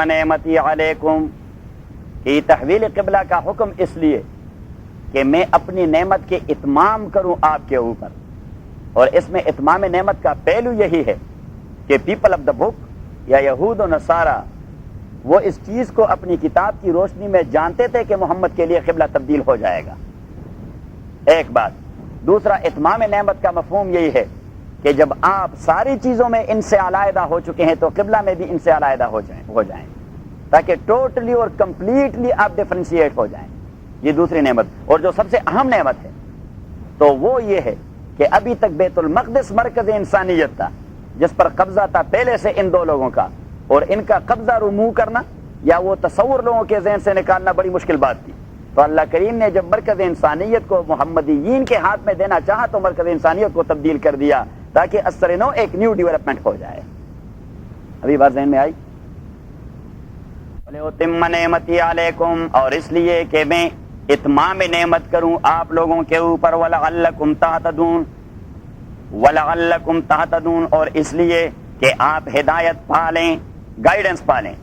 نعمتی علیکم، کہ تحویل قبلہ کا حکم اس لیے کہ میں اپنی نعمت کے اتمام کروں آپ کے اوپر، اور اس میں اتمام نعمت کا پہلو یہی ہے کہ پیپل آف دا بک یا یہود و نصارہ وہ اس چیز کو اپنی کتاب کی روشنی میں جانتے تھے کہ محمد کے لیے قبلہ تبدیل ہو جائے گا، ایک بات۔ دوسرا، اتمام نعمت کا مفہوم یہی ہے کہ جب آپ ساری چیزوں میں ان سے علیحدہ ہو چکے ہیں تو قبلہ میں بھی ان سے علیحدہ ہو جائیں تاکہ ٹوٹلی اور کمپلیٹلی آپ ڈیفرینشیٹ ہو جائیں۔ یہ دوسری نعمت، اور جو سب سے اہم نعمت ہے تو وہ یہ ہے کہ ابھی تک بیت المقدس مرکز انسانیت تھا جس پر قبضہ تھا پہلے سے ان دو لوگوں کا، اور ان کا قبضہ ریموو کرنا یا وہ تصور لوگوں کے ذہن سے نکالنا بڑی مشکل بات تھی۔ تو اللہ کریم نے جب مرکز انسانیت کو محمدیین کے ہاتھ میں دینا چاہا تو مرکز انسانیت کو تبدیل کر دیا تاکہ اثر نو ایک نیو ڈیولپمنٹ ہو جائے۔ ابھی بات ذہن میں آئی؟ وَلِأُتِمَّ نِعْمَتِي عَلَيْكُمْ، اور اس لیے کہ میں اتمام نعمت کروں آپ لوگوں کے اوپر، وَلَعَلَّكُمْ تَهْتَدُونَ، وَلَعَلَّكُمْ تَهْتَدُونَ، اور اس لیے کہ آپ ہدایت پالیں، گائیڈنس پالیں۔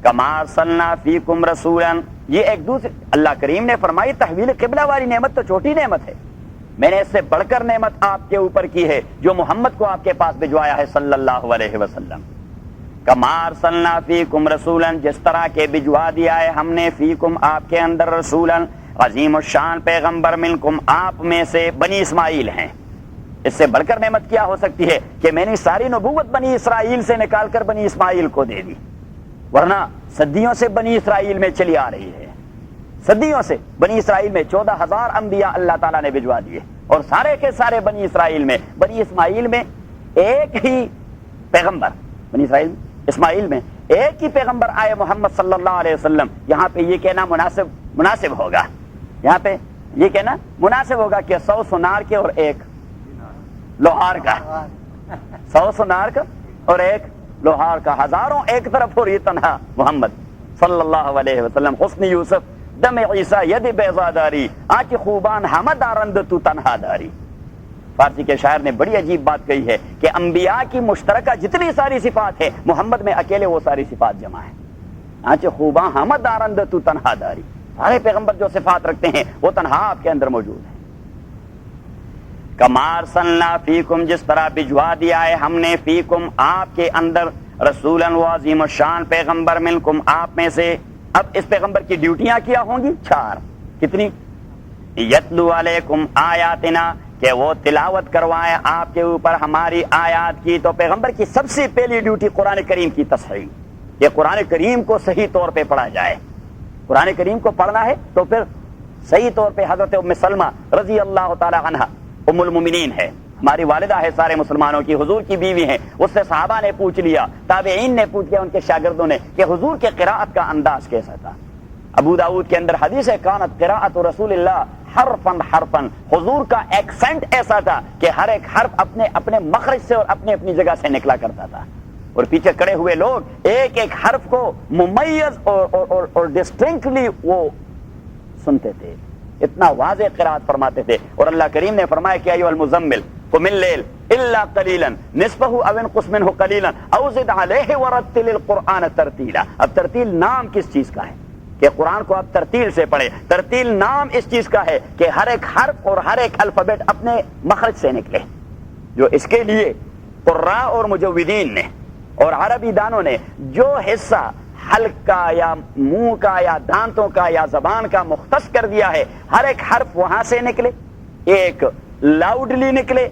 کَمَا أَرْسَلْنَا فِيكُمْ رَسُولًا، یہ ایک دوسرے، اللہ کریم نے فرمائی تحویل قبلہ والی نعمت تو چھوٹی نعمت ہے، میں نے اس سے بڑھ کر نعمت آپ کے اوپر کی ہے جو محمد کو آپ کے پاس بھجوایا ہے صلی اللہ علیہ وسلم۔ کما ارسلنا فیکم رسولا، جس طرح کے بھجوا دیا ہے ہم نے فیکم آپ کے اندر رسولا عظیم الشان پیغمبر، منکم آپ میں سے بنی اسماعیل ہیں۔ اس سے بڑھ کر نعمت کیا ہو سکتی ہے کہ میں نے ساری نبوت بنی اسرائیل سے نکال کر بنی اسماعیل کو دے دی، ورنہ صدیوں سے بنی اسرائیل میں چلی آ رہی ہے، صدیوں سے بنی اسرائیل میں 14,000 انبیاء اللہ تعالیٰ نے بھجوا دیے، اور سارے کے سارے بنی اسماعیل میں ایک ہی پیغمبر، بنی اسماعیل میں ایک ہی پیغمبر آئے محمد صلی اللہ علیہ وسلم۔ یہاں پہ یہ کہنا مناسب ہوگا، یہاں پہ یہ کہنا مناسب ہوگا کہ 100 سونار کے اور ایک لوہار کا، 100 سونار کا اور ایک لوہار کا، ہزاروں ایک طرف اور یہ تنہا محمد صلی اللہ علیہ وسلم۔ حسن یوسف دم عیسیٰ ید بیضا داری، آنکھ خوبان حمد آرند تو تنہا داری۔ فارسی کے شاعر نے بڑی عجیب بات کہی ہے کہ انبیاء کی مشترکہ جتنی ساری صفات ہیں محمد میں اکیلے وہ ساری صفات جمع ہیں۔ آنچ خوباں حمد آرند تو تنہا داری، سارے پیغمبر جو صفات رکھتے ہیں وہ تنہا آپ کے اندر موجود ہیں۔ کما ارسلنا فیکم، جس طرح بھجوا دیا ہے ہم نے فیکم آپ کے اندر رسولا و عظیم الشان پیغمبر، منکم آپ میں سے۔ اب اس پیغمبر کی ڈیوٹیاں کیا ہوں گی؟ 4۔ کتنی؟ یتلو علیکم آیاتنا، کہ وہ تلاوت کروائے آپ کے اوپر ہماری آیات کی۔ تو پیغمبر کی سب سے پہلی ڈیوٹی قرآن کریم کی تصحیح، کہ قرآن کریم کو صحیح طور پہ پڑھا جائے۔ قرآن کریم کو پڑھنا ہے تو پھر صحیح طور پہ حضرت ام سلمہ رضی اللہ تعالی عنہا ام المؤمنین ہے، ہماری والدہ ہے سارے مسلمانوں کی، حضور کی بیوی ہیں، اس سے صحابہ نے پوچھ لیا، تابعین نے پوچھ لیا ان کے شاگردوں نے کہ حضور کے قراءت کا انداز کیسا تھا۔ ابو داؤد کے اندر حدیث ہے کانت قراءت رسول اللہ حرفن حرفن، حضور کا ایکسنٹ ایسا تھا کہ ہر ایک حرف اپنے اپنے مخرج سے اور اپنی اپنی جگہ سے نکلا کرتا تھا، اور پیچھے کھڑے ہوئے لوگ ایک ایک حرف کو ممیز اور ڈسٹنکٹلی وہ سنتے تھے، اتنا واضح قراءت فرماتے تھے۔ اور اللہ کریم نے فرمایا کہ ایھا المزمل قم اللیل الا قلیلا نصفہ او انقص منہ قلیلا او زد علیہ ورتل القرآن ترتیلا۔ اب ترتیل نام کس چیز کا ہے کہ قرآن کو آپ ترتیل سے پڑھیں؟ ترتیل نام اس چیز کا ہے کہ ہر ایک حرف اور ہر ایک الفابیٹ اپنے مخرج سے نکلے، جو اس کے لیے قراء اور مجودین نے اور عربی دانوں نے جو حصہ حلق کا یا منہ کا یا دانتوں کا یا زبان کا مختص کر دیا ہے، ہر ایک حرف وہاں سے نکلے، ایک لاؤڈلی نکلے،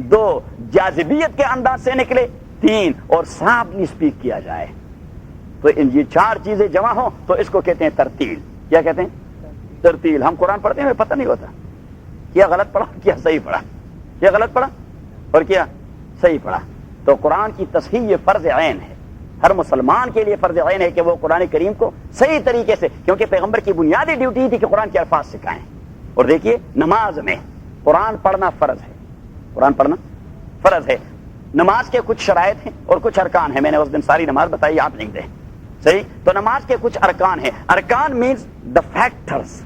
2 جاذبیت کے انداز سے نکلے، 3 اور سافٹلی اسپیک کیا جائے۔ تو یہ 4 چیزیں جمع ہوں تو اس کو کہتے ہیں ترتیل۔ کیا کہتے ہیں؟ ترتیل۔ ہم قرآن پڑھتے ہیں پتہ نہیں ہوتا کیا غلط پڑھا کیا صحیح پڑھا، کیا غلط پڑھا اور کیا صحیح پڑھا۔ تو قرآن کی تصحیح یہ فرض عین ہے، ہر مسلمان کے لیے فرض عین ہے کہ وہ قرآن کریم کو صحیح طریقے سے، کیونکہ پیغمبر کی بنیادی ڈیوٹی تھی کہ قرآن کے الفاظ سکھائیں۔ اور دیکھیے نماز میں قرآن پڑھنا فرض ہے، قرآن پڑھنا فرض ہے۔ نماز کے کچھ شرائط ہیں اور کچھ ارکان ہیں، میں نے اس دن ساری نماز بتائی، آپ لکھ دیں صحیح۔ تو نماز کے کچھ ارکان ہیں، ارکان مینز دا فیکٹرز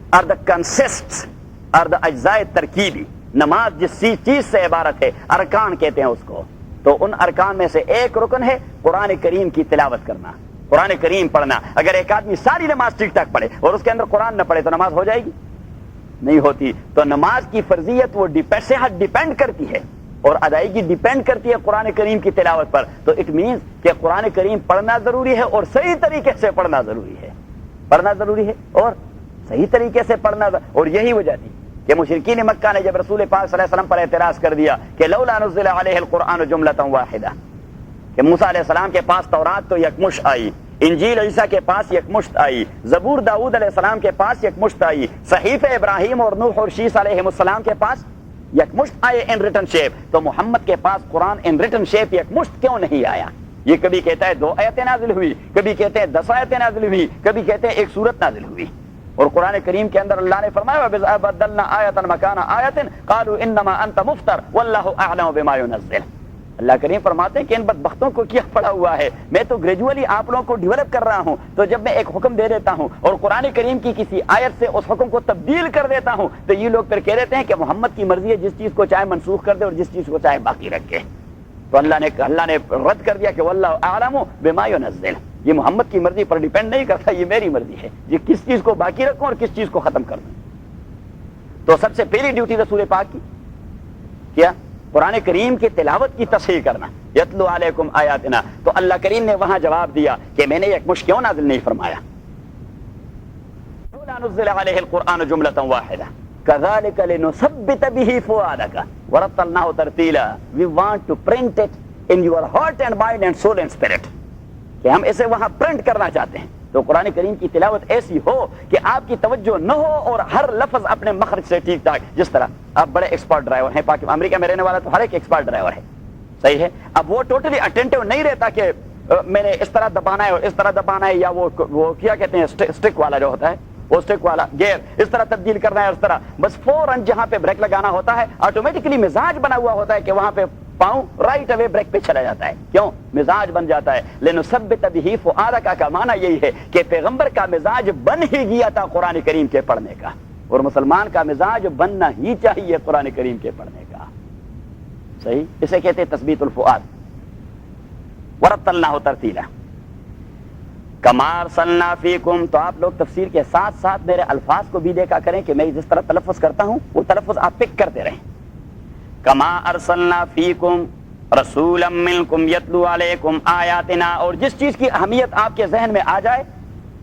اور دا کنسسٹس اور دا اجزاء ترکیبی۔ نماز جس چیز سے عبارت ہے ارکان کہتے ہیں اس کو، تو ان ارکان میں سے ایک رکن ہے قرآن کریم کی تلاوت کرنا، قرآن کریم پڑھنا۔ اگر ایک آدمی ساری نماز ٹھیک ٹھاک پڑھے اور اس کے اندر قرآن نہ پڑھے تو نماز ہو جائے گی؟ نہیں ہوتی۔ تو نماز کی فرضیت وہ صحت ڈیپینڈ کرتی ہے اور ادائیگی ڈیپینڈ کرتی ہے قرآن کریم کی تلاوت پر۔ تو اٹ مینز کہ قرآن کریم پڑھنا ضروری ہے اور صحیح طریقے سے پڑھنا ضروری ہے، پڑھنا ضروری ہے اور صحیح طریقے سے پڑھنا اور یہی وجہ تھی کہ مشرکین مکہ نے جب رسول پاک صلی اللہ علیہ وسلم پر اعتراض کر دیا کہ لولا نزل علیہ القرآن جملۃ واحدہ، کہ موسیٰ علیہ السلام کے پاس تورات تو یکمشت آئی، انجیل عیسیٰ کے پاس یکمشت آئی، زبور داؤد علیہ السلام کے پاس یکمشت آئی، صحیفہ ابراہیم اور نوح اور شیس علیہ السلام کے پاس یکمشت آئے ان ریٹن شیپ، تو محمد کے پاس قرآن ان ریٹن شیپ یکمشت کیوں نہیں آیا؟ یہ کبھی کہتا ہے 2 آیتیں نازل ہوئی، کبھی کہتے ہیں 10 آیتیں نازل ہوئی، کبھی کہتے ہیں 1 سورت نازل ہوئی۔ اور قرآن کریم کے اندر اللہ نے فرمایا وَبِذْ بَدَّلْنَا آیَةً مَكَانَ آیَةٍ قَالُوا إِنَّمَا أَنْتَ مُفْتَرٍ وَاللَّهُ أَعْلَمُ بِمَا يُنَزِّلُ۔ اللہ کریم فرماتے ہیں کہ ان بدبختوں کو کیا پڑا ہوا ہے، میں تو گریجولی آپ لوگوں کو ڈیولپ کر رہا ہوں، تو جب میں ایک حکم دے دیتا ہوں اور قرآن کریم کی کسی آیت سے اس حکم کو تبدیل کر دیتا ہوں تو یہ لوگ پھر کہہ دیتے ہیں کہ محمد کی مرضی ہے، جس چیز کو چاہے منسوخ کر دے اور جس چیز کو چاہے باقی رکھے۔ تو اللہ نے رد کر دیا کہ واللہ اعلم بما ينزل، یہ محمد کی مرضی پر ڈیپینڈ نہیں کرتا، یہ میری مرضی ہے، یہ کس چیز کو باقی رکھوں اور کس چیز کو ختم کر دوں۔ تو سب سے پہلی ڈیوٹی رسول پاک کی کیا؟ قرآن کریم کی تلاوت کی تصحیح کرنا، یتلو علیکم آیاتنا۔ تو اللہ کریم نے وہاں جواب دیا کہ میں نے یکمشت کیوں نازل نہیں فرمایا؟ لولا نزل علیہ القرآن جملۃ واحدہ کذالک لنثبت به فؤادک ورتلناه ترتیلا۔ We want to print it in your heart and mind and soul and spirit، کہ ہم اسے وہاں پرنٹ کرنا چاہتے ہیں۔ تو قرآن کریم کی تلاوت ایسی ہو کہ آپ کی توجہ نہ ہو اور ہر لفظ اپنے مخرج سے ٹھیک ٹھاک، جس طرح آپ بڑے ایکسپرٹ ڈرائیور ہیں، امریکہ میں رہنے والا تو ہر ایک ایکسپرٹ ڈرائیور ہے، صحیح ہے۔ اب وہ ٹوٹلی اٹینٹو نہیں رہتا کہ میں نے اس طرح دبانا ہے اور اس طرح دبانا ہے، یا وہ کیا کہتے ہیں اسٹک والا جو ہوتا ہے، وہ اسٹک والا گیئر اس طرح تبدیل کرنا ہے، اس طرح بس فوراً جہاں پہ بریک لگانا ہوتا ہے آٹومیٹکلی مزاج بنا ہوا ہوتا ہے کہ وہاں پہ پاؤں رائٹ اوے بریک پہ چلا جاتا ہے، کیوں؟ مزاج بن جاتا ہے۔ لنثبت به فؤادک کا معنی یہی ہے کہ پیغمبر کا مزاج بن ہی گیا تھا قرآن کریم کے پڑھنے کا، اور مسلمان کا مزاج بننا ہی چاہیے قرآن کریم کے پڑھنے کا، صحیح؟ اسے کہتے ہیں تثبیت الفؤاد۔ ورتلناہ ترتیلا کما ارسلنا فیکم۔ تو آپ لوگ تفسیر کے ساتھ ساتھ میرے الفاظ کو بھی دیکھا کریں کہ میں جس طرح تلفظ کرتا ہوں وہ تلفظ آپ پک کرتے رہیں۔ کما ارسلنا فیکم رسولا منکم یتلو علیکم آیاتنا، اور جس چیز کی اہمیت آپ کے ذہن میں آ جائے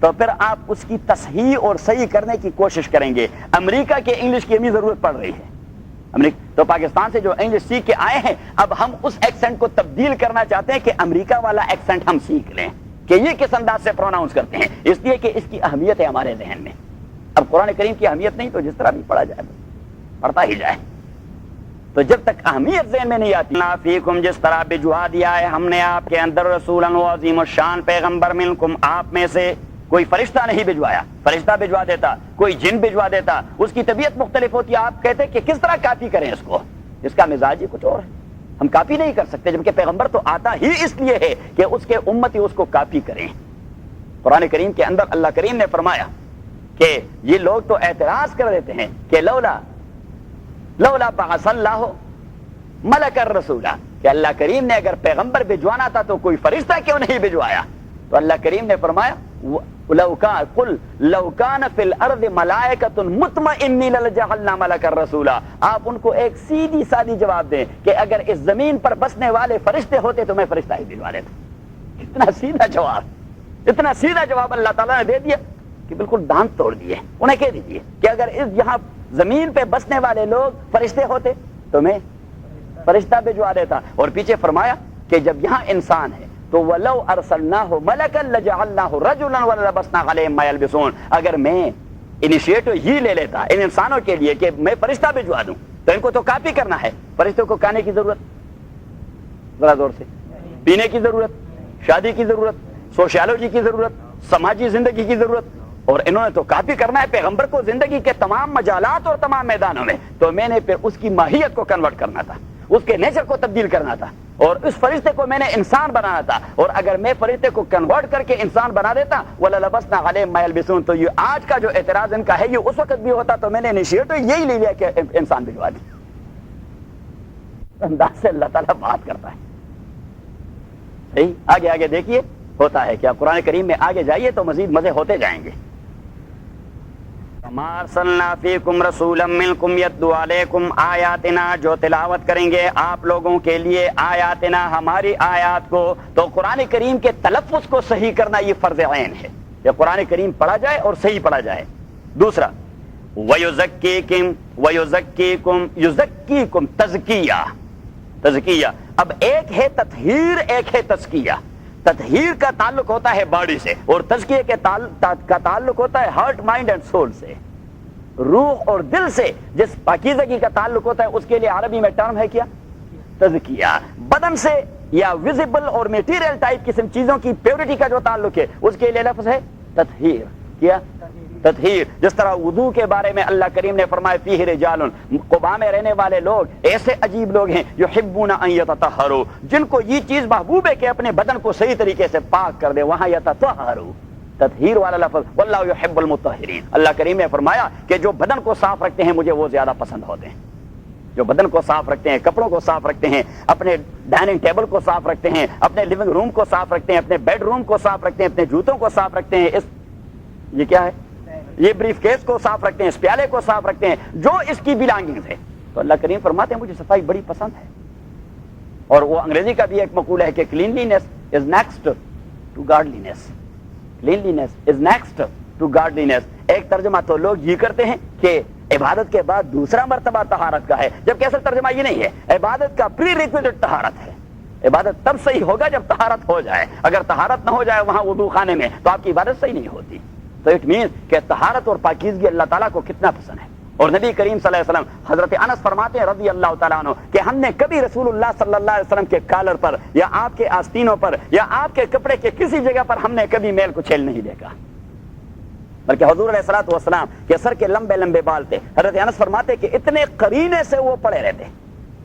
تو پھر آپ اس کی تصحیح اور صحیح کرنے کی کوشش کریں گے۔ امریکہ کے انگلش کی ہمیں ضرورت پڑ رہی ہے، تو پاکستان سے جو انگلش سیکھ کے آئے ہیں اب ہم اس ایکسنٹ کو تبدیل کرنا چاہتے ہیں کہ امریکہ والا ایکسنٹ ہم سیکھ لیں کہ یہ کس انداز سے پروناؤنس کرتے ہیں، اس لیے کہ اس کی اہمیت ہے ہمارے ذہن میں۔ اب قرآن کریم کی اہمیت نہیں تو جس طرح بھی پڑھا جائے پڑھتا ہی جائے، تو جب تک اہمیت ذہن میں نہیں آتی۔ فیکم، جس طرح بھجوا دیا ہے ہم نے آپ کے اندر رسولا عظیم الشان پیغمبر منکم، آپ میں سے کوئی فرشتہ نہیں بھجوایا، فرشتہ بھجوا دیتا، کوئی جن بھجوا دیتا، اس کی طبیعت مختلف ہوتی ہے، آپ کہتے کہ کس طرح کاپی کریں اس کو، اس کا مزاج ہی کچھ اور ہے، ہم کاپی نہیں کر سکتے، جبکہ پیغمبر تو آتا ہی اس لیے ہے کہ اس کے امتی اس کو کاپی کریں۔ قرآن کریم کے اندر اللہ کریم نے فرمایا کہ یہ لوگ تو اعتراض کر دیتے ہیں کہ لولا بعث اللہ ملک الرسولہ، کہ اللہ کریم نے اگر پیغمبر بھجوانا تھا تو کوئی فرشتہ کیوں نہیں بھجوایا؟ تو اللہ کریم نے فرمایا قل لو کان فی الارض ملائکۃ مطمئنین لجعلنا ملکا رسولا، آپ ان کو ایک سیدھی سادی جواب دیں کہ اگر اس زمین پر بسنے والے فرشتے ہوتے تو میں فرشتہ ہی بھجوا دیتا۔ اتنا سیدھا جواب، اتنا سیدھا جواب اللہ تعالیٰ نے دے دیا کہ بالکل دانت توڑ دیے۔ انہیں کہہ دیجیے کہ اگر اس یہاں زمین پہ بسنے والے لوگ فرشتے ہوتے تو میں فرشتہ بھجوا دیتا، اور پیچھے فرمایا کہ جب یہاں انسان ہے تو وَلَوْ أَرْسَلْنَاهُ مَلَكًا لَجَعَلْنَاهُ رَجُلًا وَلَلَبَسْنَا عَلَيْهِمْ مَا يَلْبِسُونَ، اگر میں انیشیٹو ہی لے لیتا ان انسانوں کے لیے کہ میں فرشتہ بھجوا دوں تو ان کو تو کاپی کرنا ہے، فرشتوں کو کھانے کی ضرورت، ذرا زور سے، پینے کی ضرورت، شادی کی ضرورت، سوشیالوجی کی ضرورت، سماجی زندگی کی ضرورت، اور انہوں نے تو کاپی کرنا ہے پیغمبر کو زندگی کے تمام مجالات اور تمام میدانوں میں، تو میں نے پھر اس کی ماہیت کو کنورٹ کرنا تھا، اس کے نیچر کو تبدیل کرنا تھا، اور اس فرشتے کو میں نے انسان بنانا تھا، اور اگر میں فرشتے کو کنورٹ کر کے انسان بنا دیتا وَلَلَبَسْنَا عَلَيْهِمْ مَا يَلْبِسُونَ، تو یہ آج کا جو اعتراض ان کا ہے یہ اس وقت بھی ہوتا، تو میں نے انیشیٹو یہی لے لیا کہ انسان بھجوا دی۔ انداز سے اللہ تعالیٰ بات کرتا ہے، آگے آگے دیکھیے ہوتا ہے کیا، قرآن کریم میں آگے جائیے تو مزید مزے ہوتے جائیں گے. وَمَا أَرْسَلْنَا فِيكُمْ رَسُولًا مِّنْكُمْ يَتْلُو عَلَيْكُمْ آيَاتِنَا، جو تلاوت کریں گے آپ لوگوں کے لیے آیاتنا، ہماری آیات کو. تو قرآن کریم کے تلفظ کو صحیح کرنا یہ فرض عین ہے کہ قرآن کریم پڑھا جائے اور صحیح پڑھا جائے. دوسرا وَيُزَكِّيكُمْ وَيُزَكِّيكُمْ، یزکیکم تزکیہ. اب ایک ہے تطہیر، ایک ہے تزکیہ. تطہیر کا تعلق ہوتا ہے باڈی سے اور تزکیہ کا تعلق ہوتا ہے ہارٹ مائنڈ اینڈ سول سے، روح اور دل سے. جس پاکیزگی کا تعلق ہوتا ہے اس کے لیے عربی میں ٹرم ہے کیا؟ تزکیہ. بدن سے یا ویزیبل اور میٹیریل ٹائپ قسم چیزوں کی پیورٹی کا جو تعلق ہے اس کے لیے لفظ ہے تطہیر. کیا؟ تطہیر. جس طرح وضو کے بارے میں اللہ کریم نے فرمایا فیہ رجال، قباء میں رہنے والے لوگ ایسے عجیب لوگ ہیں یحبون ان یتطہروا، جن کو یہ چیز محبوب ہے کہ اپنے بدن کو صحیح طریقے سے پاک کر دے. وہاں یتطہروا تطہیر والا لفظ، واللہ یحب المطہرین. اللہ کریم نے فرمایا کہ جو بدن کو صاف رکھتے ہیں مجھے وہ زیادہ پسند ہوتے ہیں. جو بدن کو صاف رکھتے ہیں، کپڑوں کو صاف رکھتے ہیں، اپنے ڈائننگ ٹیبل کو صاف رکھتے ہیں، اپنے لیونگ روم کو صاف رکھتے ہیں، اپنے بیڈ روم کو صاف رکھتے ہیں، اپنے جوتوں کو صاف رکھتے ہیں. یہ کیا ہے؟ یہ بریف کیس کو صاف رکھتے ہیں، اس پیالے کو صاف رکھتے ہیں، جو اس کی بلانگنگز ہے. تو اللہ کریم فرماتے ہیں مجھے صفائی بڑی پسند ہے. اور وہ انگریزی کا بھی ایک مقولہ ہے کہ cleanliness is next to godliness. Cleanliness is next to godliness. ایک ترجمہ تو لوگ یہ کرتے ہیں کہ عبادت کے بعد دوسرا مرتبہ طہارت کا ہے، جبکہ اصل ترجمہ یہ نہیں ہے. عبادت کا پری ریکویزٹ طہارت ہے. عبادت تب صحیح ہوگا جب طہارت ہو جائے. اگر طہارت نہ ہو جائے وہاں وضو خانے میں تو آپ کی عبادت صحیح نہیں ہوتی. تو اٹ مینس کہ طہارت اور پاکیزگی اللہ تعالیٰ کو کتنا پسند ہے. اور نبی کریم صلی اللہ علیہ وسلم حضرت انس فرماتے ہیں رضی اللہ تعالیٰ عنہ کہ ہم نے کبھی رسول اللہ صلی اللہ علیہ وسلم کے کالر پر یا آپ کے آستینوں پر یا آپ کے کپڑے کے کسی جگہ پر ہم نے کبھی میل کو چھیل نہیں دیکھا، بلکہ حضور علیہ الصلوۃ والسلام کے سر کے لمبے لمبے بال تھے. حضرت انس فرماتے کہ اتنے قرینے سے وہ پڑے رہتے،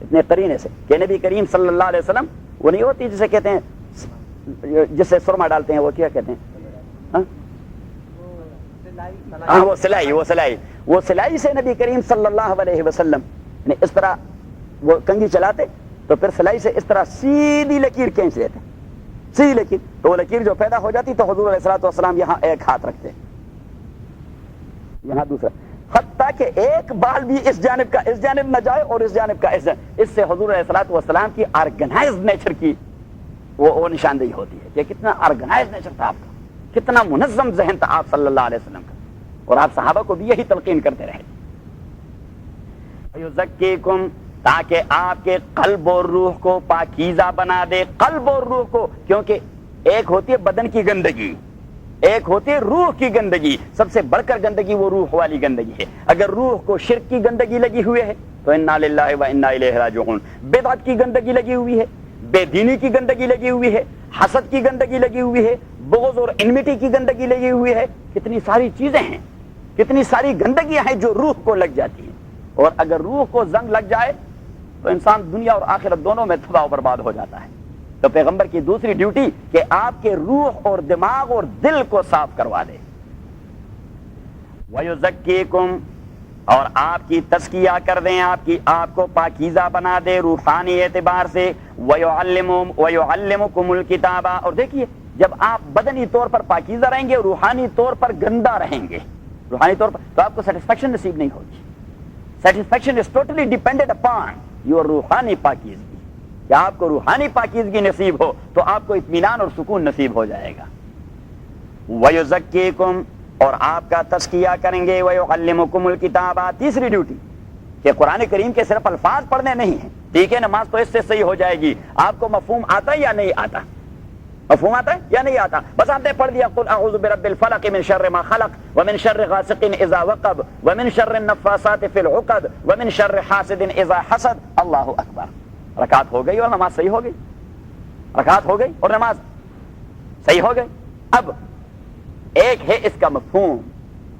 اتنے قرینے سے کہ نبی کریم صلی اللہ علیہ وسلم، وہ نہیں ہوتی جسے کہتے ہیں جس سے سرما ڈالتے ہیں، وہ کیا کہتے ہیں؟ وہ سلائی سے نبی کریم صلی اللہ علیہ وسلم اس طرح وہ کنگھی چلاتے تو پھر سلائی سے اس طرح سیدھی لکیر کھینچ لیتے، سیدھی لکیر. تو وہ لکیر جو پیدا ہو جاتی تو حضور علیہ الصلوۃ والسلام یہاں ایک ہاتھ رکھتے، یہاں دوسرا، حتیٰ کہ ایک بال بھی اس جانب کا اس جانب نہ جائے اور اس جانب کا اس جانب. اس سے حضور علیہ الصلوۃ والسلام کی آرگنائزڈ نیچر کی وہ نشاندہی ہوتی ہے کہ کتنا آرگنائزڈ نیچر تھا آپ کا، کتنا منظم ذہن تھا آپ صلی اللہ علیہ وسلم کا. اور آپ صحابہ کو بھی یہی تلقین کرتے رہے. یزکیکم، تاکہ آپ کے قلب اور روح کو پاکیزہ بنا دے. قلب اور روح کو، کیونکہ ایک ہوتی ہے بدن کی گندگی، ایک ہوتی ہے روح کی گندگی. سب سے بڑھ کر گندگی وہ روح والی گندگی ہے. اگر روح کو شرک کی گندگی لگی ہوئی ہے تو انا للہ و انا الیہ راجعون. بدعت کی گندگی لگی ہوئی ہے، بے دینی کی گندگی لگی ہوئی ہے، حسد کی گندگی لگی ہوئی ہے، بغض اور انمیٹی کی گندگی لگی ہوئی ہے. کتنی ساری چیزیں ہیں، کتنی ساری گندگیاں ہیں جو روح کو لگ جاتی ہیں. اور اگر روح کو زنگ لگ جائے تو انسان دنیا اور آخرت دونوں میں تباہ و برباد ہو جاتا ہے. تو پیغمبر کی دوسری ڈیوٹی کہ آپ کے روح اور دماغ اور دل کو صاف کروا دے. وَيُزَكِّيكُمْ، اور آپ کی تزکیہ کر دیں، آپ کو پاکیزہ بنا دے روحانی اعتبار سے. وَيُعَلِّمُكُمُ الْكِتَابَ، اور دیکھیے جب آپ بدنی طور پر پاکیزہ رہیں گے، روحانی طور پر گندا رہیں گے، روحانی طور پر، تو آپ کو سیٹسفیکشن نصیب نہیں ہوگی. Satisfaction is totally dependent upon your روحانی پاکیزگی. کہ آپ کو روحانی پاکیزگی نصیب ہو تو آپ کو اطمینان اور سکون نصیب ہو جائے گا. وَيُزَكِّيكُمْ، اور آپ کا تزکیہ کریں گے. وَيُعَلِّمُكُمُ الْكِتَابَ، تیسری ڈیوٹی کہ قرآن کریم کے صرف الفاظ پڑھنے نہیں ہیں. ٹھیک ہے نماز تو اس سے صحیح ہو جائے گی، آپ کو مفہوم آتا ہے یا نہیں آتا؟ مفہوم آتا ہے یا نہیں آتا؟ بس آپ نے پڑھ دیا قل اعوذ برب الفلق من شر ما خلق ومن شر غاسق اذا وقب ومن شر النفاثات في العقد ومن شر حاسد اذا حسد. اللہ اکبر. رکعت ہو گئی اور نماز صحیح ہو گئی، رکعت ہو گئی اور نماز صحیح ہو گئی. اب ایک ہے اس کا مفہوم،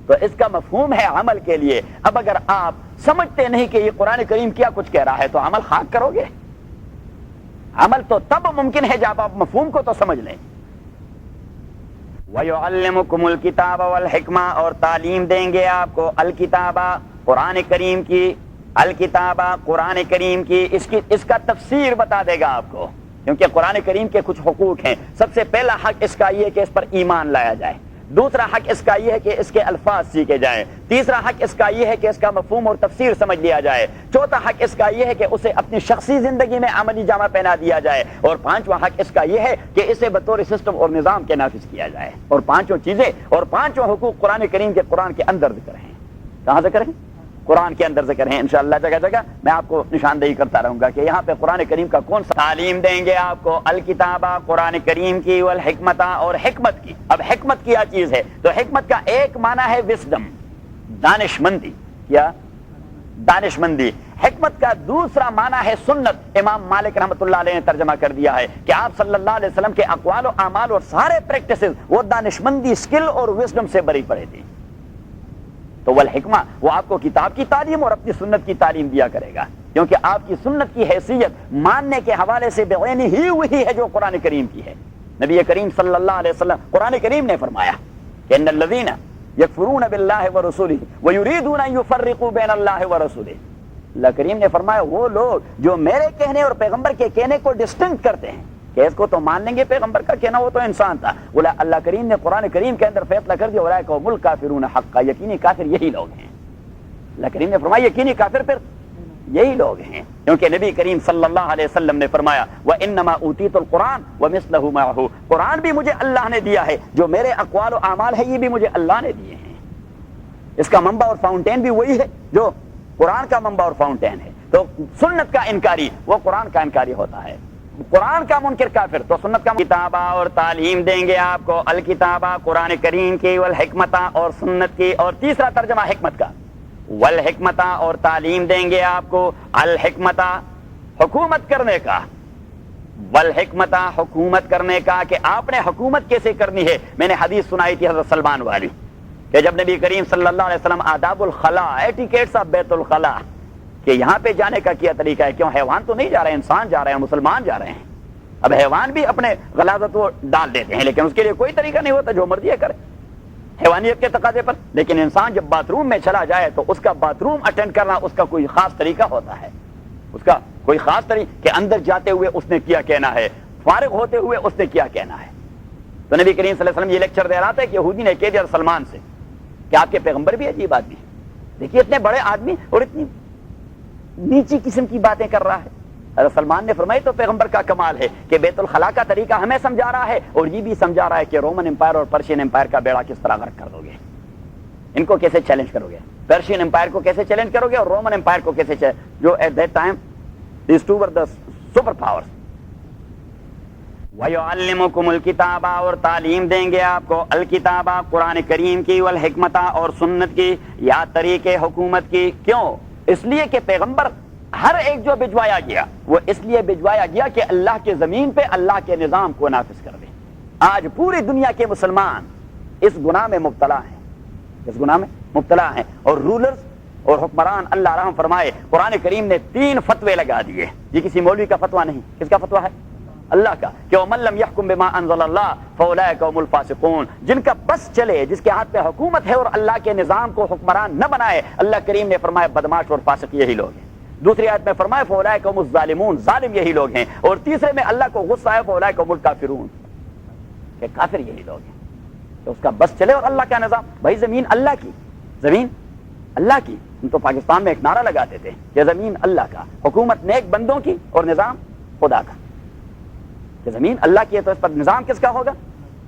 تو اس کا مفہوم ہے عمل کے لیے. اب اگر آپ سمجھتے نہیں کہ یہ قرآن کریم کیا کچھ کہہ رہا ہے تو عمل خاک کرو گے. عمل تو تب ممکن ہے جب آپ مفہوم کو تو سمجھ لیں. وَيُعَلِّمُكُمُ الْكِتَابَ وَالْحِكْمَةَ، اور تعلیم دیں گے آپ کو الکتابہ، قرآن کریم کی. الکتابہ، قرآن کریم کی، اس کا تفسیر بتا دے گا آپ کو. کیونکہ قرآن کریم کے کچھ حقوق ہیں. سب سے پہلا حق اس کا یہ ہے کہ اس پر ایمان لایا جائے. دوسرا حق اس کا یہ ہے کہ اس کے الفاظ سیکھے جائیں. تیسرا حق اس کا یہ ہے کہ اس کا مفہوم اور تفسیر سمجھ لیا جائے. چوتھا حق اس کا یہ ہے کہ اسے اپنی شخصی زندگی میں عملی جامہ پہنا دیا جائے. اور پانچواں حق اس کا یہ ہے کہ اسے بطور سسٹم اور نظام کے نافذ کیا جائے. اور پانچوں چیزیں اور پانچوں حقوق قرآن کریم کے قرآن کے اندر ذکر ہیں. کہاں ذکر ہیں؟ قرآن کے اندر ذکر ہیں. انشاءاللہ جگہ جگہ میں آپ کو نشاندہی کرتا رہوں گا کہ یہاں پہ قرآن کریم کا کون سا تعلیم دیں گے آپ کو. الکتابہ قرآن کریم کی، والحکمتہ اور حکمت کی. اب حکمت کیا چیز ہے؟ تو حکمت کا ایک معنی ہے وزڈم، دانش مندی. کیا؟ دانش مندی. حکمت کا دوسرا معنی ہے سنت. امام مالک رحمۃ اللہ علیہ نے ترجمہ کر دیا ہے کہ آپ صلی اللہ علیہ وسلم کے اقوال و اعمال اور سارے پریکٹسز وہ دانش مندی، اسکل اور وزڈم سے بری پڑے تھے. تو والحکمہ وہ آپ کو کتاب کی تعلیم اور اپنی سنت کی تعلیم دیا کرے گا، کیونکہ آپ کی سنت کی حیثیت ماننے کے حوالے سے بعینی ہی وہی ہے جو قرآن کریم کی ہے. نبی کریم صلی اللہ علیہ وسلم، قرآن کریم نے فرمایا کہ ان الذین یکفرون باللہ ورسولہ ویریدون ان یفرقوا بین اللہ ورسولہ. اللہ کریم نے فرمایا وہ لوگ جو میرے کہنے اور پیغمبر کے کہنے کو ڈسٹنکٹ کرتے ہیں کہ اس کو تو مان لیں گے، پیغمبر کا کہنا وہ تو انسان تھا. اللہ کریم نے قرآن کریم کے اندر فیصلہ کر دیا اولئک هم الکافرون حقا، یقینی کافر یہی لوگ ہیں. اللہ کریم نے فرمایا یقینی کافر پھر یہی لوگ ہیں، کیونکہ نبی کریم صلی اللہ علیہ وسلم نے فرمایا وَإِنَّمَا أُوتِيتُ الْقُرْآنَ وَمِثْلَهُ مَعَهُ. قرآن بھی مجھے اللہ نے دیا ہے، جو میرے اقوال و اعمال ہے یہ بھی مجھے اللہ نے دیے ہیں. اس کا منبع اور فاؤنٹین بھی وہی ہے جو قرآن کا منبع اور فاؤنٹین ہے. تو سنت کا انکاری وہ قرآن کا انکاری ہوتا ہے. قرآن کا منکر کافر، تو سنت کا کتابہ اور تعلیم دیں گے آپ کو. الکتابہ قرآن کریم کی، والحکمتہ اور سنت کی. اور تیسرا ترجمہ حکمت کا، والحکمتہ اور تعلیم دیں گے آپ کو. الحکمتہ حکومت کرنے کا، والحکمتہ حکومت کرنے کا کہ آپ نے حکومت کیسے کرنی ہے. میں نے حدیث سنائی تھی حضرت سلمان والی کہ جب نبی کریم صلی اللہ علیہ وسلم آداب الخلا، ایٹیکیٹس آف بیت الخلا، کہ یہاں پہ جانے کا کیا طریقہ ہے. کیوں؟ حیوان تو نہیں جا رہے، انسان جا رہے ہیں، مسلمان جا رہے ہیں. اب حیوان بھی اپنے غلاظت وہ ڈال دیتے ہیں، لیکن اس کے لیے کوئی طریقہ نہیں ہوتا، جو مرضی کرے حیوانیت کے تقاضے پر. لیکن انسان جب باتھ روم میں چلا جائے تو اس کا باتھ روم اٹینڈ کرنا اس کا کوئی خاص طریقہ ہوتا ہے. اس کا کوئی خاص طریقہ کہ اندر جاتے ہوئے اس نے کیا کہنا ہے، فارغ ہوتے ہوئے اس نے کیا کہنا ہے. تو نبی کریم صلی اللہ علیہ وسلم یہ لیکچر دے رہا تھا کہ یہودی نے کہہ دیا سلمان سے کہ آپ کے پیغمبر بھی عجیب آدمی ہے. دیکھیے اتنے بڑے آدمی اور اتنی نیچی قسم کی باتیں کر رہا ہے. حضرت سلمان نے فرمایا تو پیغمبر کا کمال ہے کہ بیت الخلا کا طریقہ ہمیں سمجھا رہا ہے اور یہ بھی سمجھا رہا ہے کہ رومن امپائر اور پرشین امپائر کا بیڑا کس طرح غرق کر دو گے. ان کو کیسے چیلنج کرو گے، پرشین امپائر کو کیسے چیلنج کرو گے اور رومن امپائر کو کیسے جو at that time these two were the super powers. وَيُعَلِّمُكُمُ الْكِتَابَ اور تعلیم دیں گے آپ کو الکتابہ قرآن کریم کی، والحکمتہ اور سنت کی یا طریقے حکومت کی. کیوں؟ اس لیے کہ پیغمبر ہر ایک جو بھجوایا گیا وہ اس لیے بھجوایا گیا کہ اللہ کے زمین پہ اللہ کے نظام کو نافذ کر دے. آج پوری دنیا کے مسلمان اس گناہ میں مبتلا ہیں، اس گناہ میں مبتلا ہیں. اور رولرز اور حکمران اللہ رحم فرمائے قرآن کریم نے 3 فتوے لگا دیے. یہ کسی مولوی کا فتویٰ نہیں. کس کا فتویٰ ہے؟ اللہ کا. کہ وَمَن لَّمْ يَحْكُم بِمَا أَنزَلَ اللَّهُ فَأُولَٰئِكَ هُمُ الْفَاسِقُونَ. جن کا بس چلے، جس کے ہاتھ پہ حکومت ہے اور اللہ کے نظام کو حکمران نہ بنائے، اللہ کریم نے فرمایا بدماش اور فاسق یہی لوگ ہیں. دوسری آیت میں فرمایا فَأُولَٰئِكَ هُمُ الظَّالِمُونَ، ظالم یہی لوگ ہیں. اور تیسرے میں اللہ کو غصہ ہے فَأُولَٰئِكَ هُمُ الْكَافِرُونَ، کہ کافر یہی لوگ ہیں. تو اس کا بس چلے اور اللہ کا نظام. بھائی زمین اللہ کی، زمین اللہ کی. ہم تو پاکستان میں ایک نعرہ لگاتے تھے کہ زمین اللہ کا، حکومت نیک بندوں کی اور نظام خدا کا. کہ زمین اللہ کی ہے تو اس پر نظام کس کا ہوگا؟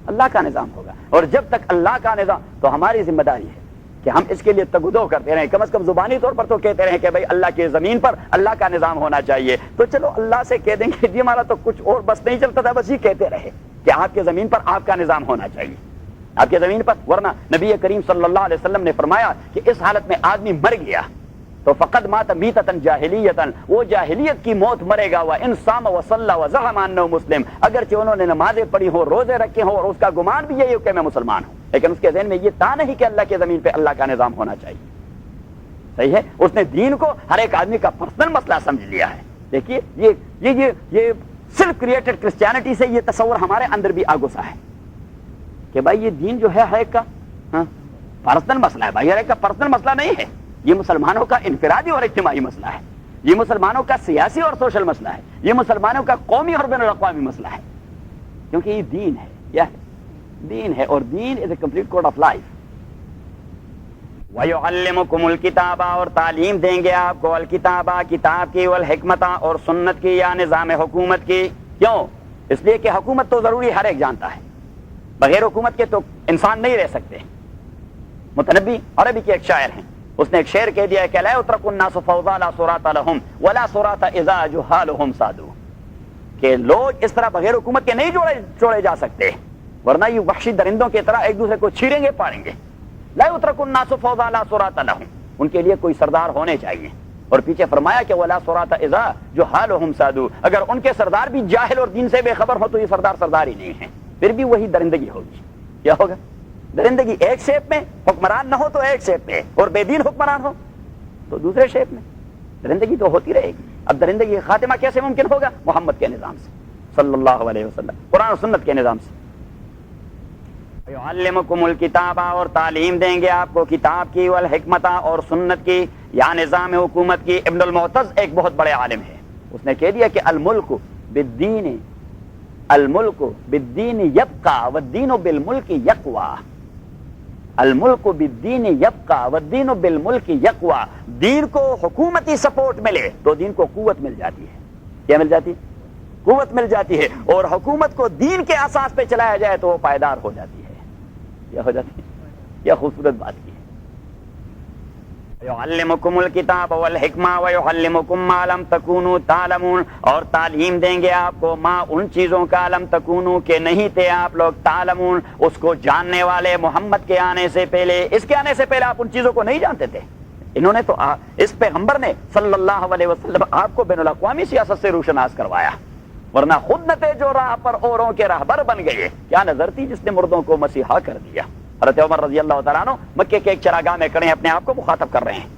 اللہ کا نظام ہوگا. اور جب تک اللہ کا نظام، تو ہماری ذمہ داری ہے کہ ہم اس کے لیے تگدو کرتے رہیں، کم از کم زبانی طور پر تو کہتے رہیں کہ بھائی اللہ کی زمین پر اللہ کا نظام ہونا چاہیے. تو چلو اللہ سے کہہ دیں گے جی ہمارا تو کچھ اور بس نہیں چلتا تھا، بس یہ کہتے رہے کہ آپ کے زمین پر آپ کا نظام ہونا چاہیے، آپ کے زمین پر. ورنہ نبی کریم صلی اللہ علیہ وسلم نے فرمایا کہ اس حالت میں آدمی مر گیا تو فقد مات میتۃ جاہلیۃ، وہ جاہلیت کی موت مرے گا. وان صام وصلى وزعم انه مسلم، اگرچہ انہوں نے نمازیں پڑھی ہوں، روزے رکھے ہوں اور اس کا گمان بھی یہی ہو کہ میں مسلمان ہوں، لیکن اس کے ذہن میں یہ تھا نہیں کہ اللہ کی زمین پہ اللہ کا نظام ہونا چاہیے. صحیح ہے، اس نے دین کو ہر ایک آدمی کا پرسنل مسئلہ سمجھ لیا ہے. دیکھیے یہ سیلف کریٹڈ کرسچینٹی سے یہ تصور ہمارے اندر بھی آگوسا ہے کہ بھائی یہ دین جو ہے ہر ایک کا پرسنل مسئلہ ہے. بھائی ہر ایک کا پرسنل مسئلہ نہیں ہے، یہ مسلمانوں کا انفرادی اور اجتماعی مسئلہ ہے. یہ مسلمانوں کا سیاسی اور سوشل مسئلہ ہے، یہ مسلمانوں کا قومی اور بین الاقوامی مسئلہ ہے، کیونکہ یہ دین ہے. کیا ہے؟ دین ہے، اور دین is a complete code of life. وَيُعَلِّمُكُمُ الْكِتَابَ اور تعلیم دیں گے آپ کو الکتابہ کتاب کی، والحکمتہ اور سنت کی یا نظام حکومت کی. کیوں؟ اس لیے کہ حکومت تو ضروری ہر ایک جانتا ہے، بغیر حکومت کے تو انسان نہیں رہ سکتے. متنبی عربی کے ایک شاعر ہیں، اس نے ایک شعر کہہ دیا ہے کہ لا يترك الناس فوضى لا صراط لهم ولا صراط اذا جهالهم صادوا، کہ لوگ اس طرح بغیر حکومت کے نہیں چھوڑے جا سکتے، ورنہ یہ وحشی درندوں کی طرح ایک دوسرے کو چھیریں گے پاڑیں گے. لا يترك الناس فوضى لا صراط لهم، ان کے لیے کوئی سردار ہونے چاہیے. اور پیچھے فرمایا کہ ولا صراط اذا جهالهم صادوا، اگر ان کے سردار بھی جاہل اور دین سے بے خبر ہو تو یہ سردار ہی نہیں ہے، پھر بھی وہی درندگی ہوگی. کیا ہوگا؟ درندگی ایک شیپ میں، حکمران نہ ہو تو ایک شیپ میں، اور بے دین حکمران ہو تو دوسرے شیپ میں. درندگی تو ہوتی رہے گی. اب درندگی کا خاتمہ کیسے ممکن ہوگا؟ محمد کے نظام سے صلی اللہ علیہ وسلم، قرآن و سنت کے نظام سے. یعلمکم الکتابہ اور تعلیم دیں گے آپ کو کتاب کی، والحکمتہ اور سنت کی یا نظام حکومت کی. ابن المعتز ایک بہت بڑے عالم ہے، اس نے کہہ دیا کہ الملک بالدین، الملک بالدین یبقى والدین بالملک یقوی. الملک بالدین یبقى والدین بالملک یقوی، دین کو حکومتی سپورٹ ملے تو دین کو قوت مل جاتی ہے. کیا مل جاتی ہے؟ قوت مل جاتی ہے. اور حکومت کو دین کے اساس پہ چلایا جائے تو وہ پائیدار ہو جاتی ہے. کیا ہو جاتی ہے؟ کیا خوبصورت بات کی ہے. یعلمکم الکتاب والحکمہ ویعلمکم ما لم تکونوا تعلمون، اور تعلیم دیں گے آپ کو ما ان چیزوں کا لم تکونوا کہ نہیں تھے آپ لوگ تعلمون اس کو جاننے والے. محمد کے آنے سے پہلے، اس کے آنے سے پہلے آپ ان چیزوں کو نہیں جانتے تھے. انہوں نے تو اس پیغمبر نے صلی اللہ علیہ وسلم آپ کو بین الاقوامی سیاست سے روشناس کروایا، ورنہ خود نہ تھے جو راہ پر اوروں کے راہبر بن گئے. کیا نظر تھی جس نے مردوں کو مسیحا کر دیا. حضرت عمر رضی اللہ تعالیٰ عنہ مکے کے ایک چراگاہ میں کھڑے ہیں، اپنے آپ کو مخاطب کر رہے ہیں،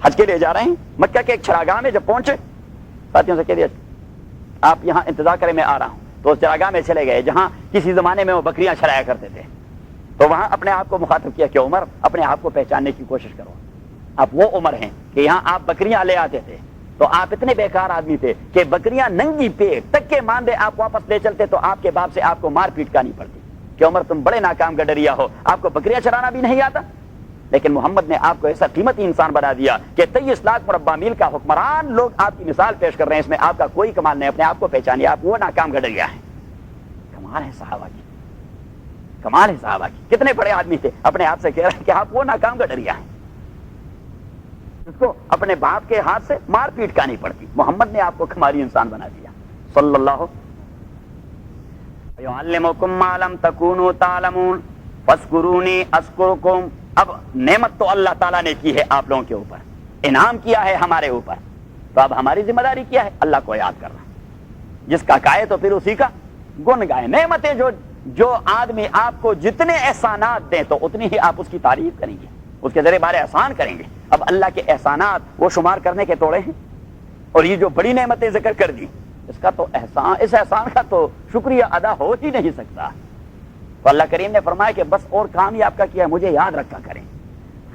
حج کے لیے جا رہے ہیں. مکہ کے ایک چراگاہ میں جب پہنچے، ساتھیوں سے کہہ دیا آپ یہاں انتظار کریں میں آ رہا ہوں. تو اس چراگاہ میں چلے گئے جہاں کسی زمانے میں وہ بکریاں چرایا کرتے تھے. تو وہاں اپنے آپ کو مخاطب کیا کہ عمر اپنے آپ کو پہچاننے کی کوشش کرو. آپ وہ عمر ہیں کہ یہاں آپ بکریاں لے آتے تھے تو آپ اتنے بیکار آدمی تھے کہ بکریاں ننگی پیٹ تک کے ماندے آپ واپس لے چلتے تو آپ کے باپ سے آپ کو مار پیٹ کرنی پڑتی کہ عمر تم بڑے ناکام گڈریا ہو، آپ کو بکریاں چرانا بھی نہیں آتا. لیکن محمد نے آپ کو ایسا قیمتی انسان بنا دیا کہ 23 لاکھ مربع میل کا حکمران لوگ آپ کی مثال پیش کر رہے ہیں، اس میں آپ کا کوئی کمال نہیں. اپنے آپ کو پہچانیے، آپ وہ ناکام گڈریا ہیں. کمال ہے صحابہ کی، کمال ہے صحابہ کی. کتنے بڑے آدمی تھے، اپنے آپ سے کہہ رہے ہیں کہ آپ وہ ناکام گڈریا ہیں اس کو اپنے باپ کے ہاتھ سے مار پیٹ کرنی پڑتی. محمد نے آپ کو کمالی انسان بنا دیا صلی اللہ. یعلمکم ما لم تکونوا تعلمون فاذکرونی اذکرکم. اب نعمت تو اللہ تعالیٰ نے کی ہے آپ لوگوں کے اوپر، انعام کیا ہے ہمارے اوپر، تو اب ہماری ذمہ داری کیا ہے؟ اللہ کو یاد کرنا. جس کا گائے تو پھر اسی کا گن گائے. نعمتیں جو آدمی آپ کو جتنے احسانات دیں تو اتنی ہی آپ اس کی تعریف کریں گے، اس کے ذریعے بارے احسان کریں گے. اب اللہ کے احسانات وہ شمار کرنے کے توڑے ہیں، اور یہ جو بڑی نعمتیں ذکر کر دی اس کا تو احسان، اس احسان کا تو شکریہ ادا ہو ہی نہیں سکتا. تو اللہ کریم نے فرمایا کہ بس اور کام ہی آپ کا کیا ہے، مجھے یاد رکھا کریں.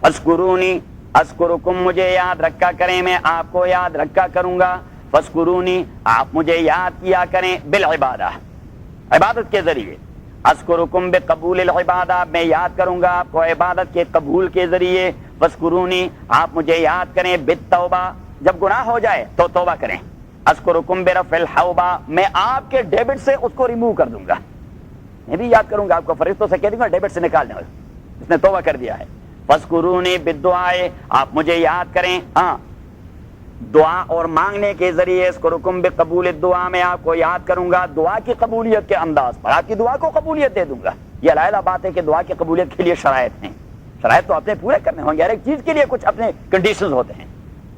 فاذکرونی اذکرکم، مجھے یاد رکھا کریں میں آپ کو یاد رکھا کروں گا. فاذکرونی، آپ مجھے یاد کیا کریں بالعبادہ، عبادت کے ذریعے. اذکرکم بقبول العبادہ، میں یاد کروں گا آپ کو عبادت کے قبول کے ذریعے. فاذکرونی، آپ مجھے یاد کریں بالتوبہ، جب گناہ ہو جائے تو توبہ کریں. اذکرکم برفع الحوبہ، میں آپ کے ڈیبٹ سے اس کو ریموو کر دوں گا. میں بھی یاد کروں گا آپ کو، فرشتوں سے کہہ دوں گا ڈیبٹ سے نکال دیں اس نے توبہ کر دیا ہے. فاذکرونی بالدعاء، آپ مجھے یاد کریں ہاں دعا اور مانگنے کے ذریعے. اذکرکم بقبول الدعاء، میں آپ کو یاد کروں گا دعا کی قبولیت کے انداز پر، آپ کی دعا کو قبولیت دے دوں گا. یہ علیحدہ بات ہے کہ دعا کی قبولیت کے لیے شرائط ہیں، شرائط تو اپنے پورے کرنے ہوں گے. ہر ایک چیز کے لیے کچھ اپنے کنڈیشنز ہوتے ہیں،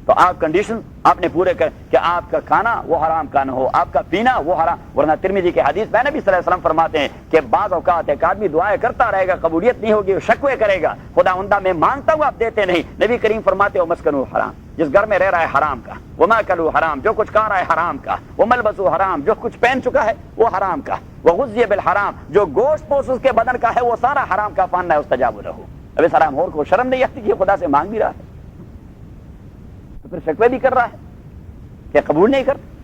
تو آپ کنڈیشن آپ نے پورے کر کہ آپ کا کھانا وہ حرام کا نہ ہو، آپ کا پینا وہ حرام. ورنہ ترمذی کے حدیث میں نبی صلی اللہ علیہ وسلم فرماتے ہیں کہ بعض اوقات ایک آدمی دعائیں کرتا رہے گا، قبولیت نہیں ہوگی، وہ شکوے کرے گا، خداوندہ میں مانگتا ہوں آپ دیتے نہیں. نبی کریم فرماتے ہو مسکنو حرام، جس گھر میں رہ رہا ہے حرام کا. وما کلو حرام، جو کچھ کھا رہا ہے حرام کا. وملبسو حرام، جو کچھ پہن چکا ہے وہ حرام کا. وغذی بالحرام، جو گوشت پوش اس کے بدن کا ہے وہ سارا حرام کا. فانا استجاب لہ، اب اس حرام اور کو شرم نہیں آتی کہ خدا سے مانگ بھی رہا ہے. تو پھر شکوے بھی کر رہا ہے کہ قبول نہیں کرتا.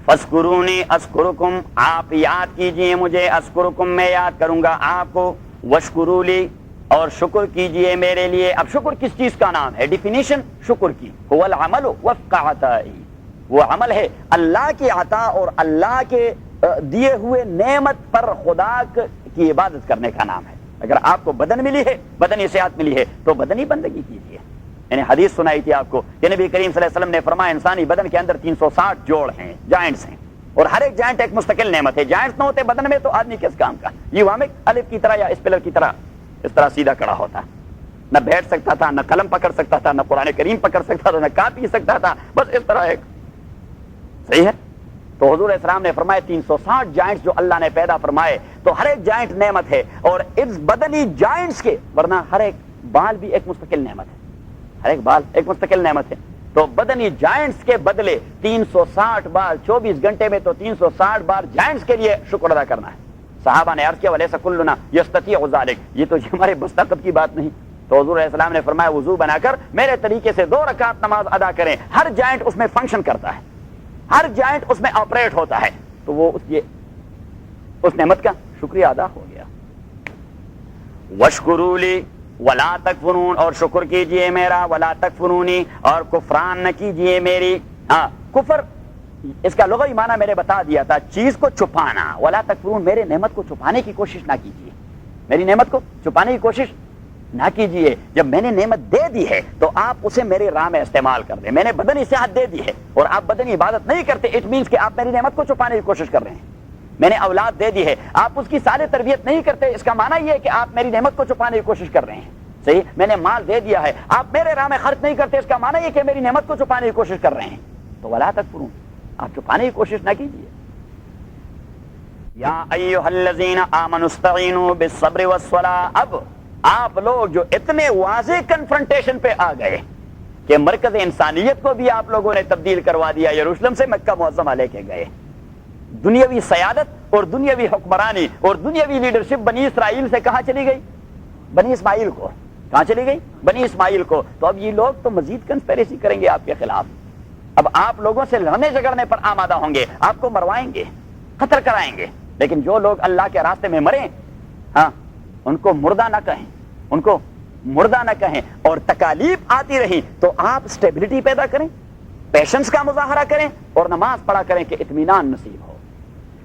فَاذْكُرُونِي أَذْكُرُكُمْ، آپ یاد کیجئے مجھے، اذکرکم میں یاد کروں گا آپ کو، واشکروا لی، اور شکر کیجئے میرے لیے. اب شکر کس چیز کا نام ہے؟ ڈیفینیشن شکر کی، هو العمل وفق عطائه، وہ عمل ہے اللہ کی عطا اور اللہ کے دیے ہوئے نعمت پر خدا کی عبادت کرنے کا نام ہے. اگر آپ کو بدن ملی ہے، بدنی صحت ملی ہے، تو بدنی بندگی کیجئے. یعنی حدیث سنائی تھی آپ کو کہ نبی کریم صلی اللہ علیہ وسلم نے فرمایا انسانی بدن کے اندر 360 جوڑ ہیں، جوائنٹس ہیں، اور ہر ایک جوائنٹ ایک مستقل نعمت ہے. جوائنٹس نہ ہوتے بدن میں تو آدمی کس کام کا؟ یہ وامک الف کی طرح یا اسپیلر کی طرح اس طرح سیدھا کھڑا ہوتا، نہ بیٹھ سکتا تھا، نہ قلم پکڑ سکتا تھا، نہ قرآن کریم پکڑ سکتا تھا، نہ کاپی سکتا تھا، بس اس طرح ایک. صحیح ہے؟ تو حضور اسلام نے فرمایا 360 جوائنٹس جو اللہ نے پیدا فرمائے، تو ہر ایک جوائنٹ نعمت ہے، اور اس بدنی جوائنٹس کے، ورنہ ہر ایک بال بھی ایک مستقل نعمت ہے، ہر ایک بال ایک مستقل نعمت ہے. تو بدنی جوائنٹس کے بدلے 360 بار 24 گھنٹے میں تو 360 بار جوائنٹس کے لیے شکر ادا کرنا ہے. صحابہ نے عرض کیا ولیس کلنا یستطیع ذلک، یہ تو ہمارے بس طاقت کی بات نہیں. تو حضور علیہ السلام نے فرمایا وضو بنا کر میرے طریقے سے 2 رکعت نماز ادا کریں. ہر جوائنٹ اس میں فنکشن کرتا ہے، ہر جوائنٹ اس میں آپریٹ ہوتا ہے، تو وہ اس نعمت کا شکریہ ادا ہو گیا. واشکروا لی ولا تکفرون، اور شکر کیجئے میرا، ولا تکفرونی، اور کفران نہ کیجئے میری. ہاں، کفر اس کا لغوی معنی میں نے بتا دیا تھا، چیز کو چھپانا. ولا تکفرون، میرے نعمت کو چھپانے کی کوشش نہ کیجئے، میری نعمت کو چھپانے کی کوشش نہ کیجئے. جب میں نے نعمت دے دی ہے تو آپ اسے میرے راہ میں استعمال کر دیں. میں نے بدنی صحت دے دی ہے اور آپ بدنی عبادت نہیں کرتے، اٹ مینس کہ آپ میری نعمت کو چھپانے کی کوشش کر رہے ہیں. میں نے اولاد دے دی ہے، آپ اس کی سارے تربیت نہیں کرتے، اس کا معنی یہ ہے کہ آپ میری نعمت کو چھپانے کی کوشش کر رہے ہیں. صحیح؟ میں نے مال دے دیا ہے، آپ میرے راہ میں خرچ نہیں کرتے، اس کا معنی یہ کہ میری نعمت کو چھپانے کی کوشش کر رہے ہیں. تو ولا تکفرون، آپ چھپانے کی کوشش نہ کیجیے. یا ایھا الذین آمنوا استعینوا بالصبر والصلاۃ. اب آپ لوگ جو اتنے واضح کنفرنٹیشن پہ آ گئے کہ مرکز انسانیت کو بھی آپ لوگوں نے تبدیل کروا دیا، یروشلم سے مکہ معظمہ لے کے گئے. دنیاوی سیادت اور دنیاوی حکمرانی اور دنیاوی لیڈرشپ بنی اسرائیل سے کہاں چلی گئی؟ بنی اسماعیل کو. کہاں چلی گئی؟ بنی اسماعیل کو. تو اب یہ لوگ تو مزید کنسپیریسی کریں گے آپ کے خلاف. اب آپ لوگوں سے لڑنے جھگڑنے پر آمادہ ہوں گے، آپ کو مروائیں گے، قتل کرائیں گے. لیکن جو لوگ اللہ کے راستے میں مریں، ہاں، ان کو مردہ نہ کہیں، ان کو مردہ نہ کہیں. اور تکالیف آتی رہی تو آپ اسٹیبلٹی پیدا کریں، پیشنس کا مظاہرہ کریں اور نماز پڑھا کریں کہ اطمینان نصیب ہو.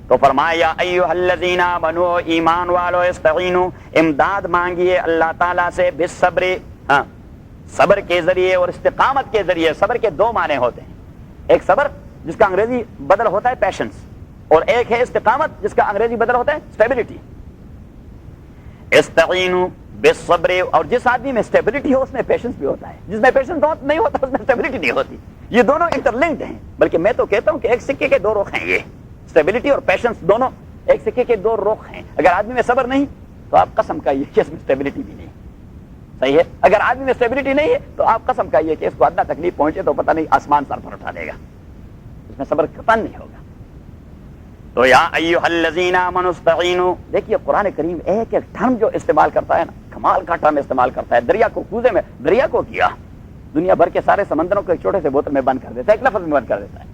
تو فرمایا ایھا الذین آمنوا، ایمان والو، استعینوا، امداد مانگیے اللہ تعالیٰ سے، بالصبر، ہاں، صبر کے ذریعے اور استقامت کے ذریعے. صبر کے 2 معنی ہوتے ہیں، ایک صبر جس کا انگریزی بدل ہوتا ہے پیشنس، اور ایک ہے استقامت جس کا انگریزی بدل ہوتا ہے اسٹیبلٹی. استعینوا بالصبر، اور جس آدمی میں اسٹیبلٹی ہو اس میں پیشنس بھی ہوتا ہے، جس میں پیشنس نہیں ہوتا اس میں اسٹیبلٹی نہیں ہوتی. یہ دونوں انٹرلنکڈ ہیں، بلکہ میں تو کہتا ہوں کہ ایک سکے کے 2 رخ ہیں. یہ اسٹیبلٹی اور پیشنس دونوں ایک سکے کے 2 رخ ہیں. اگر آدمی میں صبر نہیں تو آپ قسم کھائیے کہ اس میں اسٹیبلٹی بھی نہیں. صحیح ہے؟ اگر آدمی میں اسٹیبلٹی نہیں ہے تو آپ قسم کھائیے کہ اس کو ادنا تکلیف پہنچے تو پتہ نہیں آسمان سر پر اٹھا دے گا، اس میں صبر قطعاً نہیں ہوگا. تو یا ایھا الذین آمنوا استعینوا، دیکھیے قرآن کریم ایک ایک ٹرم جو استعمال کرتا ہے نا، کمال کا ٹرم استعمال کرتا ہے. دریا کو کوزے میں، دریا کو کیا دنیا بھر کے سارے سمندروں کو ایک چھوٹے سے بوتل میں بند کر دیتا ہے، ایک لفظ میں بند کر دیتا ہے.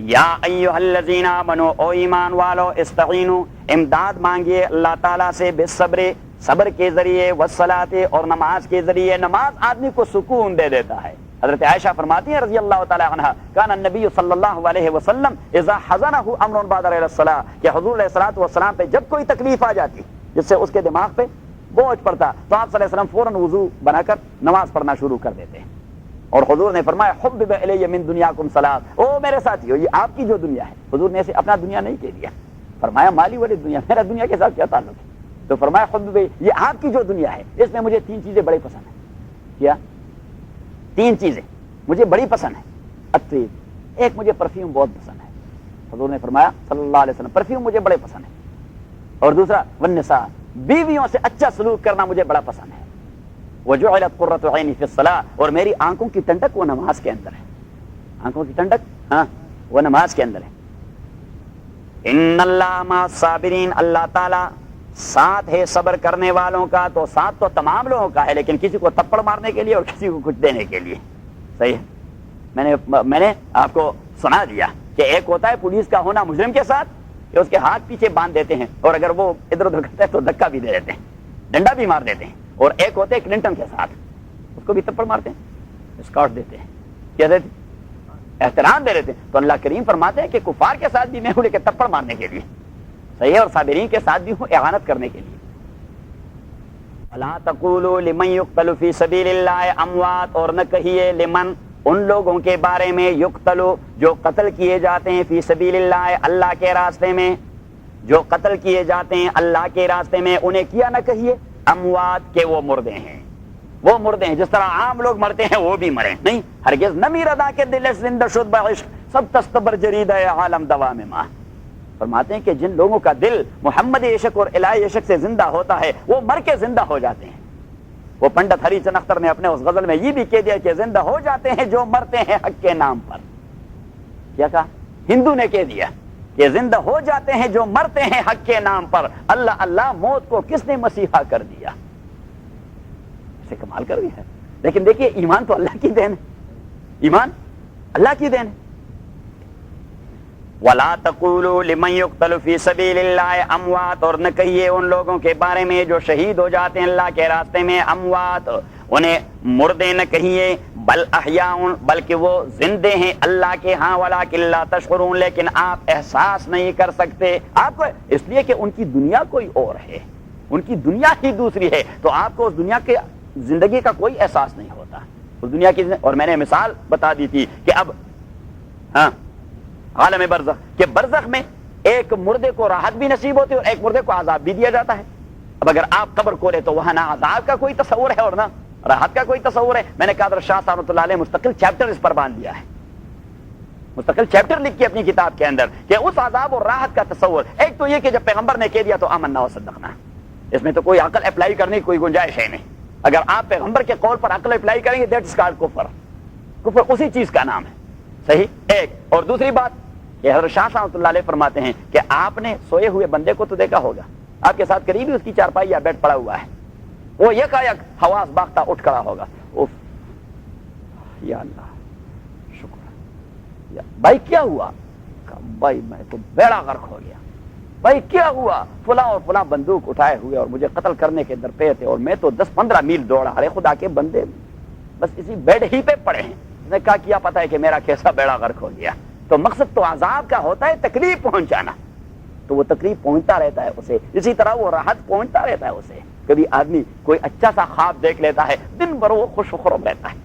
یا ایھا الذین آمنوا، او ایمان والو، استعینوا، امداد مانگیے اللہ تعالیٰ سے، بالصبر، صبر کے ذریعے، والصلاۃ، اور نماز کے ذریعے. نماز آدمی کو سکون دے دیتا ہے. حضرت عائشہ فرماتی ہیں رضی اللہ تعالی عنہا، کان النبی صلی اللہ علیہ وسلم اذا حزنہ امر بادر الی الصلاۃ، کہ حضور علیہ الصلوۃ والسلام پہ جب کوئی تکلیف آ جاتی جس سے اس کے دماغ پہ بوجھ پڑتا تو آپ صلی اللہ علیہ وسلم فوراً وضو بنا کر نماز پڑھنا شروع کر دیتے ہیں. اور حضور نے فرمایا حبب الی من دنیاکم ثلاث، او میرے ساتھیو یہ آپ کی جو دنیا ہے، حضور نے اسے اپنا دنیا نہیں کہہ دیا، فرمایا مالی والی دنیا، میرا دنیا کے ساتھ کیا تعلق ہے. تو فرمایا حبب، یہ آپ کی جو دنیا ہے اس میں مجھے 3 چیزیں بڑی پسند ہیں. کیا؟ 3 چیزیں مجھے بڑی پسند ہے. الطیب، ایک مجھے پرفیوم بہت پسند ہے، حضور نے فرمایا صلی اللہ علیہ وسلم پرفیوم مجھے بڑے پسند ہے. اور دوسرا والنساء، بیویوں سے اچھا سلوک کرنا مجھے بڑا پسند ہے. وجعلت قرۃ عینی فی الصلاۃ، اور میری آنکھوں کی ٹھنڈک وہ نماز کے اندر ہے. آنکھوں کی ٹھنڈک، ہاں، وہ نماز کے اندر ہے. ان اللہ مع الصابرین، اللہ تعالیٰ ساتھ ہے صبر کرنے والوں کا. تو ساتھ تو تمام لوگوں کا ہے، لیکن کسی کو تپڑ مارنے کے لیے اور کسی کو کچھ دینے کے لیے. صحیح ہے. میں نے آپ کو سنا دیا کہ ایک ہوتا ہے پولیس کا ہونا مجرم کے ساتھ کہ اس کے ہاتھ پیچھے باندھ دیتے ہیں اور اگر وہ ادھر ادھر کرتا ہے تو دھکا بھی دے دیتے ہیں, ڈنڈا بھی مار دیتے ہیں. اور ایک ہوتے ہیں کلنٹن کے ساتھ, اس کو بھی تھپڑ مارتے ہیں, اسکاٹ دیتے ہیں, کیا دیتے ہیں, احترام دے دیتے ہیں. تو اللہ کریم فرماتے ہیں کہ کفار کے ساتھ بھی میں ہوں لیکن تھپڑ مارنے کے لیے, صحیح ہے, اور صابرین کے ساتھ بھی ہوں اعانت کرنے کے لیے. وَلَا تَقُولُوا لِمَن يُقْتَلُ فِي سَبِيلِ اللَّهِ اموات, اور نہ کہیے لمن ان لوگوں کے بارے میں یقتلوا جو قتل کیے جاتے ہیں فی سبیل اللہ اللہ کے راستے میں, جو قتل کیے جاتے ہیں اللہ کے راستے میں, انہیں کیا نہ کہیے اموات کہ وہ مردے ہیں, وہ مردے ہیں. جس طرح عام لوگ مرتے ہیں وہ بھی مرے نہیں, ہرگز نہ میرا کے دل زندہ شد بعشق سب تستبر جرید ہے عالم دوام ماں. فرماتے ہیں کہ جن لوگوں کا دل محمد عشق اور الہی عشق سے زندہ ہوتا ہے وہ مر کے زندہ ہو جاتے ہیں. وہ پنڈت ہری چند اختر نے اپنے اس غزل میں یہ بھی کہہ دیا کہ زندہ ہو جاتے ہیں جو مرتے ہیں حق کے نام پر. کیا کہا؟ ہندو نے کہہ دیا کہ زندہ ہو جاتے ہیں جو مرتے ہیں حق کے نام پر. اللہ اللہ, موت کو کس نے مسیحا کر دیا, اسے کمال کر دیا ہے. لیکن دیکھیے ایمان تو اللہ کی دین ہے, ایمان اللہ کی دین ہے. وَلَا تَقُولُوا لِمَن يُقْتَلُ فِي سَبِيلِ اللَّهِ اموات, اور نہ کہیے ان لوگوں کے بارے میں جو شہید ہو جاتے ہیں اللہ کے راستے میں اموات, انہیں مردے نہ کہیے, بل احیاء بلکہ وہ زندے ہیں اللہ کے ہاں, وَلَٰكِن لَا تَشْعُرُونَ لیکن آپ احساس نہیں کر سکتے. آپ کو اس لیے کہ ان کی دنیا کوئی اور ہے, ان کی دنیا ہی دوسری ہے, تو آپ کو اس دنیا کے زندگی کا کوئی احساس نہیں ہوتا اس دنیا کی. اور میں نے مثال بتا دی تھی کہ اب ہاں عالم برزخ کہ برزخ میں ایک مردے کو راحت بھی نصیب ہوتی ہے اور ایک مردے کو عذاب بھی دیا جاتا ہے. اب اگر آپ قبر کھولے تو وہاں نہ عذاب کا کوئی تصور ہے اور نہ راحت کا کوئی تصور ہے. میں نے قادر شاہ صاحب رحمۃ اللہ علیہ مستقل چیپٹر اس پر باندھ دیا ہے, مستقل چیپٹر لکھ کے اپنی کتاب کے اندر کہ اس عذاب اور راحت کا تصور. ایک تو یہ کہ جب پیغمبر نے کہہ دیا تو آمنا وصدقنا, اس میں تو کوئی عقل اپلائی کرنے کی کوئی گنجائش ہے نہیں. اگر آپ پیغمبر کے قول پر عقل اپلائی کریں گے دیٹ از کالڈ کفر, کفر اسی چیز کا نام ہے. صحیح. ایک اور دوسری بات کہ حضرت شاہ صاحب اللہ علیہ فرماتے ہیں کہ آپ نے سوئے ہوئے بندے کو تو دیکھا ہوگا, آپ کے ساتھ قریب ہی اس کی چارپائی یا بیڈ پڑا ہوا ہے, وہ یکایک حواس باختہ اٹھ کھڑا ہوگا, اوف یا اللہ شکر, بھائی کیا ہوا؟ بھائی میں تو بیڑا غرق ہو گیا. بھائی کیا ہوا؟ فلاں اور فلاں بندوق اٹھائے ہوئے اور مجھے قتل کرنے کے درپے تھے اور میں تو 10-15 میل دوڑا. ارے خدا کے بندے بس اسی بیڈ ہی پہ پڑے ہیں. اس نے کہا کیا پتا ہے کہ میرا کیسا بیڑا غرق ہو گیا. تو مقصد تو عذاب کا ہوتا ہے تکلیف پہنچانا, تو وہ تکلیف پہنچتا رہتا ہے اسے, اسی طرح وہ راحت پہنچتا رہتا ہے اسے. کبھی آدمی کوئی اچھا سا خواب دیکھ لیتا ہے, دن بھر وہ خوش و خرم رہتا ہے,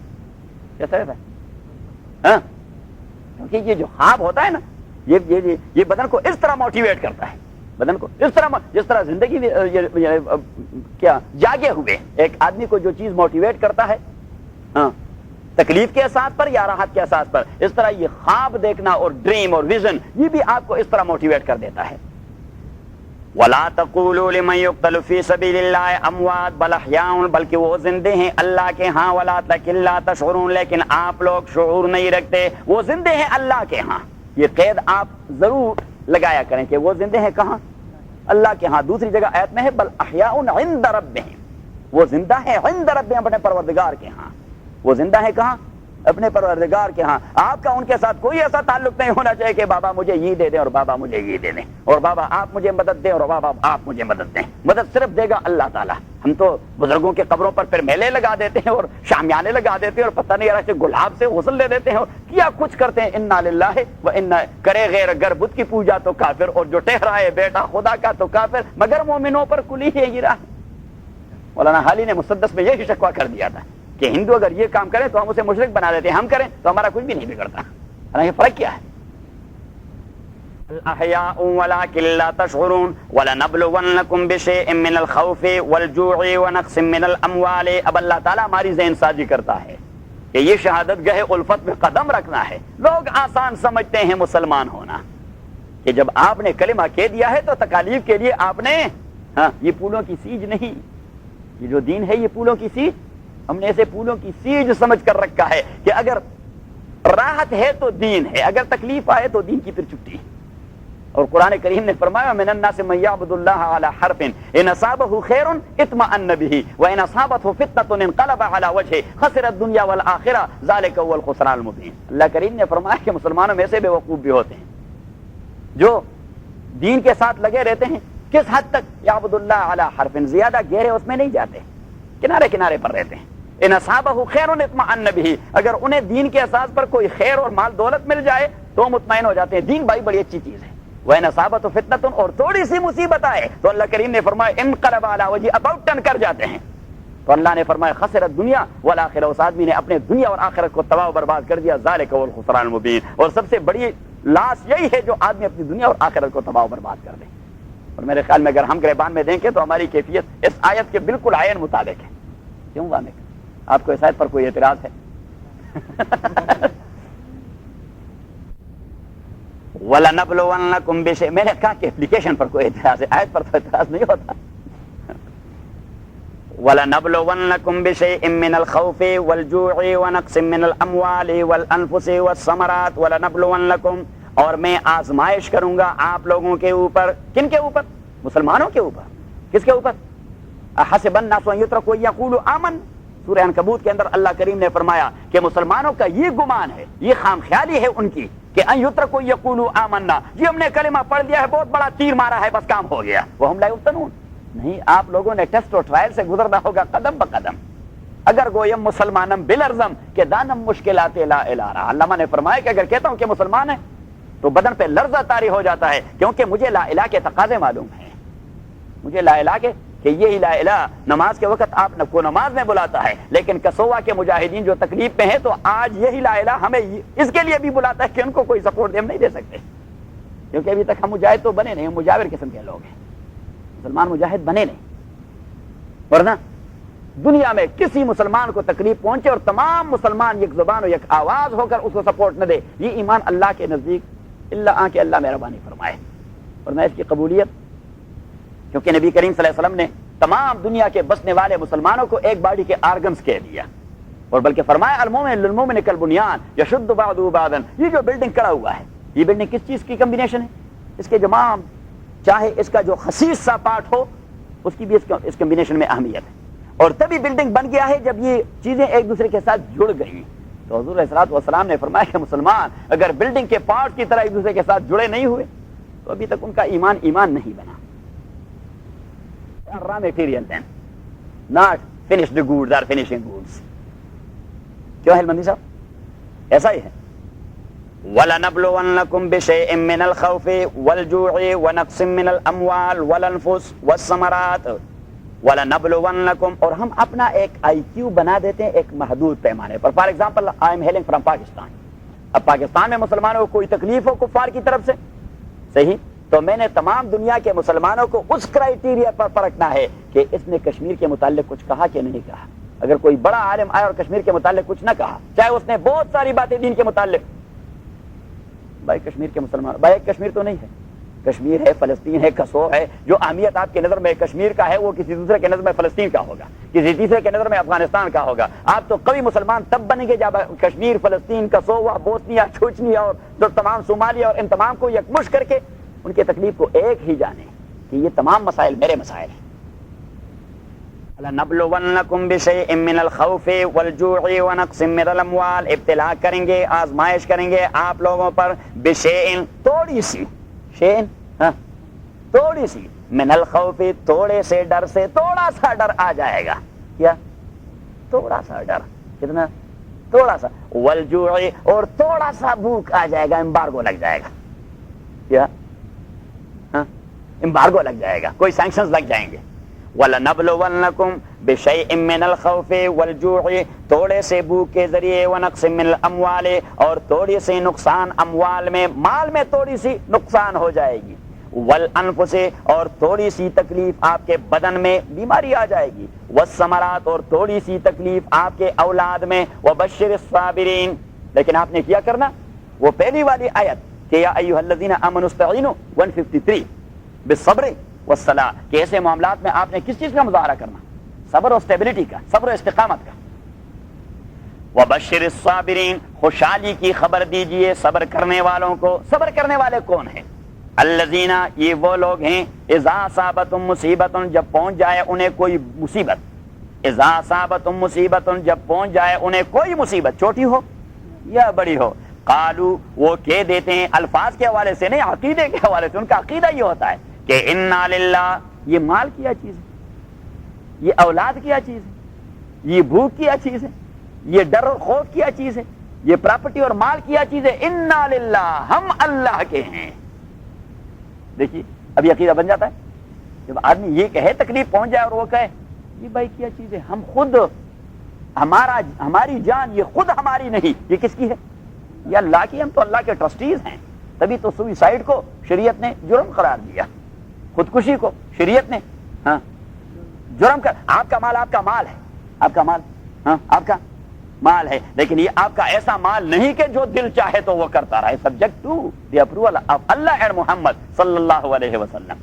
کیسا رہتا ہے ہاں, کیونکہ یہ جو خواب ہوتا ہے نا یہ بدن کو اس طرح موٹیویٹ کرتا ہے, بدن کو اس طرح جس طرح زندگی کیا جاگے ہوئے ایک آدمی کو جو چیز موٹیویٹ کرتا ہے ہاں تکلیف کے احساس پر یا راحت کے احساس پر, اس طرح یہ خواب دیکھنا اور ڈریم اور ویژن یہ بھی آپ کو اس طرح موٹیویٹ کر دیتا ہے. وَلَا تَقُولُوا لِمَن يُقْتَلُ فِي سَبِيلِ اللَّهِ اموات بل احیاء بلکہ وہ زندے ہیں اللہ کے ہاں, وَلَٰكِن لَا تَشْعُرُونَ لیکن آپ لوگ شعور نہیں رکھتے. وہ زندے ہیں اللہ کے ہاں, یہ قید آپ ضرور لگایا کریں کہ وہ زندے ہیں کہاں؟ اللہ کے ہاں. دوسری جگہ آیت میں ہے بل احیاء عند ربہم, وہ زندہ ہے عند ربہم اپنے پروردگار کے ہاں. وہ زندہ ہے کہاں؟ اپنے پروردگار کے ہاں. آپ کا ان کے ساتھ کوئی ایسا تعلق نہیں ہونا چاہیے کہ بابا مجھے یہ دے دیں اور بابا مجھے یہ دے دیں اور بابا آپ مجھے مدد دیں اور بابا آپ مجھے مدد دیں. مدد صرف دے گا اللہ تعالیٰ. ہم تو بزرگوں کے قبروں پر پھر میلے لگا دیتے ہیں اور شامیانے لگا دیتے ہیں اور پتہ نہیں یار سے گلاب سے غسل لے دیتے ہیں اور کیا کچھ کرتے ہیں. انا للہ و انا, کرے غیر اگر بت کی پوجا تو کافر اور جو ٹہرائے بیٹا خدا کا تو کافر, مگر مومنوں پر کلی ہے گرا. مولانا حالی نے مسدس میں یہی شکوہ کر دیا تھا کہ ہندو اگر یہ کام کریں تو ہم اسے مشرک بنا دیتے ہیں, ہم کریں تو ہمارا کچھ بھی نہیں بگڑتا. یہ فرق کیا ہے؟ الاحیاء ولکن لا تشعرون ولنبلونکم بشیء من الخوف والجوع ونقص من الاموال. اب اللہ تعالیٰ ہماری ذہن سازی کرتا ہے کہ یہ شہادت گاہ الفت میں قدم رکھنا ہے. لوگ آسان سمجھتے ہیں مسلمان ہونا کہ جب آپ نے کلمہ کہہ دیا ہے تو تکالیف کے لیے آپ نے یہ پھولوں کی سیج نہیں, یہ جو دین ہے یہ پھولوں کی سیج, ہم نے اسے پھولوں کی سیج سمجھ کر رکھا ہے کہ اگر راحت ہے تو دین ہے, اگر تکلیف آئے تو دین کی پھر چھٹی. اور قرآن کریم نے فرمایا من الناس من یعبد اللہ علی حرف ان اصابہ خیر اطمأن بہ وان اصابته فتنة انقلب علی وجہہ خسر الدنیا والآخرہ ذلک هو الخسران المبین۔ اللہ کریم نے فرمایا کہ مسلمانوں میں سے بے وقوف بھی ہوتے ہیں جو دین کے ساتھ لگے رہتے ہیں، کس حد تک؟ یعبد اللہ علی حرف، زیادہ گہرے اس میں نہیں جاتے، کنارے کنارے پر رہتے ہیں۔ ان اصابہ خیر اطمأن بہ، اگر انہیں دین کے اساس پر کوئی خیر اور مال دولت مل جائے تو مطمئن ہو جاتے ہیں، دین بھائی بڑی اچھی چیز ہے۔ وَإِنْ أَصَابَتْهُ فِتْنَةٌ، اور تھوڑی سی مصیبت آئے تو اللہ کریم نے فرمایا انقلب علی وجہہ، اباؤٹ ٹرن کر جاتے ہیں۔ تو اللہ نے فرمایا خسر الدنیا والآخرہ، اس آدمی نے اپنے دنیا اور آخرت کو تباہ و برباد کر دیا، ذالک هو الخسران المبین، اور سب سے بڑی لاس یہی ہے جو آدمی اپنی دنیا اور آخرت کو تباہ و برباد کر دے۔ اور میرے خیال میں اگر ہم گریبان میں دیکھیں تو ہماری کیفیت اس آیت کے بالکل عین مطابق ہے۔ کیوں وامق، آپ کو اس آیت پر کوئی اعتراض ہے؟ وَلَنَبْلُوَنَّكُمْ بِشَيْءٍ، میں نے کہا کہ اپلیکیشن پر کوئی اعتراض ہے، آیت پر تو اعتراض نہیں ہوتا۔ وَلَنَبْلُوَنَّكُمْ بِشَيْءٍ مِّنَ الْخَوْفِ وَالْجُوعِ وَنَقْصٍ مِّنَ الْأَمْوَالِ وَالْأَنفُسِ وَالثَّمَرَاتِ وَلَنَبْلُوَنَّكُمْ، اور میں آزمائش کروں گا آپ لوگوں کے اوپر۔ کن کے اوپر؟ مسلمانوں کے اوپر۔ کس کے اوپر؟ احسب الناس ان یترکوا ان یقولوا آمنا، سورہ عنکبوت کے اندر اللہ کریم نے فرمایا کہ مسلمانوں کا یہ گمان ہے، یہ خام خیالی ہے ان کی کہ ان یترکوا یقولوا آمنا، جی ہم نے کلمہ پڑھ لیا ہے، بہت بڑا تیر مارا ہے، بس کام ہو گیا، وہم لا یفتنون۔ نہیں، آپ لوگوں نے ٹیسٹ اور ٹرائل سے گزرنا ہوگا قدم بقدم۔ اگر گویم مسلمانم بالارزم کہ دانم مشکلات لا الہ رہا، علامہ نے فرمایا کہ اگر کہتا ہوں کہ مسلمان ہے تو بدن پہ لرزہ طاری ہو جاتا ہے، کیونکہ مجھے لا الہ کے تقاضے معلوم ہیں، مجھے لا الہ کے کہ یہی لا الہ نماز کے وقت آپ کو نماز میں بلاتا ہے، لیکن کسوا کے مجاہدین جو تکلیف پہ ہیں تو آج یہی لا الہ ہمیں اس کے لیے بھی بلاتا ہے کہ ان کو کوئی سپورٹ ہم نہیں دے سکتے، کیونکہ ابھی تک ہم مجاہد تو بنے نہیں، ہم مجاور قسم کے لوگ ہیں، مسلمان مجاہد بنے نہیں۔ ورنہ دنیا میں کسی مسلمان کو تکلیف پہنچے اور تمام مسلمان یک زبان و یک آواز ہو کر اس کو سپورٹ نہ دے، یہ ایمان اللہ کے نزدیک اللہ کہ اللہ مہربانی فرمائے۔ ورنہ اس کی قبولیت، کیونکہ نبی کریم صلی اللہ علیہ وسلم نے تمام دنیا کے بسنے والے مسلمانوں کو ایک باڈی کے آرگنز کہہ دیا، اور بلکہ فرمایا المومن للمومن کالبنیان یشد بعضہ بعضا۔ یہ جو بلڈنگ کھڑا ہوا ہے، یہ بلڈنگ کس چیز کی کمبینیشن ہے؟ اس کے تمام، چاہے اس کا جو خسیس سا پارٹ ہو اس کی بھی اس کمبینیشن میں اہمیت ہے، اور تبھی بلڈنگ بن گیا ہے جب یہ چیزیں ایک دوسرے کے ساتھ جڑ گئی۔ تو حضور علیہ الصلوۃ والسلام نے فرمایا کہ مسلمان اگر بلڈنگ کے پارٹ کی طرح ایک دوسرے کے ساتھ جڑے نہیں ہوئے تو ابھی تک ان کا ایمان نہیں بنا۔ raw material then, not finished goods or finishing goods۔ کیوں ہے مندی صاحب؟ ایسا ہی ہے۔ وَلَنَبْلُوَنَّكُمْ بِشَيْءٍ مِّنَ الْخَوْفِ وَالْجُوعِ وَنَقْصٍ مِّنَ الْأَمْوَالِ وَالْأَنفُسِ وَالثَّمَرَاتِ وَلَنَبْلُوَنَّكُمْ، اور ہم اپنا ایک آئی کیو بنا دیتے ہیں ایک محدود پیمانے پر۔ For example I am hailing from Pakistan, اب پاکستان میں مسلمانوں کو کوئی تکلیف ہو کفار کی طرف سے، صحیح، تو میں نے تمام دنیا کے مسلمانوں کو اس کرائیٹیریا پر پرکھنا ہے کہ اس نے کشمیر کے متعلق کچھ کہا کہ نہیں کہا۔ اگر کوئی بڑا عالم آیا اور کشمیر کے متعلق کچھ نہ کہا، چاہے اس نے بہت ساری باتیں دین کے متعلق، بھائی کشمیر کے مسلمان، بھائی کشمیر تو نہیں ہے، کشمیر ہے، فلسطین ہے، کسو ہے، جو اہمیت آپ کی نظر میں کشمیر کا ہے وہ کسی دوسرے کے نظر میں فلسطین کا ہوگا، کسی تیسرے کے نظر میں افغانستان کا ہوگا۔ آپ تو قوی مسلمان تب بنیں گے جب کشمیر، فلسطین، کسووا، بوسنیا، چوچنیا اور جو تمام صومالیہ اور ان تمام کو یکمش کر کے ان کی تکلیف کو ایک ہی جانے کہ یہ تمام مسائل میرے مسائل ہیں۔ لَنَبْلُوَنَّكُمْ بِشَيْءٍ مِّنَ الْخَوْفِ وَالْجُوعِ وَنَقْصٍ مِّنَ الْأَمْوَالِ، ابتلا کریں گے، آزمائش کریں گے آپ لوگوں پر، بِشَيْءٍ، تھوڑی سی، شیئن، ہاں تھوڑی سی، من الخوف، تھوڑے سے ڈر سے، تھوڑا سا ڈر آ جائے گا، کیا؟ تھوڑا سا ڈر، کتنا؟ تھوڑا سا، والجوع، اور تھوڑا سا بھوک آ جائے گا، امبارگو لگ جائے گا، کیا؟ ہاں امبارگو لگ جائے گا، کوئی سینکشنز لگ جائیں گے۔ وَلَنَبْلُوَنَّكُمْ بِشَيْءٍ مِّنَ الْخَوْفِ وَالْجُوعِ، تھوڑے سے بھوک کے ذریعے، وَنَقْصٍ مِّنَ الْأَمْوَالِ، اور تھوڑی سی نقصان اموال میں، مال میں تھوڑی سی نقصان ہو جائے گی، وَالْأَنفُسِ، اور تھوڑی سی تکلیف آپ کے بدن میں، بیماری آ جائے گی، وَالثَّمَرَاتِ، اور تھوڑی سی تکلیف آپ کے اولاد میں، وَبَشِّرِ الصَّابِرِينَ۔ لیکن آپ نے کیا کرنا؟ وہ پہلی والی آیت کہ یا ایھا الذین آمنوا استعینوا 153 بالصبر والصلاۃ، کہ ایسے معاملات میں آپ نے کس چیز کا مظاہرہ کرنا؟ صبر اور اسٹیبلٹی کا، صبر و استقامت کا۔ وبشر الصابرین، خوشحالی کی خبر دیجئے صبر کرنے والوں کو۔ صبر کرنے والے کون ہیں؟ الذین یہ وہ لوگ ہیں اذا اصابتهم مصیبت جب پہنچ جائے انہیں کوئی مصیبت، اذا اصابتهم مصیبت جب پہنچ جائے انہیں کوئی مصیبت، چھوٹی ہو یا بڑی ہو، قالو وہ کہہ دیتے ہیں، الفاظ کے حوالے سے نہیں عقیدے کے حوالے سے، ان کا عقیدہ یہ ہوتا ہے کہ انا للہ، یہ مال کیا چیز ہے، یہ اولاد کیا چیز ہے، یہ بھوک کیا چیز ہے، یہ ڈر اور خوف کیا چیز ہے، یہ پراپرٹی اور مال کیا چیز ہے، انا للہ ہم اللہ کے ہیں۔ دیکھیے اب یہ عقیدہ بن جاتا ہے جب آدمی یہ کہے، تکلیف پہنچ جائے اور وہ کہے یہ بھائی کیا چیز ہے، ہم خود، ہماری جان یہ خود ہماری نہیں، یہ کس کی ہے؟ یہ اللہ کی، ہم تو اللہ کے ٹرسٹیز ہیں۔ تبھی تو سوئسائڈ کو شریعت نے جرم قرار دیا، خودکشی کو شریعت نے جرم کر، آپ کا مال آپ کا مال ہے، آپ کا مال آپ کا مال ہے، لیکن یہ آپ کا ایسا مال نہیں کہ جو دل چاہے تو وہ کرتا رہے، subject to the approval of Allah and Muhammad صلی اللہ علیہ وسلم۔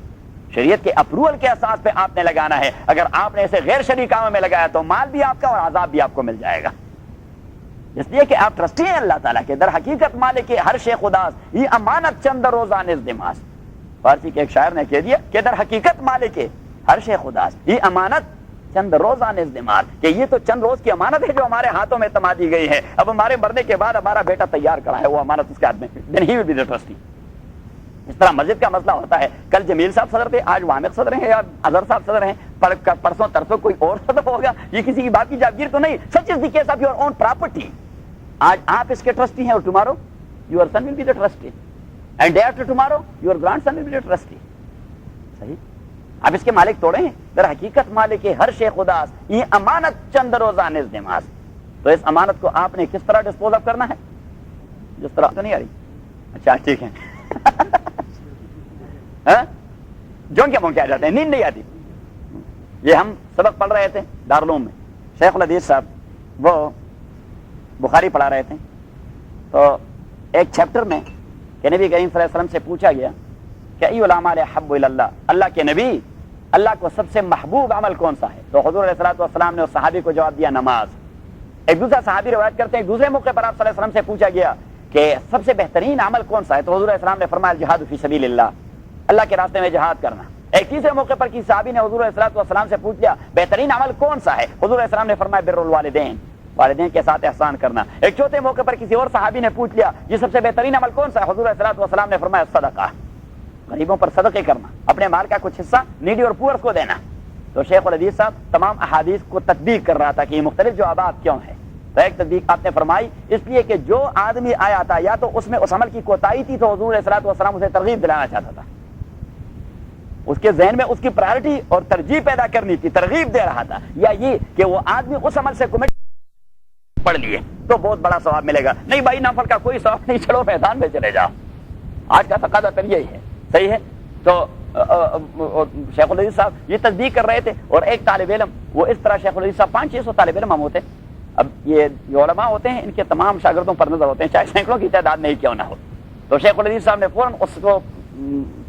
شریعت کے اپروول کے اساس پہ آپ نے لگانا ہے، اگر آپ نے اسے غیر شرعی کاموں میں لگایا تو مال بھی آپ کا اور عذاب بھی آپ کو مل جائے گا، اس لیے کہ آپ ٹرسٹی ہیں اللہ تعالیٰ کے، در حقیقت مالک ہر شے خداست، یہ امانت چند روزہ نزد ماست۔ فارسی کے ایک شاعر نے کہہ دیا کہ در حقیقت مالک ہر شے خداست، یہ امانت چند روزہ نزد ماست، کہ یہ تو چند روز کی امانت ہے جو ہمارے ہاتھوں میں تما دی گئی ہے، اب ہمارے مرنے کے بعد ہمارا بیٹا تیار کرا ہے وہ امانت اس کے ہاتھ میں، دین ہی ول بی دی ٹرسٹی۔ اس طرح مسجد کا مسئلہ ہوتا ہے، کل جمیل صاحب صدر تھے، آج وامق صدر ہیں یا اظہر صاحب صدر ہیں، پرسوں ترسوں کوئی اور صدر ہوگا، یہ کسی کی باپ کی جاگیر تو نہیں، such is the case of your own property. آج آپ اس کے ٹرسٹی ہیں اور tomorrow your son will be the trustee, and day after tomorrow your grandson will be the trustee. صحیح، آپ اس کے مالک توڑے ہیں، در حقیقت مالک ہر شے خداست، یہ امانت چند روزہ نزد ماست۔ تو اس امانت کو آپ نے کس طرح ڈسپوز آف کرنا ہے؟ جس طرح تو نہیں آ رہی، اچھا ٹھیک ہے جونکے مونکے آ جاتے ہیں، نیند نہیں آتی۔ یہ ہم سبق پڑھ رہے تھے دارالعلوم میں، شیخ الحدیث صاحب وہ بخاری پڑھا رہے تھے، تو ایک چیپٹر میں کہ نبی کریم صلی اللہ علیہ وسلم سے پوچھا گیا کہ ای الاعمال احب الی اللہ، اللہ کے نبی اللہ کو سب سے محبوب عمل کون سا ہے؟ تو حضور علیہ الصلوۃ والسلام نے اس صحابی کو جواب دیا نماز۔ ایک دوسرا صحابی روایت کرتے ہیں دوسرے موقع پر آپ صلی اللہ علیہ وسلم سے پوچھا گیا کہ سب سے بہترین عمل کون سا ہے؟ تو حضور علیہ السلام نے فرمایا الجہاد فی سبیل اللہ، اللہ کے راستے میں جہاد کرنا۔ ایک تیسرے موقع پر کسی صحابی نے حضور علیہ الصلوۃ والسلام سے پوچھ لیا بہترین عمل کون سا ہے؟ حضور علیہ السلام نے فرمایا بر الوالدین، والدین کے ساتھ احسان کرنا۔ ایک چوتھے موقع پر کسی اور صحابی نے پوچھ لیا یہ سب سے بہترین عمل کون سا ہے؟ حضور علیہ الصلوۃ والسلام نے فرمایا صدقہ، غریبوں پر صدقے کرنا، اپنے مال کا کچھ حصہ نیڈی اور پورس کو دینا۔ تو شیخ الحدیث صاحب تمام احادیث کو تطبیق کر رہا تھا کہ یہ مختلف جوابات کیوں ہیں، تو ایک تطبیق آپ نے فرمائی اس لیے کہ جو آدمی آیا تھا یا تو اس میں اس عمل کی کوتاہی تھی تو حضور علیہ الصلوۃ والسلام اسے ترغیب دلانا چاہتا تھا، اس کے ذہن میں اس کی پرائرٹی اور ترجیح پیدا کرنی تھی، ترغیب دے رہا تھا، یا یہ کہ وہ آدمی اس عمل سے کمٹ پڑھ لیے تو بہت بڑا ثواب ملے گا، نہیں بھائی نفل کا کوئی ثواب نہیں، چلو میدان میں چلے جاؤ، آج کا تقاضا پھر یہی ہے۔ صحیح ہے، تو شیخ الحدیث صاحب یہ تصدیق کر رہے تھے، اور ایک طالب علم وہ اس طرح شیخ الحدیث صاحب 500-600 طالب علم ہم ہوتے، اب یہ جو علماء ہوتے ہیں ان کے تمام شاگردوں پر نظر ہوتے ہیں چاہے سینکڑوں کی تعداد میں ہی کیوں نہ ہو، تو شیخ الحدیث صاحب نے فوراً اس کو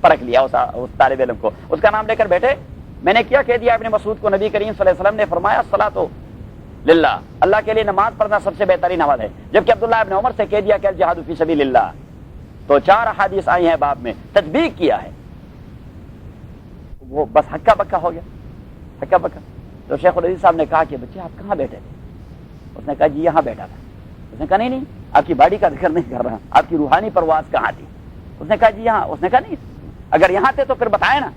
پرکھ لیا، اس طالب علم کو، اس کا نام لے کر بیٹھے، میں نے کیا کہہ دیا ابن مسعود کو نبی کریم صلی اللہ علیہ وسلم نے فرمایا الصلاۃ للہ، اللہ کے لیے نماز پڑھنا سب سے بہترین عمل ہے، جبکہ عبداللہ ابن عمر سے کہہ دیا کہ الجہاد فی سبیل اللہ، تو 4 احادیث آئی ہیں باب میں، تطبیق کیا ہے، وہ بس ہکا بکا ہو گیا، ہکا بکا۔ تو شیخ الحدیث صاحب نے کہا کہ بچے آپ کہاں بیٹھے تھے؟ اس نے کہا جی یہاں بیٹھا تھا۔ اس نے کہا نہیں آپ کی باڈی کا ذکر نہیں کر رہا، آپ کی روحانی پرواز کہاں تھی؟ اس نے کہا جی یہاں۔ اس نے کہا نہیں اگر یہاں تھے تو پھر بتائیں نا،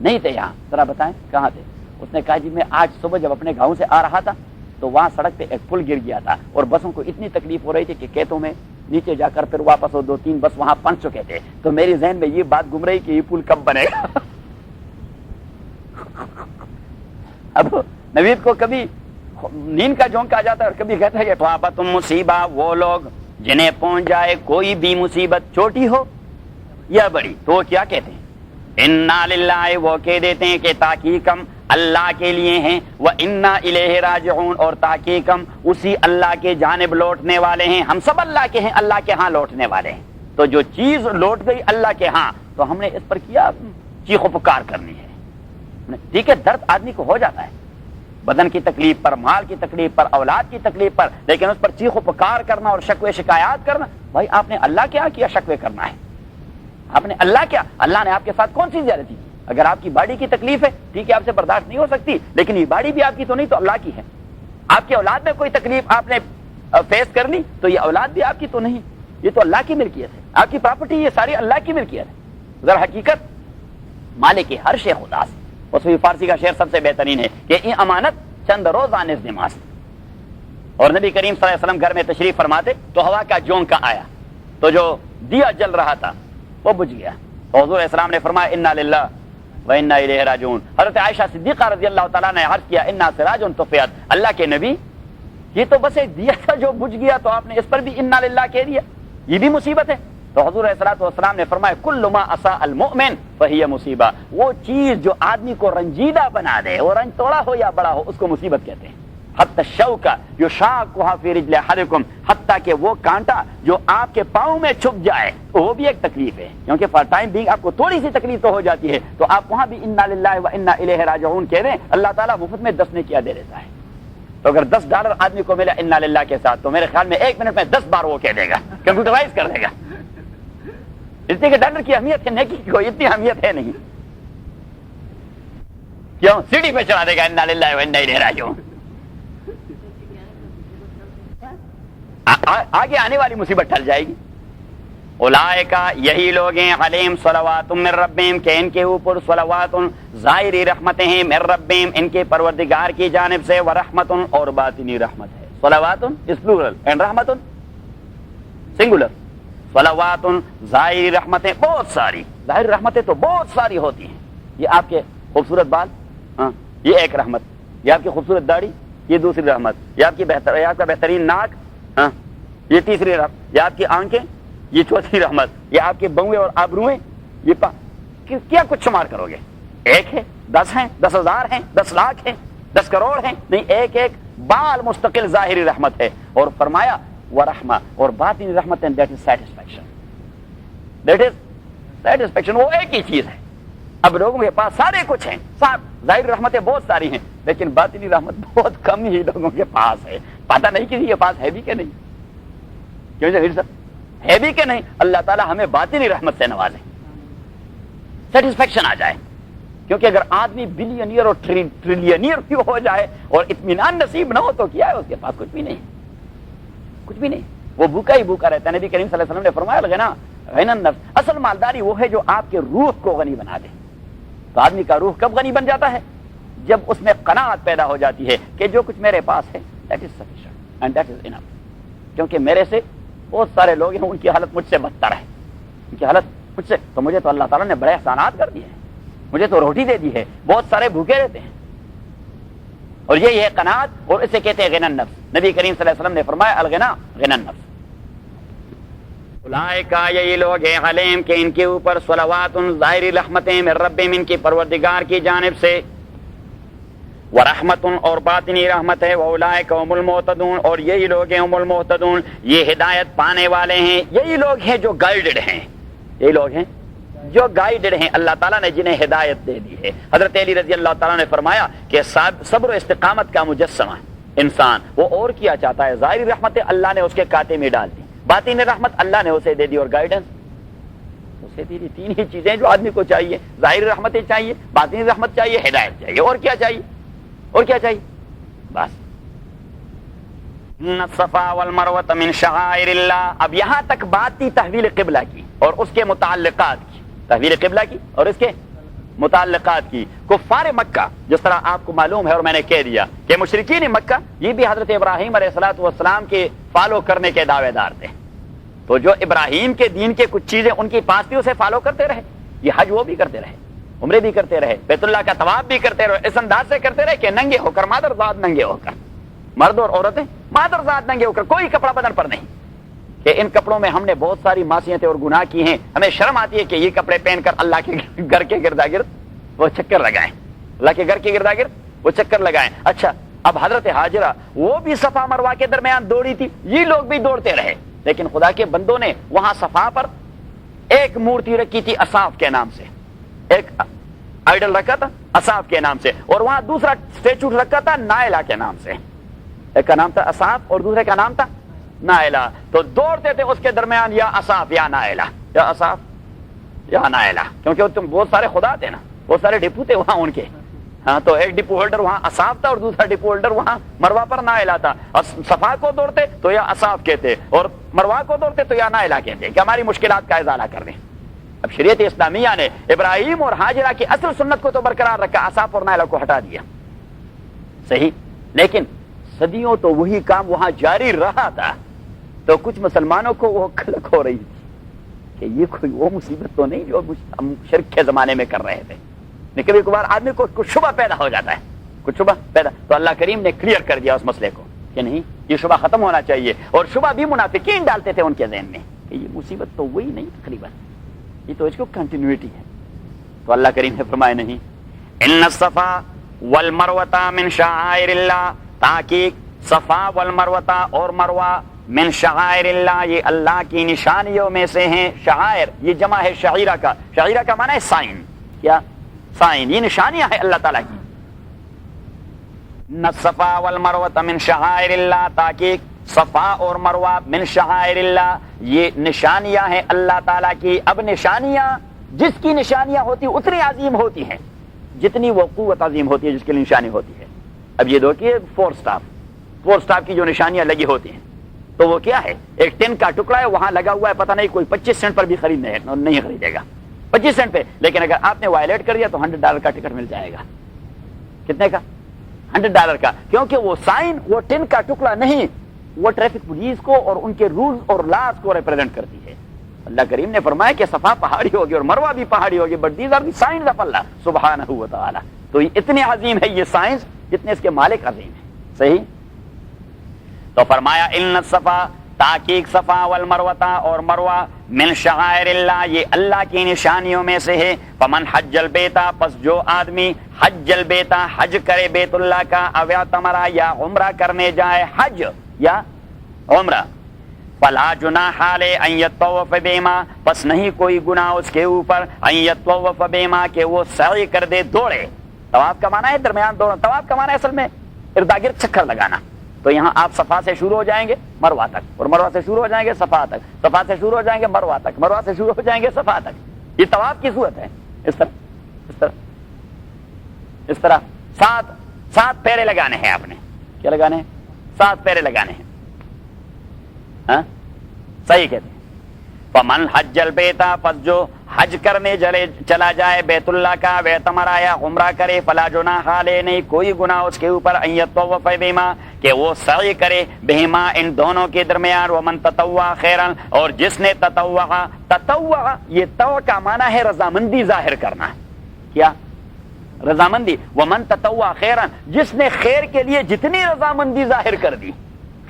نہیں تھے یہاں، ذرا بتائیں کہاں تھے؟ اس نے کہا جی میں آج صبح جب اپنے گاؤں سے آ رہا تھا تو وہاں سڑک پہ ایک پل گر گیا تھا اور بسوں کو اتنی تکلیف ہو رہی تھی کہ کھیتوں میں نیچے جا کر پھر واپس وہ 2-3 بس وہاں پہنچ چکے تھے، تو میری ذہن میں یہ بات گم رہی کہ یہ پل کب بنے گا۔ اب نوید کو کبھی نیند کا جھونک آ جاتا ہے اور کبھی کہتا ہے کہ تم مصیبہ، وہ لوگ جنہیں پہنچ جائے کوئی بھی مصیبت چھوٹی ہو یا بڑی، تو وہ کیا کہتے ہیں؟ انا للہ، وہ کہہ دیتے ہیں کہ تحقیق ہم اللہ کے لیے ہیں، وَإِنَّا إِلَيْهِ راجعون، اور تحقیق ہم اسی اللہ کے جانب لوٹنے والے ہیں، ہم سب اللہ کے ہیں، اللہ کے ہاں لوٹنے والے ہیں۔ تو جو چیز لوٹ گئی اللہ کے ہاں تو ہم نے اس پر کیا چیخ و پکار کرنی ہے۔ ٹھیک ہے، درد آدمی کو ہو جاتا ہے، بدن کی تکلیف پر، مال کی تکلیف پر، اولاد کی تکلیف پر، لیکن اس پر چیخ و پکار کرنا اور شکوے شکایات کرنا، بھائی آپ نے اللہ کیا شکوے کرنا ہے؟ آپ نے اللہ کیا، اللہ نے آپ کے ساتھ کون سی زیادتی کی؟ اگر آپ کی باڈی کی تکلیف ہے ٹھیک ہے، آپ سے برداشت نہیں ہو سکتی، لیکن یہ باڈی بھی آپ کی تو نہیں، تو اللہ کی ہے۔ آپ کی اولاد میں کوئی تکلیف آپ نے فیس کر لی تو یہ اولاد بھی آپ کی تو نہیں، یہ تو اللہ کی ملکیت ہے، آپ کی پراپرٹی یہ ساری اللہ کی ملکیت ہے۔ ذرا حقیقت مالک ہر شے خدا سے۔ وصفی فارسی کا شعر سب سے بہترین ہے کہ یہ امانت چند روزان نماز۔ اور نبی کریم صلی اللہ علیہ وسلم گھر میں تشریف فرماتے تو ہوا کا جھونکا آیا تو جو دیا جل رہا تھا وہ بجھ گیا، تو حضور علیہ السلام نے فرمایا انا للہ و انا الیہ راجعون۔ حضرت عائشہ صدیقہ رضی اللہ تعالیٰ نے عرض کیا انا سراج طفیت، اللہ کے نبی یہ تو بس ایک دیا تھا جو بجھ گیا، تو آپ نے اس پر بھی انا للہ کہہ دیا، یہ بھی مصیبت ہے؟ تو حضور علیہ الصلوۃ والسلام نے فرمایا کل ما اساء المؤمن فہی مصیبہ، وہ چیز جو آدمی کو رنجیدہ بنا دے، وہ رنج توڑا ہو یا بڑا ہو، اس کو مصیبت کہتے ہیں۔ حتی الشوکہ یشاقها فی رجل احدکم، حتیٰ کہ وہ کانٹا جو آپ کے پاؤں میں چھپ جائے وہ بھی ایک تکلیف ہے، کیونکہ فار ٹائم بینگ آپ کو تھوڑی سی تکلیف تو ہو جاتی ہے، تو آپ وہاں بھی انا للہ و انا الیہ راجعون کہہ دیں، اللہ تعالیٰ مفت میں 10 نے کیا دے دیتا ہے۔ تو اگر $10 آدمی کو ملا انا للہ کے ساتھ، تو میرے خیال میں 1 منٹ میں 10 بار وہ کہہ دے گا، کمپیوٹرائز کر دے گا۔ اس لیے کہ ڈالر کی اہمیت ہے، نیکی کی کوئی اتنی اہمیت ہے نہیں، کیوں سی ڈی پہ چلا دے گا انا للہ و انا الیہ راجعون۔ آگے آنے والی مصیبت ٹل جائے گی۔ اولئکا یہی لوگ ہیں علیہم صلوات من ربہم، کہ ان کے اوپر صلوات ظاہری رحمتیں ہیں من ربہم، ان کے پروردگار کی جانب سے، ورحمت اور باطنی رحمت ہے۔ صلوات اس پلورل اینڈ رحمت سنگولر۔ صلوات ظاہری رحمتیں بہت ساری، ظاہری رحمتیں تو بہت ساری ہوتی ہیں، یہ آپ کے خوبصورت بال، ہاں یہ ایک رحمت، یہ آپ کی خوبصورت داڑھی یہ دوسری رحمت، یہ آپ کا بہترین ناک، ہاں یہ تیسری رحمت، یہ آپ کی آنکھیں یہ چوتھی رحمت، یہ آپ کے بوئے اور آبروئیں یہ کیا کچھ شمار کرو گے؟ 1 ہے، 10 ہیں، 10,000 ہیں، 10 لاکھ ہیں، 10 کروڑ ہیں؟ نہیں، ایک ایک بال مستقل ظاہری رحمت ہے۔ اور فرمایا ورحمہ اور باطنی رحمت، that is satisfaction, that is satisfaction, وہ ایک ہی چیز ہے۔ اب لوگوں کے پاس سارے کچھ ہیں، ظاہری رحمتیں بہت ساری ہیں، لیکن باطنی رحمت بہت کم ہی لوگوں کے پاس ہے، پتہ نہیں کسی کے پاس ہے بھی کہ نہیں، کیوں جی صاحب ہے بھی کہ نہیں؟ اللہ تعالیٰ ہمیں باطنی رحمت سے نوازے، سیٹسفیکشن آ جائے، کیونکہ اگر آدمی بلینئر اور ٹریلینئر بھی ہو جائے اور اطمینان نصیب نہ ہو تو کیا ہے، اس کے پاس کچھ بھی نہیں، کچھ بھی نہیں، وہ بھوکا ہی بھوکا رہتا ہے۔ نبی کریم صلی اللہ علیہ وسلم نے فرمایا لگا نا غنی النفس، اصل مالداری وہ ہے جو آپ کے روح کو غنی بنا دے۔ تو آدمی کا روح کب غنی بن جاتا ہے؟ جب اس میں قناعت پیدا ہو جاتی ہے کہ جو کچھ میرے پاس ہے that is sufficient and that is enough, کیونکہ میرے سے بہت سارے لوگ ہیں ان کی حالت مجھ سے بدتر ہے، ان کی حالت مجھ سے، تو مجھے تو اللہ تعالیٰ نے بڑے احسانات کر دیے ہیں، مجھے تو روٹی دے دی ہے، بہت سارے بھوکے رہتے ہیں، اور یہی ہے قناعت، اور اسے کہتے ہیں غنی النفس۔ نبی کریم صلی اللہ علیہ وسلم نے فرمایا الغنا غنی النفس۔ اولئکا یہی لوگ ہیں علیہم، کہ ان کے اوپر صلوات ظاہری رحمتیں من ربہم، ان کی پروردگار کی جانب سے، ورحمت اور باطنی رحمت ہے، واولئک هم المہتدون، اور یہی لوگ ہیں هم المہتدون، یہ ہدایت پانے والے ہیں، یہی لوگ ہیں جو گائیڈڈ ہیں، یہی لوگ ہیں جو گائیڈڈ ہیں، اللہ تعالیٰ نے جنہیں ہدایت دے دی ہے۔ حضرت علی رضی اللہ تعالیٰ نے فرمایا کہ صبر و استقامت کا مجسمہ انسان، وہ اور کیا چاہتا ہے؟ ظاہری رحمت اللہ نے اس کے کاتے میں ڈال دی، باطنی رحمت اللہ نے اسے دے دی، اور گائیڈنس اسے دے دی۔ 3 ہی چیزیں جو آدمی کو چاہیے، ظاہری رحمتیں چاہیے، باطنی رحمت چاہیے، ہدایت چاہیے، اور کیا چاہیے؟ اور کیا چاہیے؟ بس ان الصفا والمروہ من شعائر اللہ۔ اب یہاں تک بات تھی تحویل قبلہ کی اور اس کے متعلقات کی، تحویل قبلہ کی اور اس کے متعلقات کی۔ کفار مکہ، جس طرح آپ کو معلوم ہے اور میں نے کہہ دیا کہ مشرکین مکہ یہ بھی حضرت ابراہیم علیہ الصلوۃ والسلام کے فالو کرنے کے دعوے دار تھے، تو جو ابراہیم کے دین کے کچھ چیزیں ان کی پاس تھی اسے فالو کرتے رہے، یہ حج وہ بھی کرتے رہے، عمرے بھی کرتے رہے، بیت اللہ کا طواف بھی کرتے رہے، اس انداز سے کرتے رہے کہ ننگے ہو کر، مادرزاد ننگے ہو کر، مرد اور عورتیں مادرزاد ننگے ہو کر، کوئی کپڑا بدن پر نہیں، کہ ان کپڑوں میں ہم نے بہت ساری معصیتیں اور گناہ کی ہیں، ہمیں شرم آتی ہے کہ یہ کپڑے پہن کر اللہ کے گھر کے گردا گرد وہ چکر لگائیں، اللہ کے گھر کے گردا گرد وہ چکر لگائیں۔ اچھا، اب حضرت ہاجرہ وہ بھی صفا مروہ کے درمیان دوڑی تھی، یہ لوگ بھی دوڑتے رہے، لیکن خدا کے بندوں نے وہاں صفا پر ایک مورتی رکھی تھی اصاف کے نام سے، ایک آئیڈل رکھا تھا اصاف کے نام سے، اور وہاں دوسرا اسٹیچو رکھا تھا نائلہ کے نام سے، ایک کا نام تھا اصاف اور دوسرے کا نام تھا نائلہ، تو دوڑتے تھے اس کے درمیان، یا اصاف یا نائلہ، یا اصاف یا نائلہ، کیونکہ تم بہت سارے خدا تھے نا، بہت سارے ڈپو تھے وہاں ان کے، ہاں تو ایک ڈپو ہولڈر وہاں اصاف تھا اور دوسرا ڈپو ہولڈر وہاں مروا پر نائلہ تھا. صفا کو دوڑتے تو یا اصاف کہتے اور مروا کو دوڑتے تو یا نائلہ کہتے کہ ہماری مشکلات کا ازالہ کر دیں. اب شریعت اسلامیہ نے ابراہیم اور ہاجرہ کی اصل سنت کو تو برقرار رکھا، اصاف اور نائلہ کو ہٹا دیا، صحیح، لیکن صدیوں تو وہی کام وہاں جاری رہا تھا. تو کچھ مسلمانوں کو وہ کلک ہو رہی تھی کہ یہ کوئی وہ مصیبت تو نہیں جو ہم شرک کے زمانے میں کر رہے تھے. لیکن کبھی کبھار آدمی کو کچھ شبہ پیدا ہو جاتا ہے، کچھ شبہ پیدا، تو اللہ کریم نے کلیئر کر دیا اس مسئلے کو کہ نہیں، یہ شبہ ختم ہونا چاہیے. اور شبہ بھی منافقین ڈالتے تھے ان کے ذہن میں کہ یہ مصیبت تو وہی نہیں تقریباً، یہ تو اس کو کنٹینیوٹی ہے. تو اللہ کریم نے فرمایا نہیں، ان الصفا والمروہ من شعائر اللہ، تحقیق صفا والمروہ اور مروہ من شعائر اللہ، یہ اللہ کی نشانیوں میں سے ہیں. شعائر یہ جمع ہے شعیرہ کا، شعیرہ کا معنی ہے سائن، کیا سائن، یہ نشانیاں ہیں اللہ تعالیٰ کی. الصفا والمروہ من شعائر اللہ، تحقیق صفا اور مروہ من شعائر اللہ، یہ نشانیاں ہیں اللہ تعالیٰ کی. اب نشانیاں، جس کی نشانیاں ہوتی اتنی عظیم ہوتی ہیں جتنی وہ قوت عظیم ہوتی ہے جس کی نشانی ہوتی ہے. اب یہ دیکھیے فور سٹاف کی جو نشانیاں لگی ہوتی ہیں تو وہ کیا ہے، ایک ٹن کا ٹکڑا ہے وہاں لگا ہوا ہے، پتہ نہیں کوئی 25 سینٹ پر بھی نہیں خریدے گا 25 سینٹ پہ، لیکن اگر آپ نے وائلیٹ کر دیا تو $100 کا ٹکٹ مل جائے گا. کتنے کا؟ $100 کا، کیونکہ وہ سائن وہ ٹن کا ٹکڑا نہیں، وہ ٹریفک پولیس کو اور ان کے رولز اور لاز کو ریپرزینٹ کرتی ہے. اللہ کریم نے فرمایا کہ صفا پہاڑی ہوگی اور مروہ بھی پہاڑی ہوگی، but these are the signs of Allah سبحانہ و تعالی. تو یہ اتنی عظیم ہے یہ سائنس جتنے اس کے مالک عظیم ہے. صحیح. تو فرمایا ان الصفا، تحقیق صفا والمروہ اور مروہ من شعائر اللہ، یہ اللہ کی نشانیوں میں سے ہے. فمن حج البیتا، پس جو آدمی حج البیتا حج کرے بیت اللہ کا، او اعتمرا یا عمرہ کرنے جائے، حج یا عمرہ، فلا جناح علیہ ان یطوف بہما، پس نہیں کوئی گناہ اس کے اوپر، ان یطوف بہما کہ وہ سعی کر دے، دوڑے. طواف کا معنی ہے درمیان دوڑنا، طواف کا معنی ہے اصل میں ارداگرد چکر لگانا. تو یہاں آپ صفا سے شروع ہو جائیں گے مروہ تک، اور مروہ سے شروع ہو جائیں گے صفا تک، صفا سے شروع ہو جائیں گے مروہ تک، مروہ سے شروع ہو جائیں گے صفا تک. یہ طواف کی صورت ہے. اس طرح 7 پھیرے لگانے ہیں آپ نے. کیا لگانے ہیں؟ 7 پھیرے لگانے ہیں. ہاں صحیح کہتے ہیں. فمن حج البیتا، پس جو حج کرنے چلا جائے بیت اللہ کا، ویتمرا یا عمرہ کرے، فلا جناح علیہ، نہیں کوئی گناہ اس کے اوپر، ان یطوف بہما کہ وہ سعی کرے، بہما ان دونوں کے درمیان. ومن تطوع خیرا، اور جس نے تطوع یہ تو کا معنی ہے رضامندی ظاہر کرنا. کیا؟ رضامندی. ومن تطوع خیرا، جس نے خیر کے لیے جتنی رضامندی ظاہر کر دی،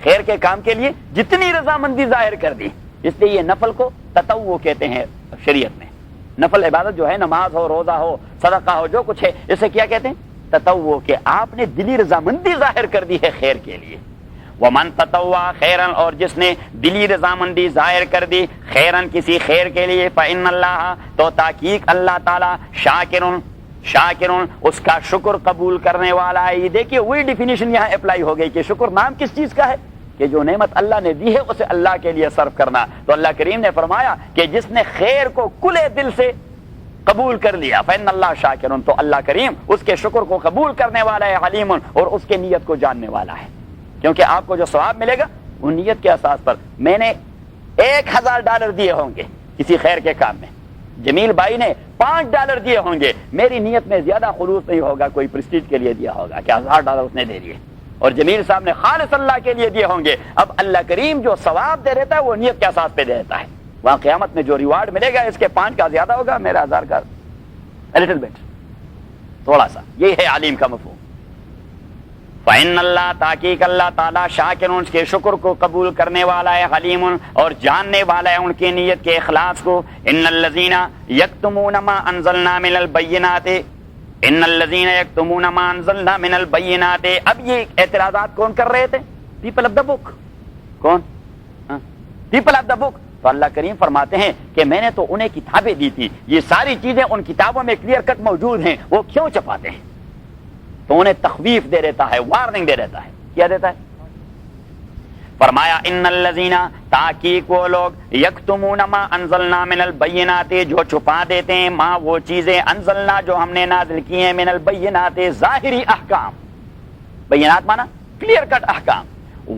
خیر کے کام کے لیے جتنی رضامندی ظاہر کر دی، اس لیے یہ نفل کو تطوع کہتے ہیں شریعت میں. نفل عبادت جو ہے، نماز ہو، روزہ ہو، صدقہ ہو، جو کچھ ہے، اسے کیا کہتے ہیں؟ تطوع، کہ آپ نے دلی رضامندی ظاہر کر دی ہے خیر کے لیے. ومن تطوع خیرا، اور جس نے دلی رضامندی ظاہر کر دی خیرا کسی خیر کے لیے، فإن اللہ، تو تحقیق اللہ تعالی، شاکرون اس کا شکر قبول کرنے والا ہے. یہ دیکھیے وہی ڈیفینیشن یہاں اپلائی ہو گئی کہ شکر نام کس چیز کا ہے؟ کہ جو نعمت اللہ نے دی ہے اسے اللہ کے لیے صرف کرنا. تو اللہ کریم نے فرمایا کہ جس نے خیر کو کھلے دل سے قبول کر لیا، فإن اللہ شاکر، تو اللہ کریم اس کے شکر کو قبول کرنے والا ہے، علیم، اور اس کے نیت کو جاننے والا ہے. کیونکہ آپ کو جو ثواب ملے گا وہ نیت کے اساس پر. میں نے $1000 دیے ہوں گے کسی خیر کے کام میں، جمیل بھائی نے $5 دیے ہوں گے، میری نیت میں زیادہ خلوص نہیں ہوگا، کوئی پرسٹیج کے لیے دیا ہوگا کہ $1000 اس نے دے دیے، اور جمیل صاحب نے خالص اللہ کے لیے دیے ہوں گے. اب اللہ کریم جو ثواب دے دیتا ہے وہ نیت کے اساس پہ دے دیتا ہے. وہاں قیامت میں جو ریوارڈ ملے گا اس کے 5 کا زیادہ ہوگا، میرا 1000 کا لٹل بٹ، تھوڑا سا. یہ ہے علیم کا مفہوم. فإن اللہ، تحقیق اللہ تعالیٰ، شاکرون کے شکر کو قبول کرنے والا ہے، علیم، اور جاننے والا ہے ان کی نیت کے اخلاص کو. ان الذین یکتمون ما انزلنا من البینات، ان الذین یکتمون ما انزلنا من البینات. اب یہ اعتراضات کون کر رہے تھے؟ پیپل آف دا بک. کون؟ پیپل آف دا بک. تو اللہ کریم فرماتے ہیں کہ میں نے تو انہیں کتابیں دی تھی، یہ ساری چیزیں ان کتابوں میں کلیئر کٹ موجود ہیں، وہ کیوں چھپاتے ہیں؟ تو انہیں تخویف دے دیتا ہے، وارننگ دے دیتا ہے. کیا دیتا ہے؟ فرمایا ان الذین تحقیق وہ لوگ یکتمون ما انزلنا من البینات جو چھپا دیتے ہیں ما وہ چیزیں انزلنا جو ہم نے نازل کی ہیں من البینات ظاہری احکام، بینات مانا کلیئر کٹ احکام،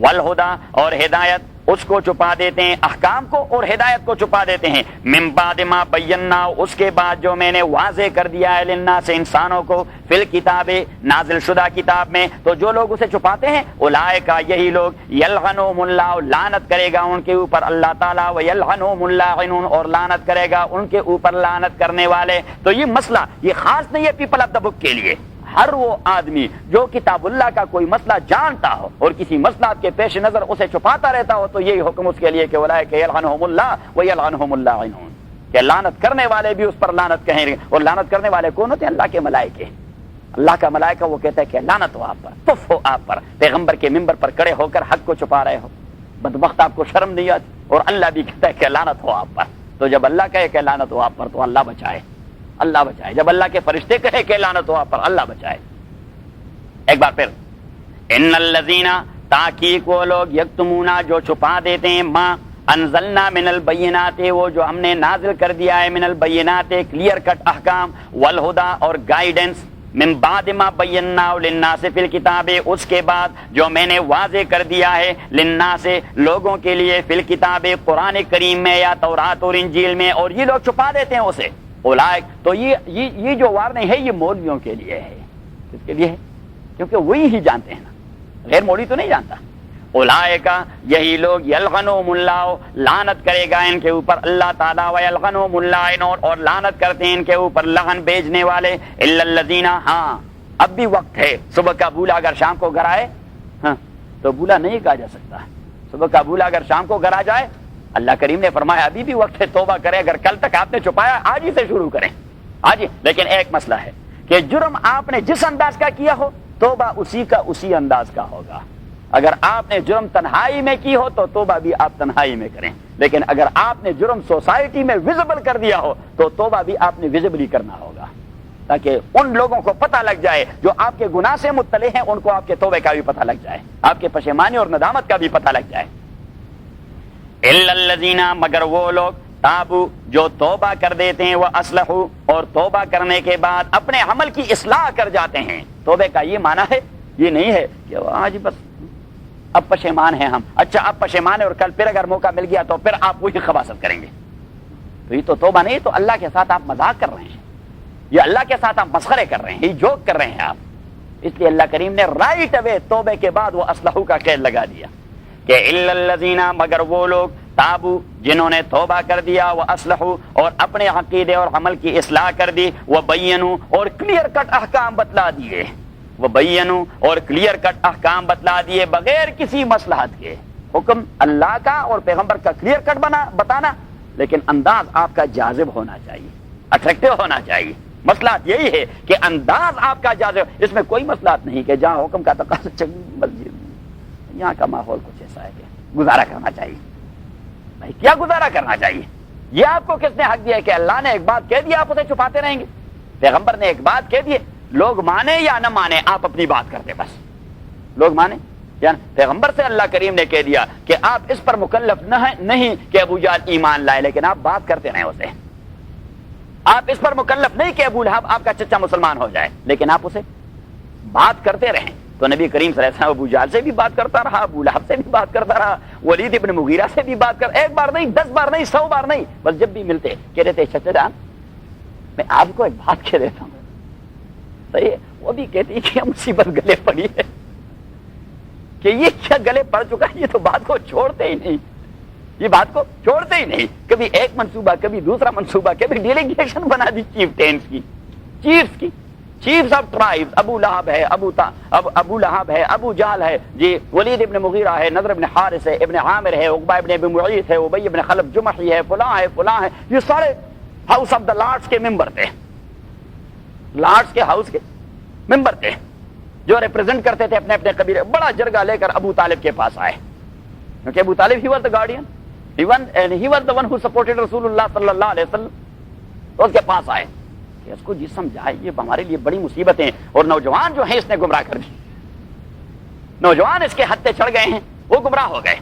والہدا اور ہدایت اس کو چھپا دیتے ہیں، احکام کو اور ہدایت کو چھپا دیتے ہیں، من بعد ما بینا اس کے بعد جو میں نے واضح کر دیا ہے للناس انسانوں کو فی الکتاب نازل شدہ کتاب میں، تو جو لوگ اسے چھپاتے ہیں اولئک یہی لوگ یلعنہم اللہ لعنت کرے گا ان کے اوپر اللہ تعالیٰ، ویلعنہم اللاعنون اور لعنت کرے گا ان کے اوپر لعنت کرنے والے۔ تو یہ مسئلہ یہ خاص نہیں ہے پیپل آف دا بک کے لیے، ہر وہ آدمی جو کتاب اللہ کا کوئی مسئلہ جانتا ہو اور کسی مسئلہ کے پیش نظر اسے چھپاتا رہتا ہو تو یہی حکم اس کے لیے کہ اولئک یلعنہم اللہ ویلعنہم اللاعنون، کہ لعنت کرنے والے بھی اس پر لعنت کہیں گے۔ اور لعنت کرنے والے کون ہوتے ہیں؟ اللہ کے ملائکے۔ اللہ کا ملائکہ وہ کہتا ہے کہ لعنت ہو آپ پر، تف ہو آپ پر، پیغمبر کے منبر پر کھڑے ہو کر حق کو چھپا رہے ہو، بدبخت آپ کو شرم نہیں آتی، اور اللہ بھی کہتا ہے کہ لعنت ہو آپ پر۔ تو جب اللہ کہے کہ لعنت ہو آپ پر تو اللہ بچائے، اللہ بچائے۔ جب اللہ کے فرشتے کہے کہ لعنت ہو آپ پر، اللہ بچائے۔ ایک بار پھر ان الذین تحقیق وہ لوگ یکتمونا جو چھپا دیتے ہیں ما انزلنا من البینات وہ جو ہم نے نازل کر دیا ہے من البینات کلیئر کٹ احکام، والہدا اور گائیڈنس، من بعد ما بینا للناس فی الکتاب اس کے بعد جو میں نے واضح کر دیا ہے للناس لوگوں کے لیے فی الکتاب قرآن کریم میں یا تورات اور انجیل میں، اور یہ لوگ چھپا دیتے ہیں اسے۔ اولئک تو یہ جو وارننگ ہے یہ مولویوں کے لیے ہے۔ کس کے لیے ہے؟ کیونکہ وہی ہی جانتے ہیں نا، غیر مولوی تو نہیں جانتا۔ اولئک یہی لوگ یلعنہم اللہ لعنت کرے گا ان کے اوپر اللہ تعالیٰ، ویلعنہم اللاعنون اور لعنت کرتے ہیں ان کے اوپر لعن بھیجنے والے، الا الذین ہاں اب بھی وقت ہے، صبح کا بولا اگر شام کو گھر آئے ہاں تو بولا نہیں کہا جا سکتا، صبح کا بولا اگر شام کو گھر آ جائے، اللہ کریم نے فرمایا ابھی بھی وقت ہے توبہ کرے، اگر کل تک آپ نے چھپایا آج ہی سے شروع کریں آج ہی۔ لیکن ایک مسئلہ ہے کہ جرم آپ نے جس انداز کا کیا ہو توبہ اسی انداز کا ہوگا۔ اگر آپ نے جرم تنہائی میں کی ہو تو توبہ بھی آپ تنہائی میں کریں، لیکن اگر آپ نے جرم سوسائٹی میں ویزیبل کر دیا ہو تو توبہ بھی آپ نے ویزیبلی کرنا ہوگا، تاکہ ان لوگوں کو پتہ لگ جائے جو آپ کے گناہ سے مطلع ہیں، ان کو آپ کے توبے کا بھی پتہ لگ جائے، آپ کے پشیمانی اور ندامت کا بھی پتہ لگ جائے۔ الا الذین مگر وہ لوگ تابو جو توبہ کر دیتے ہیں، وہ اصلحوا اور توبہ کرنے کے بعد اپنے عمل کی اصلاح کر جاتے ہیں۔ توبے کا یہ معنی ہے، یہ نہیں ہے کہ آج بس اب پشیمان ہیں ہم، اچھا اب پشیمان ہے اور کل پھر اگر موقع مل گیا تو پھر آپ وہی خباثت کریں گے، تو یہ تو توبہ نہیں، تو اللہ کے ساتھ آپ مذاق کر رہے ہیں، یہ اللہ کے ساتھ آپ مسخرے کر رہے ہیں، یہ جوک کر رہے ہیں آپ۔ اس لیے اللہ کریم نے رائٹ اوے توبے کے بعد وہ اصلحوا کا قید لگا دیا کہ الا الذین مگر وہ لوگ تابو جنہوں نے توبہ کر دیا، وہ اصلحوا اور اپنے عقیدے اور عمل کی اصلاح کر دی، وہ بینوا اور کلیئر کٹ احکام بتلا دیے، وہ بینوا اور کلیئر کٹ احکام بتلا دیے بغیر کسی مصلحت کے۔ حکم اللہ کا اور پیغمبر کا کلیئر کٹ بتانا، لیکن انداز آپ کا جاذب ہونا چاہیے، اٹریکٹیو ہونا چاہیے۔ مصلحت یہی ہے کہ انداز آپ کا جاذب، اس میں کوئی مصلحت نہیں کہ جہاں حکم کا تقاضا مسجد، یہاں کا ماحول کچھ ایسا ہے کہ گزارا کرنا چاہیے۔ بھائی کیا گزارا کرنا چاہیے؟ یہ آپ کو کس نے حق دیا ہے کہ اللہ نے ایک بات کہہ دیا آپ اسے چھپاتے رہیں گے، پیغمبر نے ایک بات کہہ دی، لوگ مانے یا نہ مانے آپ اپنی بات کرتے، بس لوگ مانے یا پیغمبر سے اللہ کریم نے کہہ دیا کہ آپ اس پر مکلف نہیں کہ ابو جہل ایمان لائے، لیکن آپ بات کرتے رہیں اسے، آپ اس پر مکلف نہیں کہ ابو لہب آپ کا چچا مسلمان ہو جائے، لیکن آپ اسے بات کرتے رہیں۔ تو نبی کریم صلی اللہ علیہ وسلم ابو جہل سے بھی بات کرتا رہا، ابو لہب سے بھی بات کرتا رہا، ولید ابن مغیرہ سے بھی بات ایک بار نہیں، 10 بار نہیں، 100 بار نہیں، بس جب بھی ملتے کہہ رہتے چچا جان میں آپ کو ایک بات کہہ دیتا ہوں، صحیح ہے؟ وہ بھی کہتی کہ مصیبت گلے پڑی ہے کہ یہ کیا گلے پڑ چکا ہے، یہ تو بات کو چھوڑتے ہی نہیں، یہ بات کو چھوڑتے ہی نہیں، کبھی ایک منصوبہ کبھی دوسرا منصوبہ، کبھی ڈیلیگیشن بنا دی چیفز کی، چیفز آف ٹرائبز، ابو لہب ہے، ابو لہب ہے، ابو جہل ہے، جی ولید ابن مغیرہ ہے، نضر ابن حارث ہے، ابن عامر ہے، عقبہ ابن ابی معیط ہے، ابی ابن خلف جمحی ہے، فلاں ہے، یہ سارے ہاؤس آف دا لارڈس کے ممبر تھے، لارڈس کے ہاؤس کے ممبر تھے جو ریپرزینٹ کرتے تھے اپنے قبیلے۔ بڑا جرگہ لے کر ابو طالب کے پاس آئے، کیونکہ ابو طالب he was the guardian, he was the one who supported رسول اللہ صلی اللہ علیہ وسلم، تو اس کے پاس آئے کہ اس کو جی سمجھائے یہ ہمارے لیے بڑی مصیبتیں، اور نوجوان جو ہیں اس نے گمراہ کر دی، نوجوان اس کے ہتھے چڑھ گئے ہیں، وہ گمراہ ہو گئے،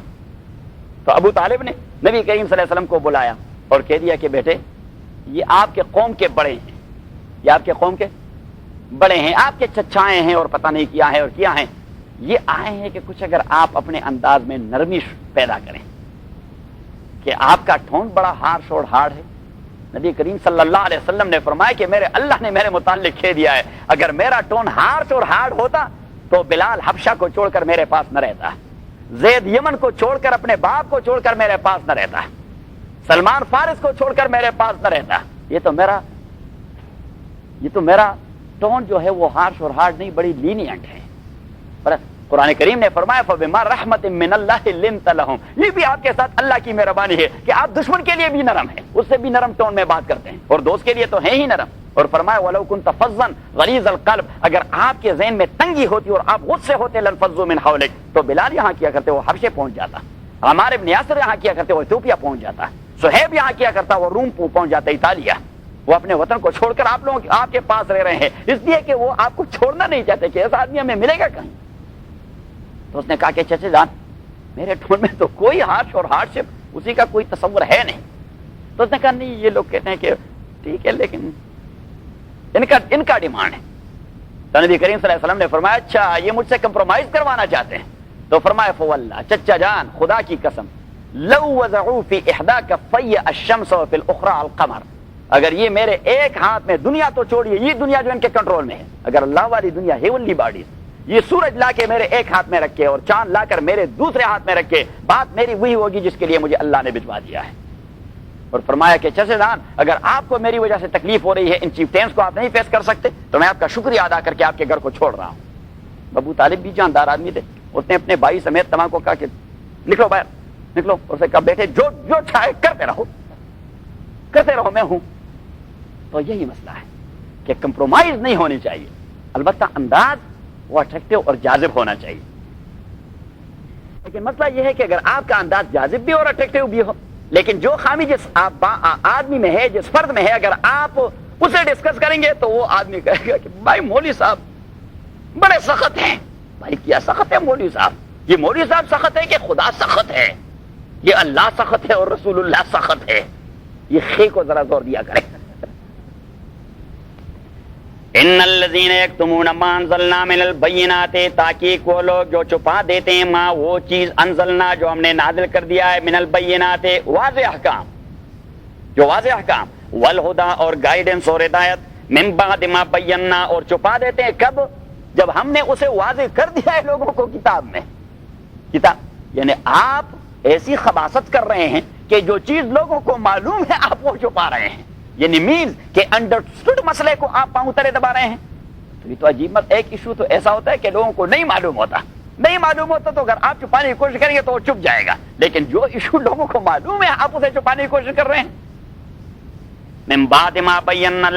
تو ابو طالب نے نبی کریم صلی اللہ علیہ وسلم کو بلایا اور کہہ دیا کہ بیٹے یہ آپ کے قوم کے بڑے ہیں، یہ آپ کے قوم کے بڑے ہیں، آپ کے چچائے ہیں اور پتہ نہیں کیا ہے اور کیا ہیں، یہ آئے ہیں کہ کچھ اگر آپ اپنے انداز میں نرمی پیدا کریں، کہ آپ کا ٹون بڑا ہارش اور ہارڈ ہے۔ نبی کریم صلی اللہ علیہ وسلم نے فرمایا کہ میرے اللہ نے میرے متعلق کہہ دیا ہے اگر میرا ٹون ہارش اور ہارڈ ہوتا تو بلال حبشہ کو چھوڑ کر میرے پاس نہ رہتا، زید یمن کو چھوڑ کر اپنے باپ کو چھوڑ کر میرے پاس نہ رہتا، سلمان فارس کو چھوڑ کر میرے پاس نہ رہتا۔ یہ تو میرا ٹون جو ہے وہ ہارش اور ہارڈ نہیں، بڑی لینینٹ ہے۔ پر قرآن کریم نے فرمایا فَبِمَا رَحْمَةٍ مِّنَ اللَّهِ لِنْتَ لَهُمْ، یہ بھی آپ کے ساتھ اللہ کی مہربانی ہے کہ آپ دشمن کے لیے بھی نرم ہیں، اس سے بھی نرم ٹون میں بات کرتے ہیں، اور دوست کے لیے تو ہیں ہی نرم۔ اور فرمایا وَلَوْ كُنْتَ فَظًّا غَلِيظَ الْقَلْبِ، اگر آپ کے ذہن میں تنگی ہوتی اور آپ غصے ہوتے لَانفَضُّوا مِنْ حَوْلِكَ، تو بلال یہاں کیا کرتے وہ حبشے پہنچ جاتا، عمار ابن یاسر یہاں کیا کرتے وہ ایتھوپیا پہنچ جاتا، صہیب یہاں کیا کرتا وہ روم پہنچ جاتا، اطالیہ۔ وہ اپنے وطن کو چھوڑ کر آپ لوگ آپ کے پاس رہ رہے ہیں اس لیے کہ وہ آپ کو چھوڑنا نہیں چاہتے کہ ایسا آدمی ہمیں ملے گا کہیں۔ تو اس نے کہا کہ چچے جان میرے ٹون میں تو کوئی ہارش اور ہارڈ شپ اسی کا کوئی تصور ہے نہیں۔ تو اس نے کہا نہیں، یہ لوگ کہتے ہیں کہ ٹھیک ہے لیکن ان کا ڈیمانڈ ہے۔ تو نبی کریم صلی اللہ علیہ وسلم نے فرمایا اچھا یہ مجھ سے کمپرومائز کروانا چاہتے ہیں؟ تو فرمایا فواللہ، چچا جان خدا کی قسم، لو وضعوا فی احدى کفی الشمس وفی الاخرى القمر، اگر یہ میرے ایک ہاتھ میں، دنیا تو چھوڑیے یہ دنیا جو ان کے کنٹرول میں ہے، اگر اللہ والی دنیا ہیونلی باڈیز، یہ سورج لا کے میرے ایک ہاتھ میں رکھے اور چاند لا کر میرے دوسرے ہاتھ میں رکھے، بات میری وہی ہوگی جس کے لیے مجھے اللہ نے بھجوا دیا ہے۔ اور فرمایا کہ چچا جان اگر آپ کو میری وجہ سے تکلیف ہو رہی ہے، ان چیفٹینس کو آپ نہیں فیس کر سکتے، تو میں آپ کا شکریہ ادا کر کے آپ کے گھر کو چھوڑ رہا ہوں۔ ابو طالب بھی جاندار آدمی تھے، اس نے اپنے بھائی سمیت تمام کو کہا کہ نکلو باہر نکلو، اور اسے کہا بیٹے جو چاہے کرتے رہو میں ہوں۔ تو یہی مسئلہ ہے کہ کمپرومائز نہیں ہونی چاہیے، البتہ انداز وہ اٹریکٹیو اور جاذب ہونا چاہیے۔ لیکن مسئلہ یہ ہے کہ اگر آپ کا انداز جاذب بھی اور اٹریکٹیو بھی ہو، لیکن جو خامی جس آدمی میں ہے، جس فرد میں ہے، اگر آپ اسے ڈسکس کریں گے تو وہ آدمی کہے گا کہ بھائی مولوی صاحب بڑے سخت ہیں۔ بھائی کیا سخت ہے مولوی صاحب؟ یہ مولوی صاحب سخت ہے کہ خدا سخت ہے؟ یہ اللہ سخت ہے اور رسول اللہ سخت ہے؟ یہ خے کو ذرا زور دیا کریں۔ ان الذین یکتمون ما انزلنا من البینات، تاکہ وہ لوگ جو چھپا دیتے ہیں ما وہ چیز انزلنا جو ہم نے نازل کر دیا ہے، من البینات واضح احکام، جو واضح احکام، والہدی اور گائیڈنس اور ہدایت، من بعد ما بینا اور چھپا دیتے ہیں کب؟ جب ہم نے اسے واضح کر دیا ہے لوگوں کو کتاب میں۔ کتاب یعنی آپ ایسی خباثت کر رہے ہیں کہ جو چیز لوگوں کو معلوم ہے آپ وہ چھپا رہے ہیں، یعنی مینز کہ انڈرسٹوڈ مسئلے کو آپ پاؤں تلے دبا رہے ہیں۔ تو یہ تو عجیب مت، ایک ایشو تو ایسا ہوتا ہے کہ لوگوں کو نہیں معلوم ہوتا تو اگر آپ چھپانے کی کوشش کریں گے تو وہ چھپ جائے گا، لیکن جو ایشو لوگوں کو معلوم ہے آپ اسے چھپانے کی کوشش کر رہے ہیں۔ من بعد ما بینا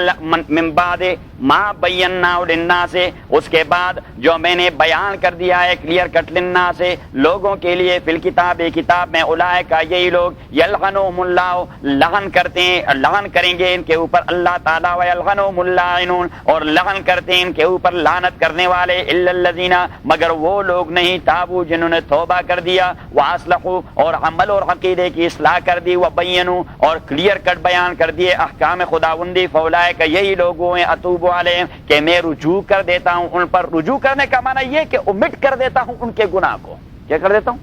للناس، اس کے بعد جو میں نے بیان کر دیا ہے کلیئر کٹ للناس لوگوں کے لیے، فی الکتاب کتاب میں، اولئک یہی لوگ، یلعنہم اللہ لعن کرتے ہیں، لعن کریں گے ان کے اوپر اللہ تعالیٰ، ویلعنہم اللاعنون اور لعن کرتے ہیں ان کے اوپر لعنت کرنے والے، الا الذین مگر وہ لوگ نہیں، تابوا جنہوں نے توبہ کر دیا، واصلحوا اور عمل اور عقیدے کی اصلاح کر دی، وبینوا اور کلیئر کٹ بیان کر دیے احکام خداوندی، فاولئک یہی لوگ ہیں اتوب علیہم کہ میں رجوع کر دیتا ہوں ان پر۔ رجوع کرنے کا معنی یہ کہ امٹ کر دیتا ہوں ان کے گناہ کو، کیا کر دیتا ہوں؟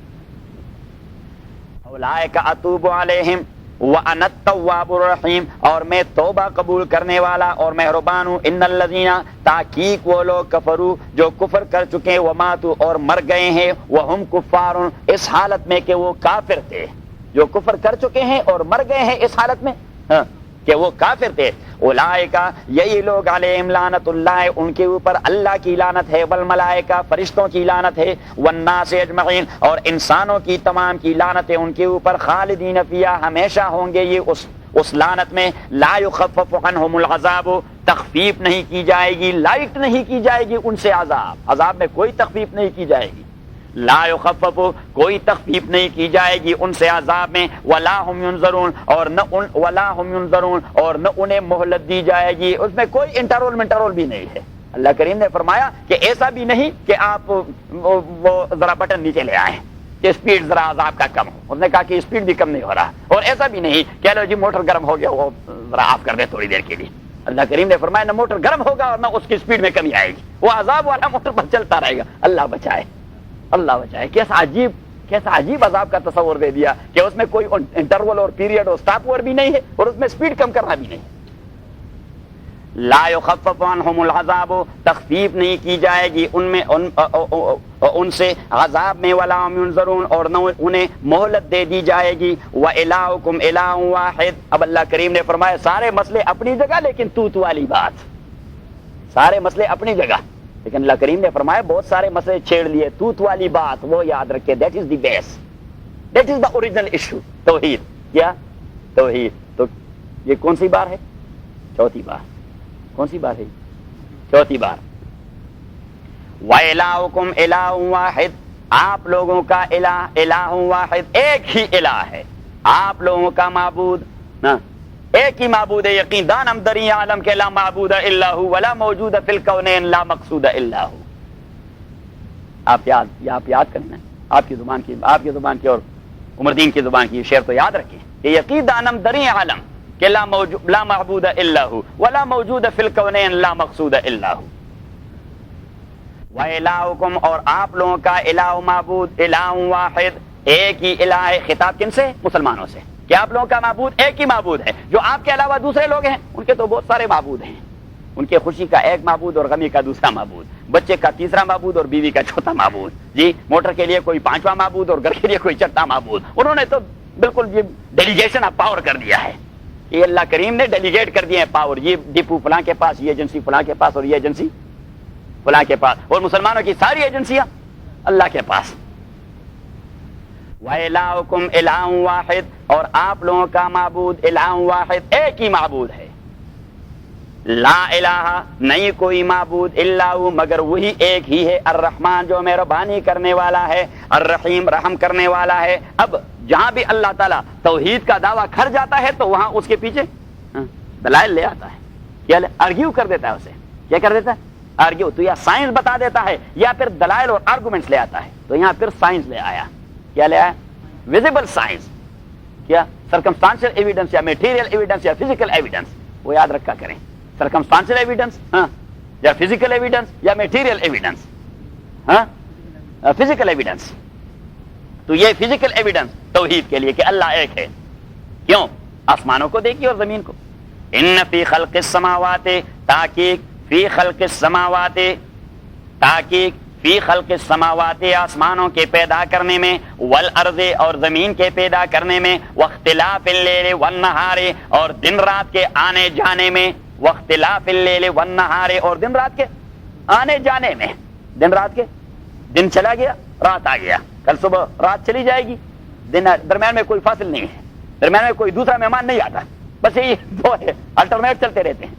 اولئک اتوب علیہم وانا التواب الرحیم، اور میں توبہ قبول کرنے والا اور مہربان ہوں۔ ان الذین تحقیق وہ لوگ کفروا جو کفر کر چکے، وماتوا اور مر گئے ہیں، وہم کفار اس حالت میں کہ وہ کافر تھے، جو کفر کر چکے ہیں اور مر گئے ہیں اس حالت میں کہ وہ کافر تھے، اولئک یہی لوگ علیہم لعنت اللہ ان کے اوپر اللہ کی لعنت ہے، والملائکہ فرشتوں کی لعنت ہے، والناس اجمعین اور انسانوں کی تمام کی لعنت ہے ان کے اوپر، خالدین فیہا ہمیشہ ہوں گے یہ اس لعنت میں، لا یخفف عنہم العذاب تخفیف نہیں کی جائے گی، لائٹ نہیں کی جائے گی ان سے عذاب میں کوئی تخفیف نہیں کی جائے گی، لا یخفف کوئی تخفیف نہیں کی جائے گی ان سے عذاب میں، ولا هم ينظرون اور نہ انہیں مہلت دی جائے گی، اس میں کوئی انٹرول بھی نہیں ہے۔ اللہ کریم نے فرمایا کہ ایسا بھی نہیں کہ آپ وہ ذرا بٹن نیچے لے آئیں، کہ اسپیڈ ذرا عذاب کا کم ہو. اس نے کہا کہ اسپیڈ بھی کم نہیں ہو رہا, اور ایسا بھی نہیں کہ لو جی موٹر گرم ہو گیا وہ ذرا آف کر دے تھوڑی دیر کے لیے. اللہ کریم نے فرمایا نہ موٹر گرم ہوگا اور نہ اس کی اسپیڈ میں کمی آئے گی, وہ عذاب والا موٹر پر چلتا رہے گا. اللہ بچائے, اللہ بچائے. کیسا عجیب عذاب کا تصور دے دیا کہ اس میں کوئی انٹرول اور پیریڈ اور سٹاپ اوور بھی نہیں ہے, اور اس میں اسپیڈ کم کرنا بھی نہیں. لا یخفف عنہم العذاب, تخفیف نہیں کی جائے گی ان سے عذاب میں, ولا هم ينظرون, اور نہ انہیں مہلت دے دی جائے گی. وَإِلَٰهُكُمْ إِلَٰهٌ وَاحِدٌ, اب اللہ کریم نے فرمایا سارے مسئلے اپنی جگہ لیکن توت والی بات, سارے مسئلے اپنی جگہ, لیکن اللہ کریم نے فرمایا بہت سارے مسئلے چھیڑ لیے. توت والی بات وہ یاد رکھے, that is the base, that is the original issue. توحید, کیا توحید. تو یہ کون سی بار ہے؟ چوتھی بار. کون سی بار ہے؟ چوتھی بار. وَإِلَٰهُكُمْ إِلَٰهٌ وَاحِدٌ, آپ لوگوں کا الہ واحد, ایک ہی الہ ہے. آپ لوگوں کا معبود ایک ہی معبود ہے. یقین دانم دری عالم کے لا معبود الا ہو ولا موجود فی الکونین لا مقصود الا ہو. آپ یاد کرنا, آپ کی زبان کی اور عمر دین کی زبان کی یہ شعر تو یاد رکھیں کہ یقین دانم دری عالم کہ لا معبود الا ہو ولا موجود فی الکونین لا مقصود الا ہو. وَإِلَٰهُكُمْ, اور آپ لوگوں کا الہ معبود الہ واحد, ایک ہی الہ ہے. خطاب کن سے؟ مسلمانوں سے, کہ آپ لوگوں کا معبود ایک ہی معبود ہے. جو آپ کے علاوہ دوسرے لوگ ہیں ان کے تو بہت سارے معبود ہیں. ان کے خوشی کا ایک معبود اور غمی کا دوسرا معبود, بچے کا تیسرا معبود اور بیوی کا چوتھا معبود. جی موٹر کے لیے کوئی پانچواں معبود اور گھر کے لیے کوئی چھٹا معبود. انہوں نے تو بالکل یہ ڈیلیگیشن آف پاور کر دیا ہے. یہ اللہ کریم نے ڈیلیگیٹ کر دیا ہے پاور, یہ ڈپو فلاں کے پاس, یہ ایجنسی فلاں کے پاس, اور یہ ایجنسی فلاں کے پاس, اور مسلمانوں کی ساری ایجنسیاں اللہ کے پاس. وَإِلَٰهُكُمْ إِلَٰهٌ وَاحِدٌ, اور آپ لوگوں کا معبود الہ واحد, ایک ہی معبود ہے. لا الہ, نہیں کوئی معبود, الا ہو, مگر وہی ایک ہی ہے. الرحمن, جو مہربانی کرنے والا ہے, الرحیم, رحم کرنے والا ہے. اب جہاں بھی اللہ تعالیٰ توحید کا دعویٰ کر جاتا ہے تو وہاں اس کے پیچھے دلائل لے آتا ہے. کیا آرگیو کر دیتا ہے, اسے کیا کر دیتا ہے؟ آرگیو. تو یا سائنس بتا دیتا ہے یا پھر دلائل اور آرگومنٹس لے آتا ہے. تو یہاں پھر سائنس لے آیا. کیا لے آیا؟ Visible science. کیا سرکمسٹانشل ایویڈنس یا میٹیریل ایویڈنس یا فزیکل ایویڈنس, وہ یاد رکھا کریں. سرکمسٹانشل ایویڈنس یا فزیکل ایویڈنس یا میٹیریل ایویڈنس, فزیکل ایویڈنس. تو یہ فزیکل ایویڈنس توحید کے لیے کہ اللہ ایک ہے. کیوں؟ آسمانوں کو دیکھیے اور زمین کو. ان فی خلق السماوات, تحقیق فی خلق السماوات, تحقیق فی خلق السماوات, آسمانوں کے پیدا کرنے میں, والارض, اور زمین کے پیدا کرنے میں, واختلاف اللیل والنہار, اور دن رات کے آنے جانے میں, واختلاف اللیل والنہار, اور دن رات کے آنے جانے میں. دن رات کے, دن چلا گیا رات آ گیا, کل صبح رات چلی جائے گی, دن درمیان میں کوئی فاصل نہیں ہے, درمیان میں کوئی دوسرا مہمان نہیں آتا, بس یہی دو ہے, الٹرنیٹ چلتے رہتے ہیں.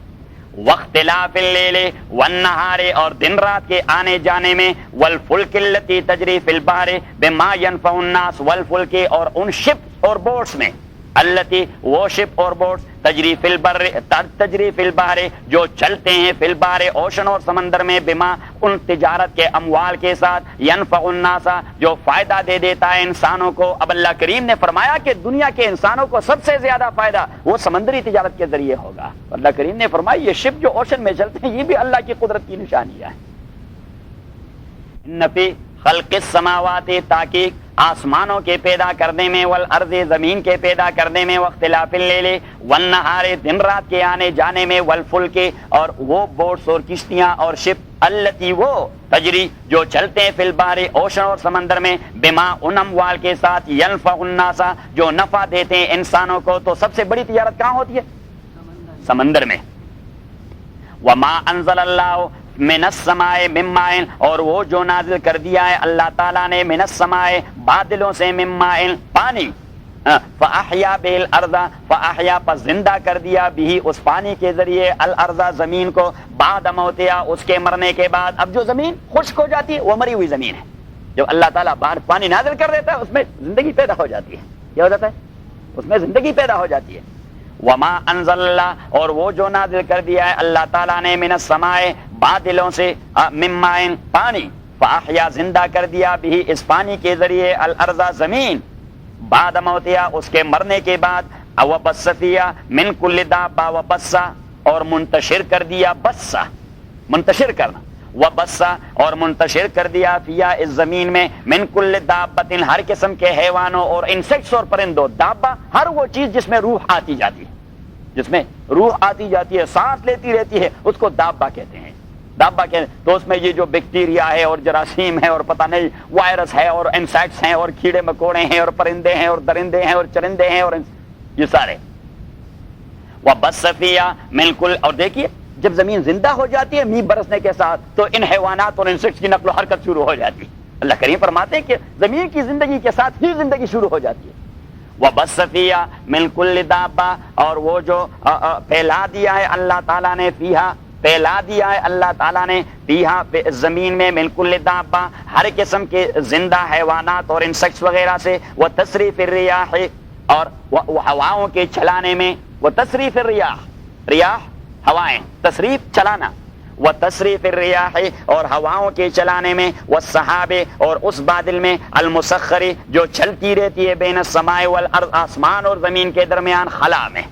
واختلاف اللیل والنہار, اور دن رات کے آنے جانے میں, والفلک التی تجری فی البحر بما ينفع الناس, والفلک, اور ان شپ اور بوٹس میں, التی, وہ شپ اور بوٹس, تجری فی البحر, جو چلتے ہیں, فی البحر, اوشن اور سمندر میں, بما, ان تجارت کے اموال کے ساتھ, ینفع الناس, جو فائدہ دے دیتا ہے انسانوں کو. اب اللہ کریم نے فرمایا کہ دنیا کے انسانوں کو سب سے زیادہ فائدہ وہ سمندری تجارت کے ذریعے ہوگا. اللہ کریم نے فرمایا یہ شپ جو اوشن میں چلتے ہیں یہ بھی اللہ کی قدرت کی نشانیاں ہیں. ان فی خلق السماوات, تحقیق آسمانوں کے پیدا کرنے میں, والارض, زمین کے پیدا کرنے میں, واختلاف اللیل والنہار, دن رات کے آنے جانے میں, والفلک, اور وہ بوٹس اور کشتیاں اور شپ, التی, وہ, تجری, جو چلتے ہیں, فی البحر, اوشن اور سمندر میں, بما, ان اموال کے ساتھ, ینفع الناس, جو نفع دیتے ہیں انسانوں کو. تو سب سے بڑی تجارت کہاں ہوتی ہے؟ سمندر میں. وما انزل اللہ من السماء من ماء, اور وہ جو نازل کر دیا ہے اللہ تعالیٰ نے, من السماء, بادلوں سے, من ماء, پانی, فاحیا به الارض, فاحیا, پس زندہ کر دیا, بھی, اس پانی کے ذریعے, الارض, زمین کو, بعد موتها, اس کے مرنے کے بعد. اب جو زمین خشک ہو جاتی ہے وہ مری ہوئی زمین ہے, جب اللہ تعالیٰ باہر پانی نازل کر دیتا ہے اس میں زندگی پیدا ہو جاتی ہے. کیا ہو جاتا ہے؟ اس میں زندگی پیدا ہو جاتی ہے. وما انزل اللہ, اور وہ جو نازل کر دیا ہے اللہ تعالیٰ نے, من السماء, بادلوں سے, من ماء, پانی, فاحیا زندہ کر دیا بھی اس پانی کے ذریعے الارض زمین بعد موتیا اس کے مرنے کے بعد وبث فیہا من کل دابہ وبث اور منتشر کر دیا بث منتشر کرنا وبث اور منتشر کر دیا فیہا اس زمین میں من کل دابۃ ہر قسم کے حیوانوں اور انسیکٹس اور پرندوں دابہ ہر وہ چیز جس میں روح آتی جاتی ہے جس میں روح آتی جاتی ہے سانس لیتی رہتی ہے اس کو دابہ کہتے ہیں دابہ کہتے ہیں تو اس میں یہ جو بیکٹیریا ہے اور جراثیم ہے اور پتہ نہیں وائرس ہے اور انسیکٹس ہیں اور کیڑے مکوڑے ہیں اور پرندے ہیں اور درندے ہیں اور چرندے ہیں اور یہ سارے وبث فیہا من کل اور دیکھیے جب زمین زندہ ہو جاتی ہے میਂہ برسنے کے ساتھ تو ان حیوانات اور انسیکٹس کی نقل و حرکت شروع ہو جاتی ہے اللہ کریم فرماتے ہیں کہ زمین کی زندگی کے ساتھ ہی زندگی شروع ہو جاتی ہے وبث فیہا من کل دابہ اور وہ جو پھیلا دیا ہے اللہ تعالیٰ نے فیہا پھیلا دیا ہے اللہ تعالیٰ نے فیہا زمین میں من کل دابہ ہر قسم کے زندہ حیوانات اور انسیکٹس وغیرہ سے وہ تصریف الریاح اور ہواؤں کے چلانے میں وہ تصریف الریاح ریاح ہوائیں تصریف چلانا وہ تصریف الریاح اور ہواؤں کے چلانے میں وہ صحابے اور اس بادل میں المسخری جو چلتی رہتی ہے بین السماء والارض آسمان اور زمین کے درمیان خلا میں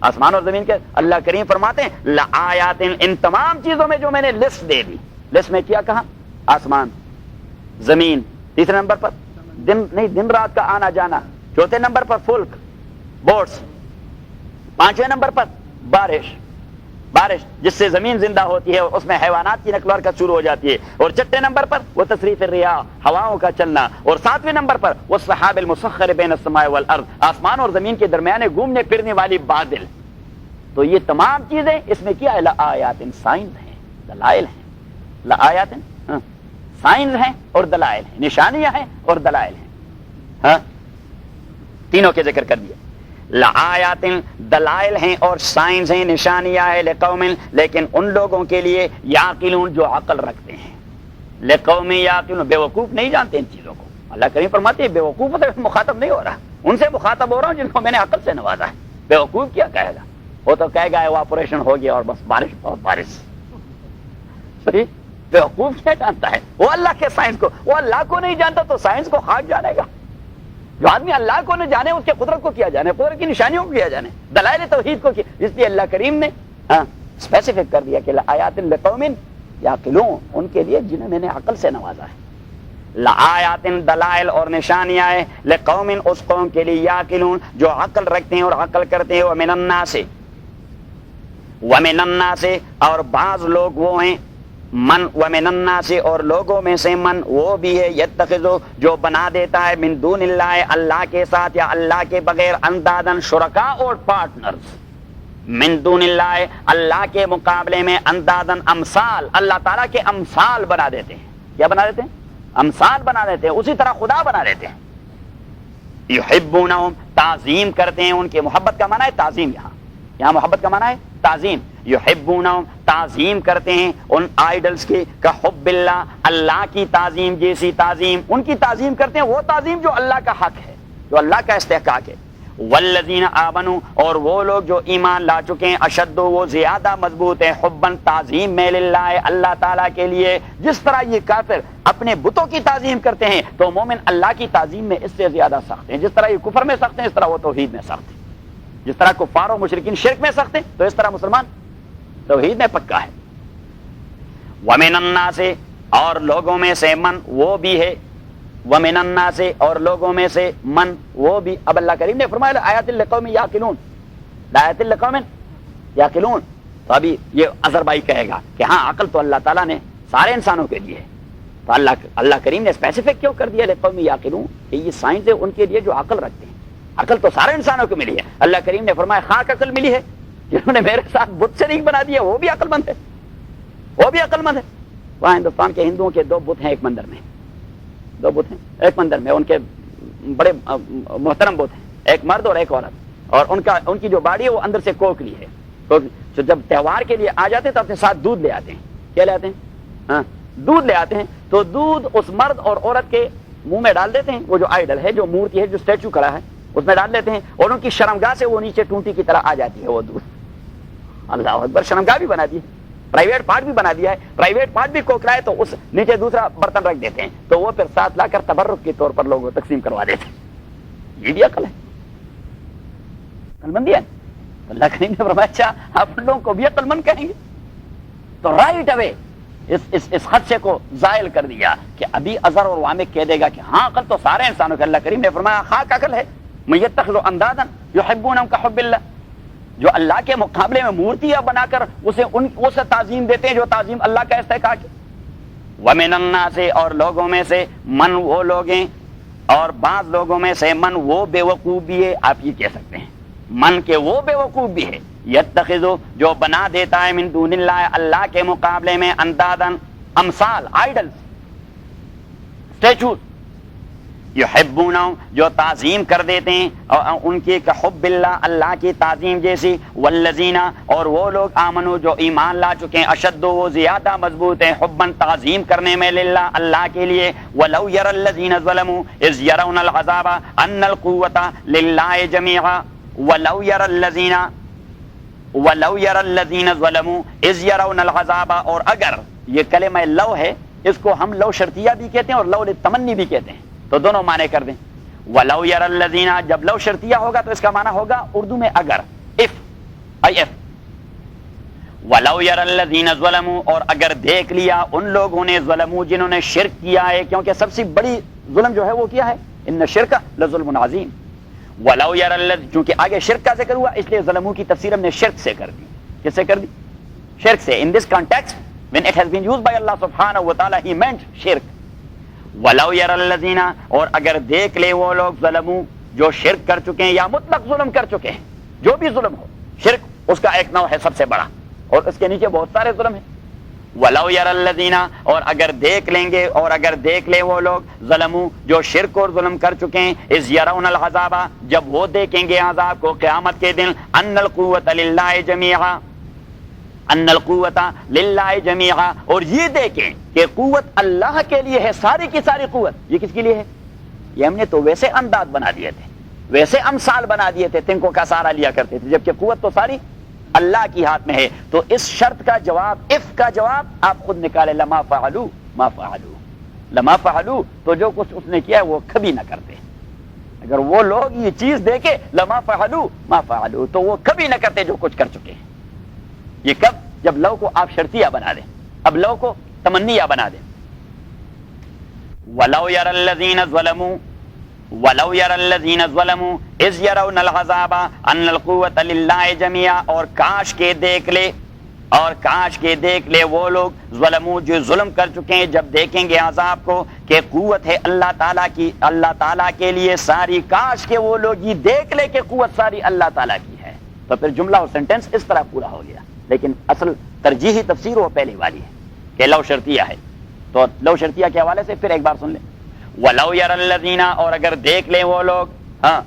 آسمان اور زمین کے اللہ کریم فرماتے ہیں لآیات ان تمام چیزوں میں جو میں نے لسٹ دے دی لسٹ میں کیا کہا آسمان زمین تیسرے نمبر پر دن رات کا آنا جانا چوتھے نمبر پر فلک بوٹس پانچویں نمبر پر بارش جس سے زمین زندہ ہوتی ہے اور اس میں حیوانات کی نقل و حرکت شروع ہو جاتی ہے اور چھٹے نمبر پر وہ تصریف الریاح ہواؤں کا چلنا اور ساتویں نمبر پر وہ السحاب المسخر بین السماء والارض آسمان اور زمین کے درمیانے گھومنے پھرنے والی بادل تو یہ تمام چیزیں اس میں کیا ہے لآیات سائنس ہیں دلائل ہیں لآیات سائنس ہیں اور دلائل ہیں نشانیاں ہیں اور دلائل ہیں ہاں تینوں کے ذکر کر دیا لآیات دلائل ہیں اور سائنس ہیں نشانیاں ہیں لقوم لیکن ان لوگوں کے لیے یعقلون جو عقل رکھتے ہیں لقوم یعقلون بے وقوف نہیں جانتے ان چیزوں کو اللہ کریم فرماتے ہیں بے وقوف سے مخاطب نہیں ہو رہا ان سے مخاطب ہو رہا ہوں جن کو میں نے عقل سے نوازا ہے بے وقوف کیا کہے گا وہ تو کہے گا ایواپوریشن ہو گیا اور بس بارش بہت بارش صحیح بے وقوف کیا جانتا ہے وہ اللہ کے سائنس کو وہ اللہ کو نہیں جانتا تو سائنس کو خاک جانے گا جو آدمی اللہ کو نہ جانے اس کے قدرت کو کیا جانے قدرت کی نشانیوں کو کیا جانے دلائل توحید کو کیا اس لیے اللہ کریم نے اسپیسیفک کر دیا کہ لآیات لقوم یعقلون ان کے لیے جنہیں میں نے عقل سے نوازا ہے لآیات دلائل اور نشانیاں ہیں لقوم اس قوم کے لیے یعقلون جو عقل رکھتے ہیں اور عقل کرتے ہیں ومن الناس اور بعض لوگ وہ ہیں من ومن الناس اور لوگوں میں سے من وہ بھی ہے یتخذو جو بنا دیتا ہے من دون اللہ اللہ کے ساتھ یا اللہ کے بغیر اندادن شرکاء اور پارٹنرز من دون اللہ اللہ کے مقابلے میں اندادن امثال اللہ تعالیٰ کے امثال بنا دیتے ہیں کیا بنا دیتے ہیں امثال بنا دیتے ہیں اسی طرح خدا بنا دیتے ہیں یحبونہم تعظیم کرتے ہیں ان کے محبت کا معنی ہے تعظیم یہاں محبت کا معنی ہے تعظیم یحبونہم تعظیم کرتے ہیں ان آئیڈلز کی کہ حب اللہ اللہ کی تعظیم جیسی تعظیم ان کی تعظیم کرتے ہیں وہ تعظیم جو اللہ کا حق ہے جو اللہ کا استحقاق ہے والذین آمنوا اور وہ لوگ جو ایمان لا چکے ہیں اشد وہ زیادہ مضبوط ہیں حباً تعظیم میں للہ اللہ تعالیٰ کے لیے جس طرح یہ کافر اپنے بتوں کی تعظیم کرتے ہیں تو مومن اللہ کی تعظیم میں اس سے زیادہ سخت ہیں جس طرح یہ کفر میں سخت ہیں اس طرح وہ توحید میں سخت ہیں جس طرح کفار و مشرکین شرک میں سخت ہیں تو اس طرح مسلمان توحید میں پکا ہے ومن الناس اور لوگوں میں سے من وہ بھی ہے ومن الناس اور لوگوں میں سے من وہ بھی اب اللہ کریم نے فرمایا آیات لقوم یعقلون آیات لقوم یعقلون تو ابھی یہ اظہر بھائی کہے گا کہ ہاں عقل تو اللہ تعالیٰ نے سارے انسانوں کے لیے ہے تو اللہ کریم نے اسپیسیفک کیوں کر دیا لقوم یعقلون کہ یہ سائنس ہے ان کے لیے جو عقل رکھتے ہیں عقل تو سارے انسانوں کو ملی ہے اللہ کریم نے فرمایا خاک عقل ملی ہے جنہوں نے میرے ساتھ بت شریک بنا دیا وہ بھی عقل مند ہے وہ بھی عقل مند ہے وہاں ہندوستان کے ہندوؤں کے دو بت ہیں ایک مندر میں دو بت ہیں ایک مندر میں ان کے بڑے محترم بت ہیں ایک مرد اور ایک عورت اور ان کی جو باڑی ہے وہ اندر سے کوکلی ہے تو جب تہوار کے لیے آ جاتے ہیں تو اپنے ساتھ دودھ لے آتے ہیں کیا لے آتے ہیں ہاں دودھ لے آتے ہیں تو دودھ اس مرد اور عورت کے منہ میں ڈال دیتے ہیں وہ جو آئیڈل ہے جو مورتی ہے جو اسٹیچو کھڑا ہے اس میں ڈال دیتے ہیں اور ان کی شرمگاہ سے وہ نیچے ٹونٹی کی طرح آ جاتی ہے وہ دودھ اللہ اکبر شرمگاہ بھی بنا دی پرائیویٹ پارٹ بھی بنا دیا ہے، پرائیویٹ پارٹ بھی کوکھلا ہے تو اس نیچے دوسرا برتن رکھ دیتے ہیں، تو وہ پھر ساتھ لا کر تبرک کے طور پر لوگوں کو تقسیم کروا دیتے ہیں۔ یہ بھی عقل ہے، عقل مندی ہے۔ اللہ کریم نے فرمایا اچھا آپ ان لوگوں کو بھی عقل مند کہیں گے؟ تو رائٹ اوے اس خدشے کو زائل کر دیا کہ ابھی اظہر اور وامق کہہ دے گا کہ ہاں عقل تو سارے انسانوں کے، اللہ کریم نے فرمایا خاک عقل ہے، من یتخذ اندادا یحبونہم کحب اللہ، جو اللہ کے مقابلے میں مورتیاں بنا کر اسے تعظیم دیتے ہیں جو تعظیم اللہ کا استحقاق ہے۔ ومن الناس، اور لوگوں میں سے، من وہ لوگ ہیں، اور بعض لوگوں میں سے من وہ بے وقوف بھی ہے، آپ یہ کہہ سکتے ہیں من کے وہ بے وقوف بھی ہے، یتخذو جو بنا دیتا ہے من دون اللہ اللہ کے مقابلے میں اندادن امثال آئیڈلز اسٹیچوز، یحبونہم جو تعظیم کر دیتے ہیں اور ان کی کہ حب اللہ اللہ کی تعظیم جیسی، والذین اور وہ لوگ آمنو جو ایمان لا چکے ہیں، اشد وہ زیادہ مضبوط ہیں، حباً تعظیم کرنے میں للہ اللہ کے لیے، ولو یری الذین ظلموا اذ یرون العذاب ان القوۃ للہ جمیعا، ولو یری الذین ظلموا اذ یرون العذاب، اور اگر یہ کلمہ لو ہے اس کو ہم لو شرطیہ بھی کہتے ہیں اور لو للتمنی بھی کہتے ہیں، تو دونوں معنی کر دیں۔ ولو یری الذین، جب لو شرطیہ ہوگا تو اس کا معنی ہوگا اردو میں اگر، اف آئی ایف، ولو یری الذین ظلموا، اور اگر دیکھ لیا ان لوگوں نے، ظلموا جنہوں نے شرک کیا ہے، کیونکہ سب سے بڑی ظلم جو ہے وہ کیا ہے، ان الشرک لظلم عظیم۔ ولو یری الذین، چونکہ آگے شرک کا ذکر ہوا اس لیے ظلموا کی تفسیر ہم نے شرک سے کر دی۔ کس سے کر دی؟ شرک سے۔ In this context when it has been used by Allah subhanahu wa ta'ala he meant shirk۔ ولو یری الذین، اور اگر دیکھ لے وہ لوگ، ظلموا جو شرک کر چکے ہیں یا مطلق ظلم کر چکے ہیں، جو بھی ظلم ہو، شرک اس کا ایک نوع ہے سب سے بڑا اور اس کے نیچے بہت سارے ظلم ہیں۔ ولو یری الذین، اور اگر دیکھ لیں گے اور اگر دیکھ لے وہ لوگ، ظلموا جو شرک اور ظلم کر چکے ہیں، اذ یرون العذاب جب وہ دیکھیں گے عذاب کو قیامت کے دن، ان القوۃ للہ جمیعا، ان القوۃ للہ جمیعا، اور یہ دیکھیں کہ قوت اللہ کے لیے ہے، ساری کی ساری قوت یہ کس کے لیے ہے؟ یہ ہم نے تو ویسے انداز بنا دیے تھے، ویسے امثال بنا دیے تھے، تنکوں کا سہارا لیا کرتے تھے، جبکہ قوت تو ساری اللہ کی ہاتھ میں ہے۔ تو اس شرط کا جواب، اف کا جواب آپ خود نکالے، لما فعلوا ما فعلوا، لما فعلوا تو جو کچھ اس نے کیا ہے وہ کبھی نہ کرتے۔ اگر وہ لوگ یہ چیز دیکھے لما فعلوا ما فعلوا تو وہ کبھی نہ کرتے جو کچھ کر چکے ہیں۔ یہ کب؟ جب لو کو آپ شرطیہ بنا دیں، اب لو کو تمنیہ بنا دیں۔ ولو یری الذین ظلموا، ولو یری الذین ظلموا اذ یرون العذاب ان القوۃ للہ جمیعا، اور کاش کے دیکھ لے، اور کاش کے دیکھ لے وہ لوگ، ظلموا جو ظلم کر چکے ہیں، جب دیکھیں گے عذاب کو کہ قوت ہے اللہ تعالیٰ کی، اللہ تعالیٰ کے لیے ساری، کاش کے وہ لوگ یہ دیکھ لے کہ قوت ساری اللہ تعالیٰ کی ہے، تو پھر جملہ اور سینٹینس اس طرح پورا ہو گیا۔ لیکن اصل ترجیحی تفسیر وہ پہلی والی ہے کہ لو شرطیہ ہے، تو لو شرطیہ کے حوالے سے پھر ایک بار سن لیں۔ ولو یری الذین، اور اگر دیکھ لیں وہ لوگ، ہاں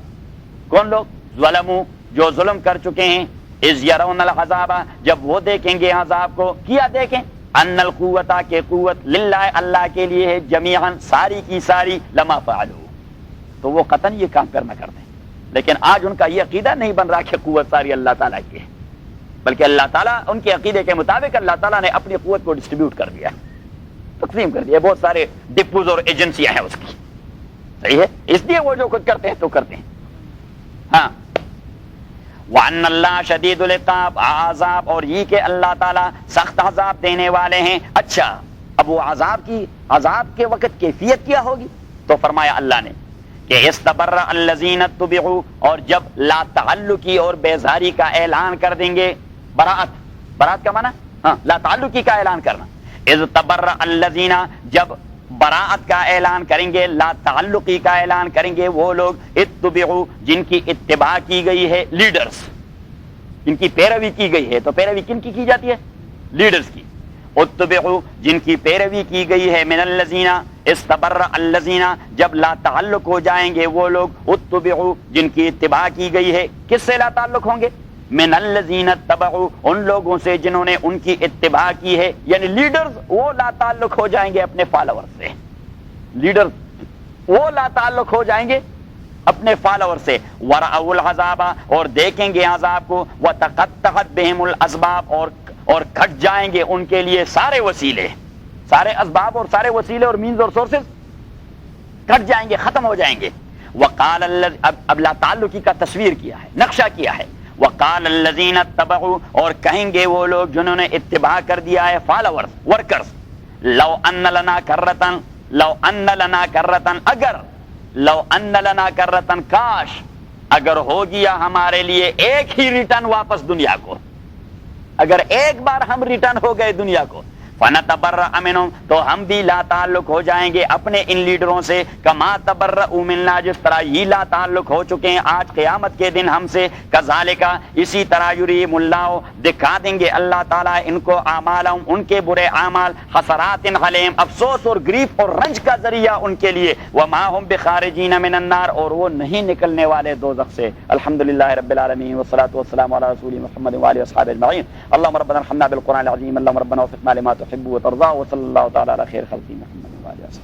کون لوگ؟ ظلموا جو ظلم کر چکے ہیں، اذ یرون العذاب جب وہ دیکھیں گے عذاب کو، کیا دیکھیں؟ ان القوۃ کہ قوت للہ اللہ کے لیے ہے، جمیعاً ساری کی ساری، لما فعلوا تو وہ قطعاً یہ کام کرنا کرتے ہیں۔ لیکن آج ان کا یہ عقیدہ نہیں بن رہا کہ قوت ساری اللہ تعالیٰ کی ہے، بلکہ اللہ تعالیٰ ان کے عقیدے کے مطابق اللہ تعالیٰ نے اپنی قوت کو ڈسٹریبیوٹ کر دیا، تقسیم کر دیا، بہت سارے ڈپوز اور ایجنسیاں ہیں اس کی، صحیح ہے، اس لیے وہ جو کچھ کرتے ہیں تو کرتے ہیں۔ ہاں، وَأَنَّ اللَّهَ شَدِيدُ الْعِقَابِ، عذاب اور یہ کہ اللہ تعالیٰ سخت عذاب دینے والے ہیں۔ اچھا، اب وہ عذاب کے وقت کیفیت کیا ہوگی؟ تو فرمایا اللہ نے کہ استبرأ الذین اتبعوا، اور جب لا تعلقی اور بیزاری کا اعلان کر دیں گے، برات کا معنی ہاں لا تعلقی کا اعلان کرنا، اذ تبرأ الذین جب براءت کا اعلان کریں گے، لا تعلقی کا اعلان کریں گے وہ لوگ، اتبعوا جن کی اتباع کی گئی ہے، لیڈرز جن کی پیروی کی گئی ہے، تو پیروی کن کی جاتی ہے؟ لیڈرز کی۔ اتبعوا جن کی پیروی کی گئی ہے، من الذین استبرأ الذین جب لا تعلق ہو جائیں گے وہ لوگ، اتبعوا جن کی اتباع کی گئی ہے، کس سے لا تعلق ہوں گے؟ من الذین اتبعوا ان لوگوں سے جنہوں نے ان کی اتباع کی ہے، یعنی لیڈرز وہ لا تعلق ہو جائیں گے اپنے فالوور سے، لیڈرز وہ لا تعلق ہو جائیں گے اپنے فالوور سے۔ ورأوا العذاب اور دیکھیں گے عذاب کو، وتقطعت بهم الاسباب اور اور گھٹ جائیں گے ان کے لیے سارے وسیلے، سارے اسباب اور سارے وسیلے اور مینز اور سورسز کٹ جائیں گے، ختم ہو جائیں گے۔ وقال اب لا تعلقی کا تصویر کیا ہے، نقشہ کیا ہے۔ وقال الذین اتبعوا، اور کہیں گے وہ لوگ جنہوں نے اتباع کر دیا ہے، فالوورز، ورکرز، لو ان لنا کرتن، لو ان لنا کرتن، اگر، لو ان لنا کرتن، کاش اگر ہو گیا ہمارے لیے ایک ہی ریٹرن واپس دنیا کو، اگر ایک بار ہم ریٹرن ہو گئے دنیا کو، فَنَتَبَرَّأَ مِنْهُمْ، تو ہم بھی لا تعلق ہو جائیں گے اپنے ان لیڈروں سے، کما تبرؤوا منا، جس طرح یہ لا تعلق ہو چکے ہیں آج قیامت کے دن ہم سے، کذالک، اسی طرح یریم اللہ، دکھا دیں گے اللہ تعالیٰ ان کو اعمالہم، ان کے برے اعمال، حسرات علیہم، افسوس اور گریف اور رنج کا ذریعہ ان کے لیے، وما ہم بخارجین من النار، اور وہ نہیں نکلنے والے دوزخ سے۔ الحمدللہ رب العالمین والصلاۃ والسلام علی رسول محمد وآلہ وصحبہ اجمعین۔ اللهم ربنا ارحمنا بالقرآن العظیم، اللهم ربنا وفقنا لما تحب وترضى، وصلی اللہ تعالی علی خیر خلقہ محمد وآلہ وصحبہ۔